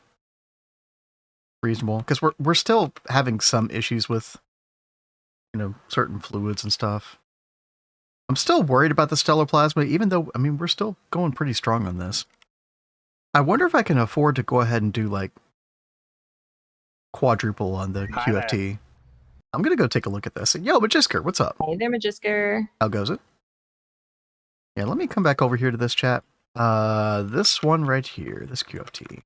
reasonable? Because we're still having some issues with, you know, certain fluids and stuff. I'm still worried about the stellar plasma, even though, I mean, we're still going pretty strong on this. I wonder if I can afford to go ahead and do like quadruple on the QFT. I'm gonna go take a look at this. Yo, Magisker, what's up? Hey there, Magisker. How goes it? Yeah, let me come back over here to this chat. This one right here, this QFT.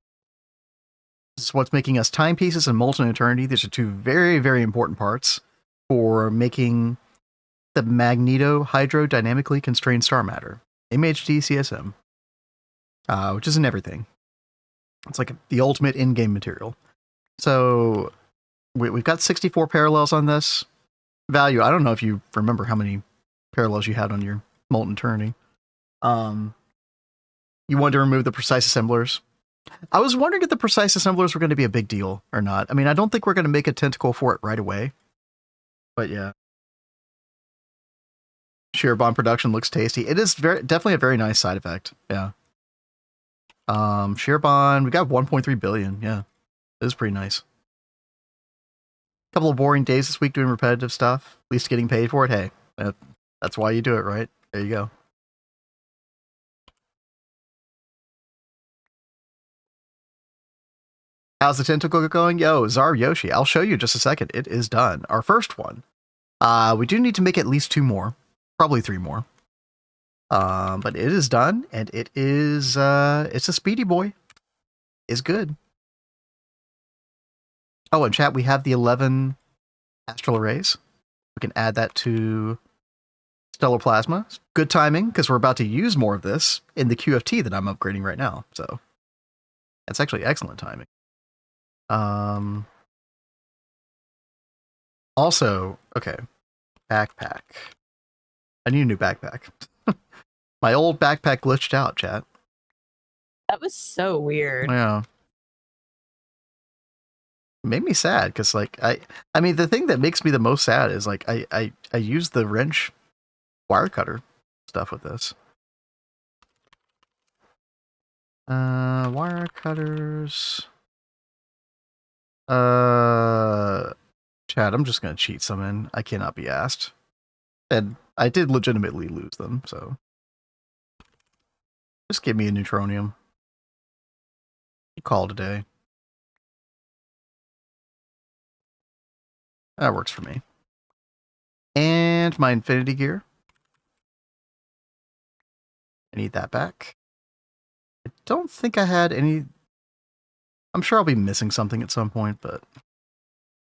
This is what's making us timepieces and molten eternity. These are two very, very important parts for making the magneto hydrodynamically constrained star matter, MHD CSM, which isn't everything. It's like the ultimate in-game material. So we've got 64 parallels on this value. I don't know if you remember how many parallels you had on your molten eternity. You wanted to remove the precise assemblers. I was wondering if the precise assemblers were going to be a big deal or not. I mean, I don't think we're going to make a tentacle for it right away, but yeah. Sheer bond production looks tasty. It is definitely a very nice side effect. Yeah. Sheer bond, we got 1.3 billion. Yeah. It is pretty nice. Couple of boring days this week doing repetitive stuff. At least getting paid for it. Hey, that's why you do it, right? There you go. How's the tentacle going? Yo, Zar Yoshi. I'll show you in just a second. It is done. Our first one. We do need to make at least 2 more. Probably 3 more. But it is done, and it is it's a speedy boy. It's good. Oh, and chat, we have the 11 astral arrays. We can add that to stellar plasma. Good timing, because we're about to use more of this in the QFT that I'm upgrading right now. So that's actually excellent timing. Also, okay, backpack. I need a new backpack. My old backpack glitched out, chat. That was so weird. Yeah. It made me sad because, like, I mean, the thing that makes me the most sad is like I use the wrench wire cutter stuff with this. Wire cutters. Chat, I'm just gonna cheat some in. I cannot be asked. And I did legitimately lose them, so just give me a neutronium. Call it a day. That works for me. And my infinity gear. I need that back. I don't think I had any. I'm sure I'll be missing something at some point, but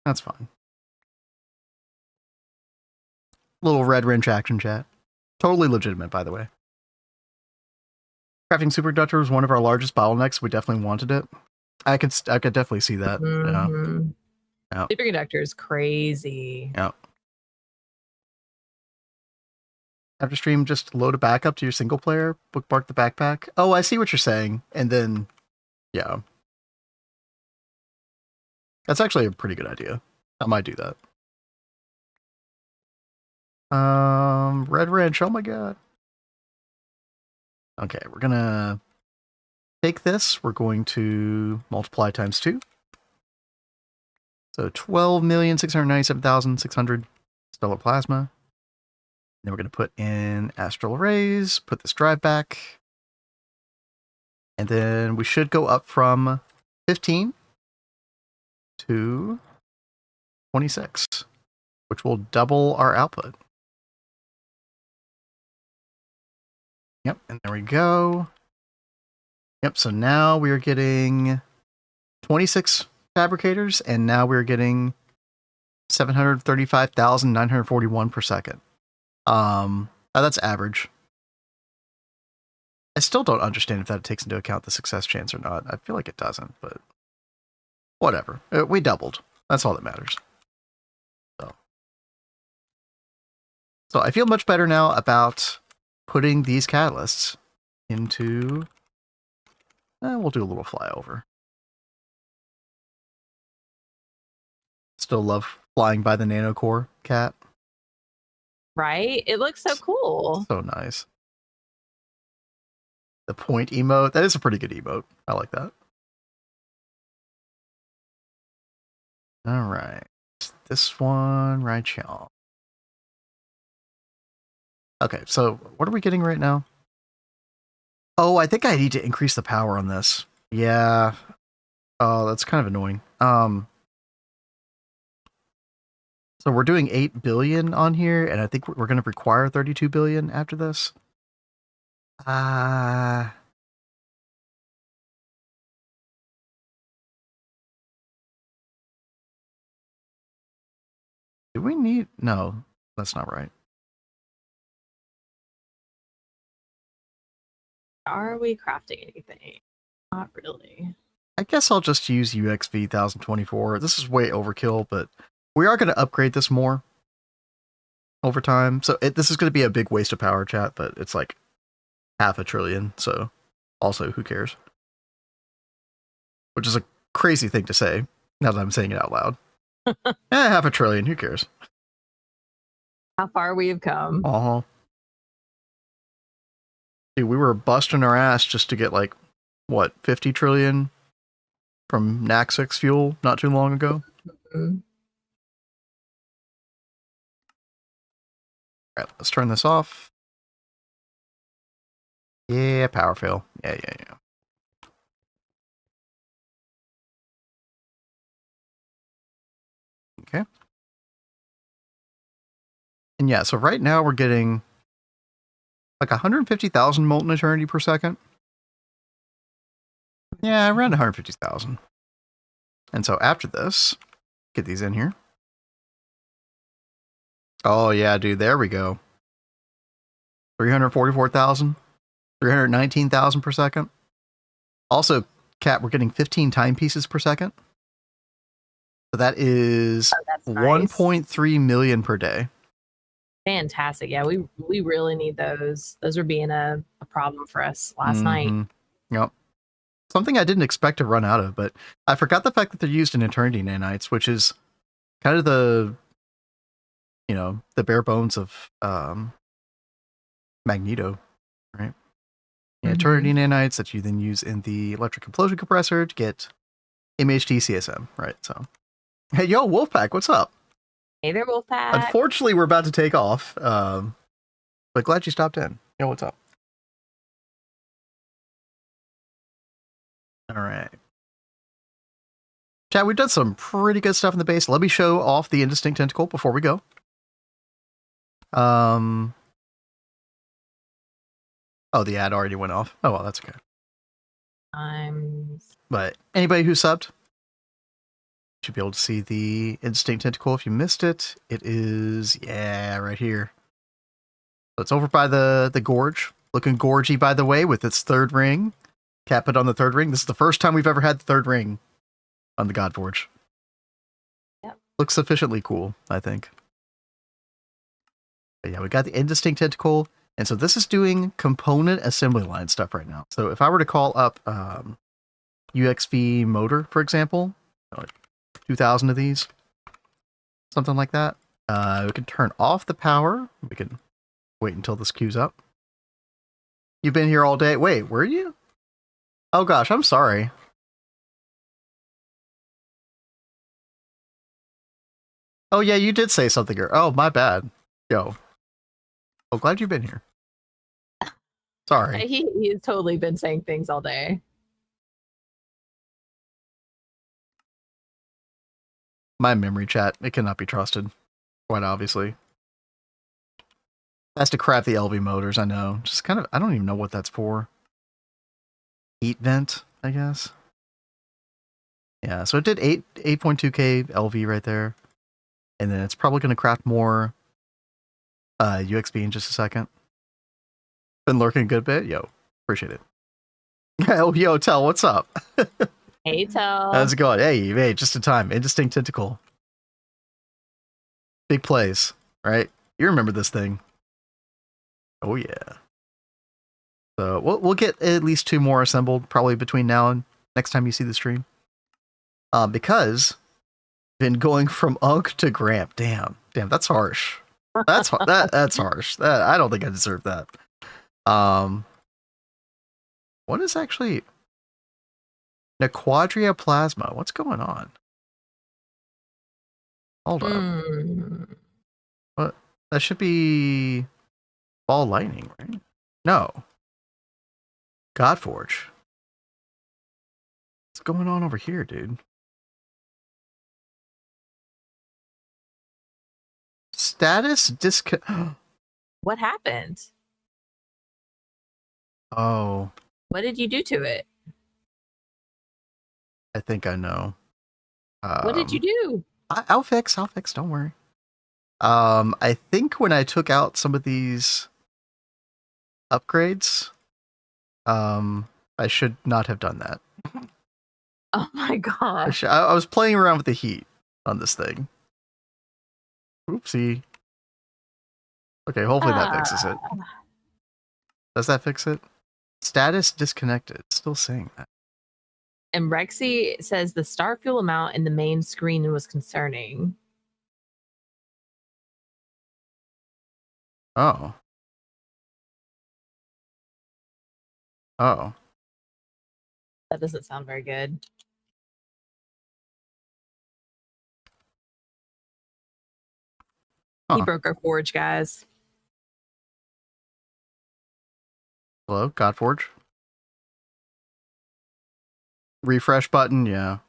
that's fine. Little red wrench action chat. Totally legitimate, by the way. Crafting superconductor was one of our largest bottlenecks. We definitely wanted it. I could definitely see that. Mm-hmm. Yeah. Superconductor is crazy. Yeah. After stream, just load a backup to your single player, bookmark the backpack. Oh, I see what you're saying. And then, yeah. That's actually a pretty good idea. I might do that. Red wrench. Oh my god. Okay, we're gonna take this. We're going to multiply times 2. So 12,697,600 stellar plasma. Then we're going to put in astral arrays, put this drive back. And then we should go up from 15 to 26, which will double our output. Yep, and there we go. Yep, so now we are getting 26 fabricators, and now we're getting 735,941 per second. That's average. I still don't understand if that takes into account the success chance or not. I feel like it doesn't, but whatever. We doubled. That's all that matters. So I feel much better now about putting these catalysts into... we'll do a little flyover. Still love flying by the nanocore cat. Right? It looks so cool. So nice. The point emote. That is a pretty good emote. I like that. All right. This one right here. Okay, so what are we getting right now? Oh, I think I need to increase the power on this. Yeah. Oh, that's kind of annoying. So we're doing 8 billion on here, and I think we're going to require 32 billion after this. Do we need... No, that's not right. Are we crafting anything? Not really. I guess I'll just use UXV 1024. This is way overkill, but we are going to upgrade this more over time. So this is going to be a big waste of power, chat, but it's like 500 billion. So also, who cares? Which is a crazy thing to say now that I'm saying it out loud. 500 billion, who cares? How far we have come. Uh-huh. Dude, we were busting our ass just to get like, what, 50 trillion from NAC6 fuel not too long ago? Mm-hmm. All right, let's turn this off. Yeah, power fail. Yeah. Okay. And yeah, so right now we're getting like 150,000 molten eternity per second. Yeah, around 150,000. And so after this, get these in here. Oh yeah, dude, there we go. 344,000, 319,000 per second. Also, Cat, we're getting 15 timepieces per second. So that is nice. 1.3 million per day. Fantastic. Yeah, we really need those. Those were being a problem for us last night. Yep. Something I didn't expect to run out of, but I forgot the fact that they're used in Eternity Nanites, which is kind of the, the bare bones of Magneto, right? Yeah, Eternity Nanites that you then use in the electric implosion compressor to get MHD CSM, right? So, hey, yo, Wolfpack, what's up? Hey there, Wolfpack. Unfortunately, we're about to take off, but glad you stopped in. Yo, what's up? All right. Chat, we've done some pretty good stuff in the base. Let me show off the Indistinct Tentacle before we go. Oh, the ad already went off. Oh, well, that's okay. But anybody who subbed should be able to see the Indistinct Tentacle. If you missed it, it is, right here. So it's over by the gorge. Looking gorgy, by the way, with its third ring. Cat put on the third ring. This is the first time we've ever had the third ring on the Godforge. Yep. Looks sufficiently cool, I think. But yeah, we got the Indistinct Tentacle. And so this is doing component assembly line stuff right now. So if I were to call up UXV motor, for example, like 2,000 of these, something like that, we can turn off the power. We can wait until this queues up. You've been here all day. Wait, were you? Oh gosh, I'm sorry. Oh yeah, you did say something here. Oh, my bad. Yo. Oh, glad you've been here. Sorry. He's totally been saying things all day. My memory, chat, it cannot be trusted. Quite obviously. Has to craft the LV motors, I know. Just kind of, I don't even know what that's for. heat vent, I guess. Yeah, so it did 8.2k LV right there. And then it's probably going to craft more UXV in just a second. Been lurking a good bit. Yo, appreciate it. Yo, Tell, what's up? Hey, Tell. How's it going? Hey, just in time. Indistinct Tentacle. Big plays, right? You remember this thing. Oh, yeah. So we'll get at least 2 more assembled probably between now and next time you see the stream. Because been going from Unk to Gramp. Damn, that's harsh. That's harsh. I don't think I deserve that. What is actually Nequadria Plasma? What's going on? Hold up. What? That should be Ball Lightning, right? No. Godforge. What's going on over here, dude? Status What happened? Oh, What did you do to it? I think I know. What did you do? I'll fix. Don't worry. I think when I took out some of these upgrades, I should not have done that. Oh my gosh. I was playing around with the heat on this thing. Oopsie. Okay, hopefully that fixes it. Does that fix it? Status disconnected. Still saying that. And Rexy says the star fuel amount in the main screen was concerning. Oh. Oh. That doesn't sound very good. He Huh. broke our forge, guys. Hello, Godforge. Refresh button, yeah.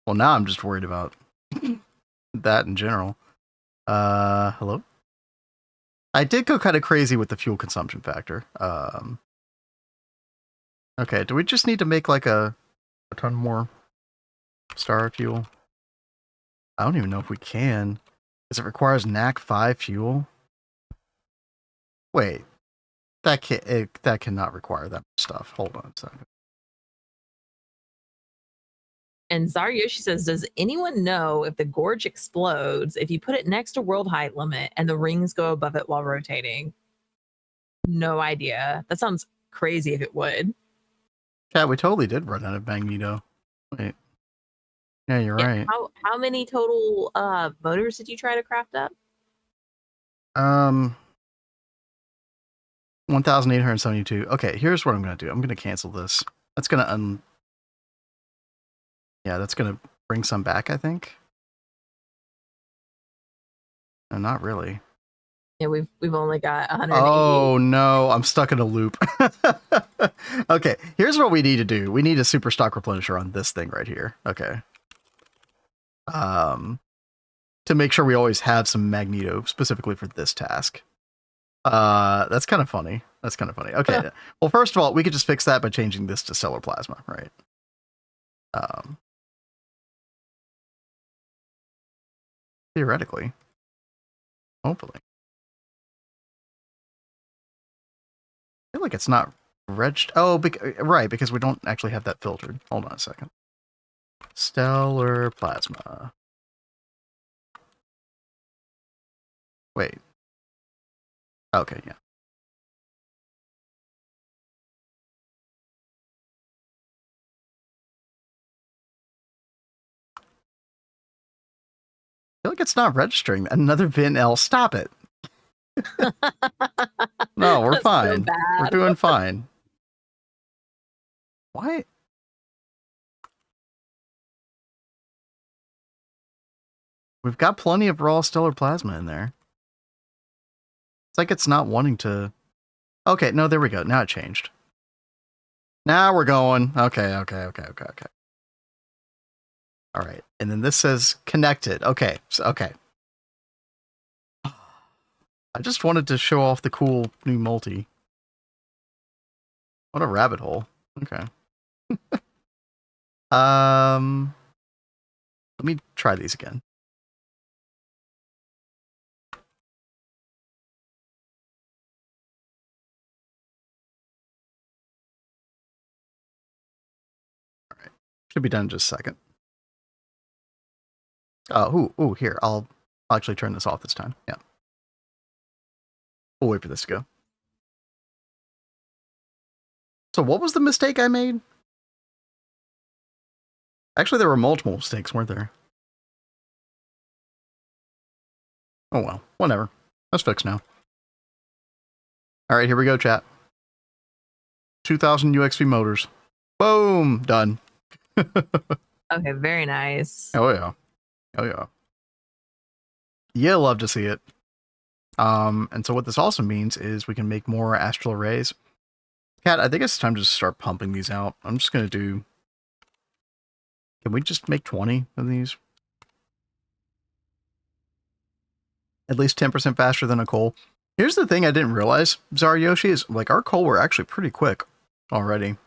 Well, now I'm just worried about that in general. Hello? I did go kind of crazy with the fuel consumption factor. Okay, do we just need to make like a ton more star fuel? I don't even know if we can. Because it requires NAC 5 fuel. Wait. That cannot require that much stuff. Hold on a second. And Zaryoshi says, does anyone know if the gorge explodes if you put it next to world height limit and the rings go above it while rotating? No idea. That sounds crazy if it would. Yeah, we totally did run out of Magneto. Wait. Yeah, you're right. How many total motors did you try to craft up? 1,872. Okay, here's what I'm going to do. I'm going to cancel this. That's going to yeah, that's going to bring some back, I think. No, not really. Yeah, we've only got 180. Oh no, I'm stuck in a loop. Okay, here's what we need to do. We need a super stock replenisher on this thing right here. Okay. To make sure we always have some Magneto specifically for this task. That's kind of funny. Okay. Well, first of all, we could just fix that by changing this to stellar plasma, right? Theoretically. Hopefully. I feel like it's not regged. Oh, right, because we don't actually have that filtered. Hold on a second. Stellar plasma. Wait. Okay, yeah. I feel like it's not registering. Another Vin L. Stop it. No, we're That's fine. so We're bad. doing fine. Why? We've got plenty of raw stellar plasma in there. It's like it's not wanting to... Okay, no, there we go. Now it changed. Now we're going. Okay. All right. And then this says connected. Okay. Okay. I just wanted to show off the cool new multi. What a rabbit hole. Okay. Let me try these again. All right, should be done in just a second. Ooh, here, I'll actually turn this off this time. Yeah. We'll wait for this to go. So what was the mistake I made? Actually, there were multiple mistakes, weren't there? Oh well, whatever. That's fixed now. All right, here we go, chat. 2000 UXV motors. Boom, done. Okay, very nice. Oh yeah. Oh yeah. Yeah, love to see it. And so what this also means is we can make more astral arrays. Cat, I think it's time to just start pumping these out. I'm just gonna do. Can we just make 20 of these? At least 10% faster than a coal. Here's the thing I didn't realize, Zaryoshi, is like our coal were actually pretty quick already.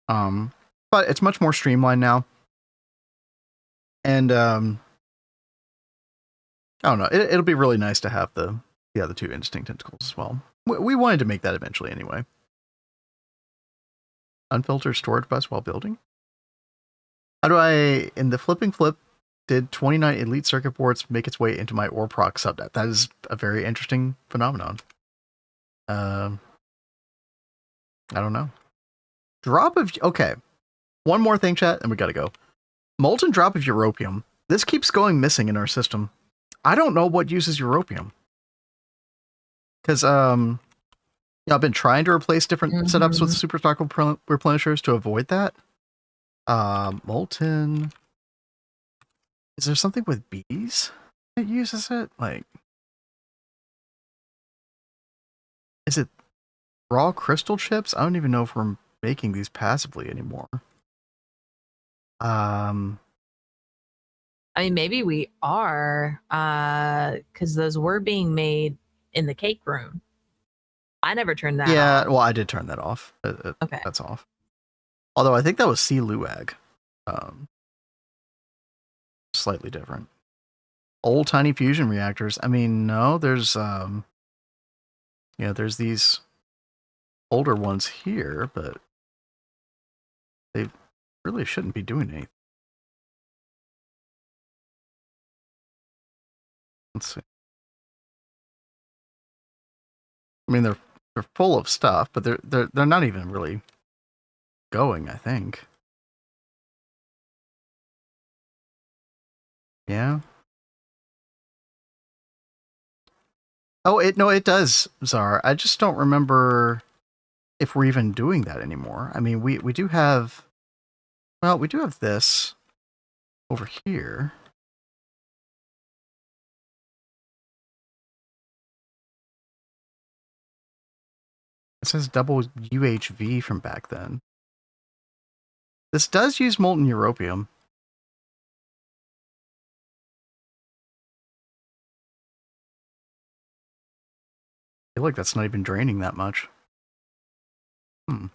But it's much more streamlined now. And I don't know, it'll be really nice to have the other two Indistinct Tentacles as well. We wanted to make that eventually anyway. Unfiltered storage bus while building? How do I, in the flipping flip, did 29 elite circuit boards make its way into my ORPROC subnet? That is a very interesting phenomenon. I don't know. Drop of... Okay. One more thing, chat, and we gotta go. Molten drop of europium. This keeps going missing in our system. I don't know what uses europium. Because, I've been trying to replace different setups with superstock replenishers to avoid that. Molten... Is there something with bees that uses it? Like, is it raw crystal chips? I don't even know if we're making these passively anymore. I mean, maybe we are, because those were being made in the cake room. I never turned that Yeah, off. well, I did turn that off. Okay. That's off. Although I think that was C. Luag. Slightly different. Old tiny fusion reactors. I mean, no, there's there's these older ones here, but they really shouldn't be doing anything. Let's see. I mean, they're full of stuff, but they're not even really going, I think. Yeah. Oh, it does, Zar. I just don't remember if we're even doing that anymore. I mean, we do have, well, we do have this over here. It says double UHV from back then. This does use molten europium. I feel like that's not even draining that much. I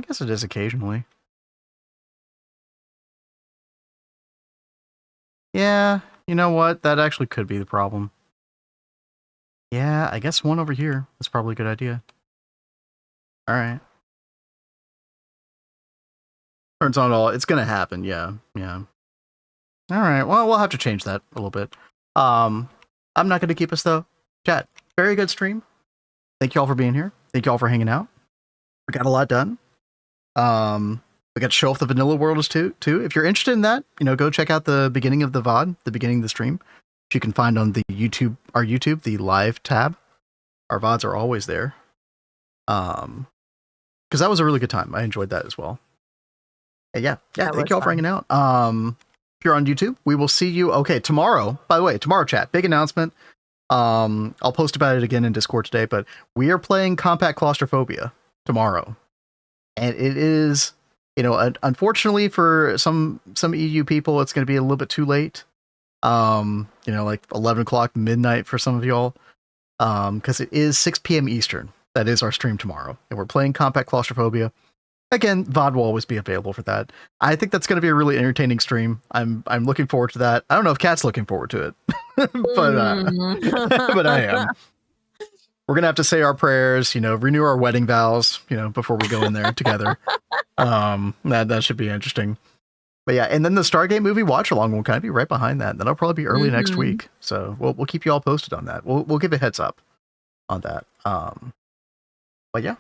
guess it is occasionally. Yeah, you know what? That actually could be the problem. Yeah, I guess one over here. That's probably a good idea. Alright. Turns on all. It's gonna happen, yeah. Alright, well, we'll have to change that a little bit. I'm not gonna keep us, though. Chat, very good stream. Thank you all for being here. Thank you all for hanging out. We got a lot done. We got to show off the vanilla world too. If you're interested in that, go check out the beginning of the VOD, the beginning of the stream, which you can find on the our YouTube, the live tab. Our VODs are always there. Because that was a really good time. I enjoyed that as well. And yeah. Thank you all for hanging out. If you're on YouTube, we will see you. Okay, tomorrow. By the way, tomorrow, chat, big announcement. I'll post about it again in Discord today, but we are playing Compact Claustrophobia tomorrow. And it is, unfortunately for some EU people, it's going to be a little bit too late. Like 11 o'clock midnight for some of y'all. Because it is 6 p.m. Eastern. That is our stream tomorrow. And we're playing Compact Claustrophobia. again, VOD will always be available for that. I think that's going to be a really entertaining stream. I'm looking forward to that. I don't know if Kat's looking forward to it, but I am. We're gonna have to say our prayers, renew our wedding vows, before we go in there together. That should be interesting. But yeah, and then the Stargate movie watch along will kind of be right behind that. That'll probably be early next week. So we'll keep you all posted on that. We'll give a heads up on that. But yeah,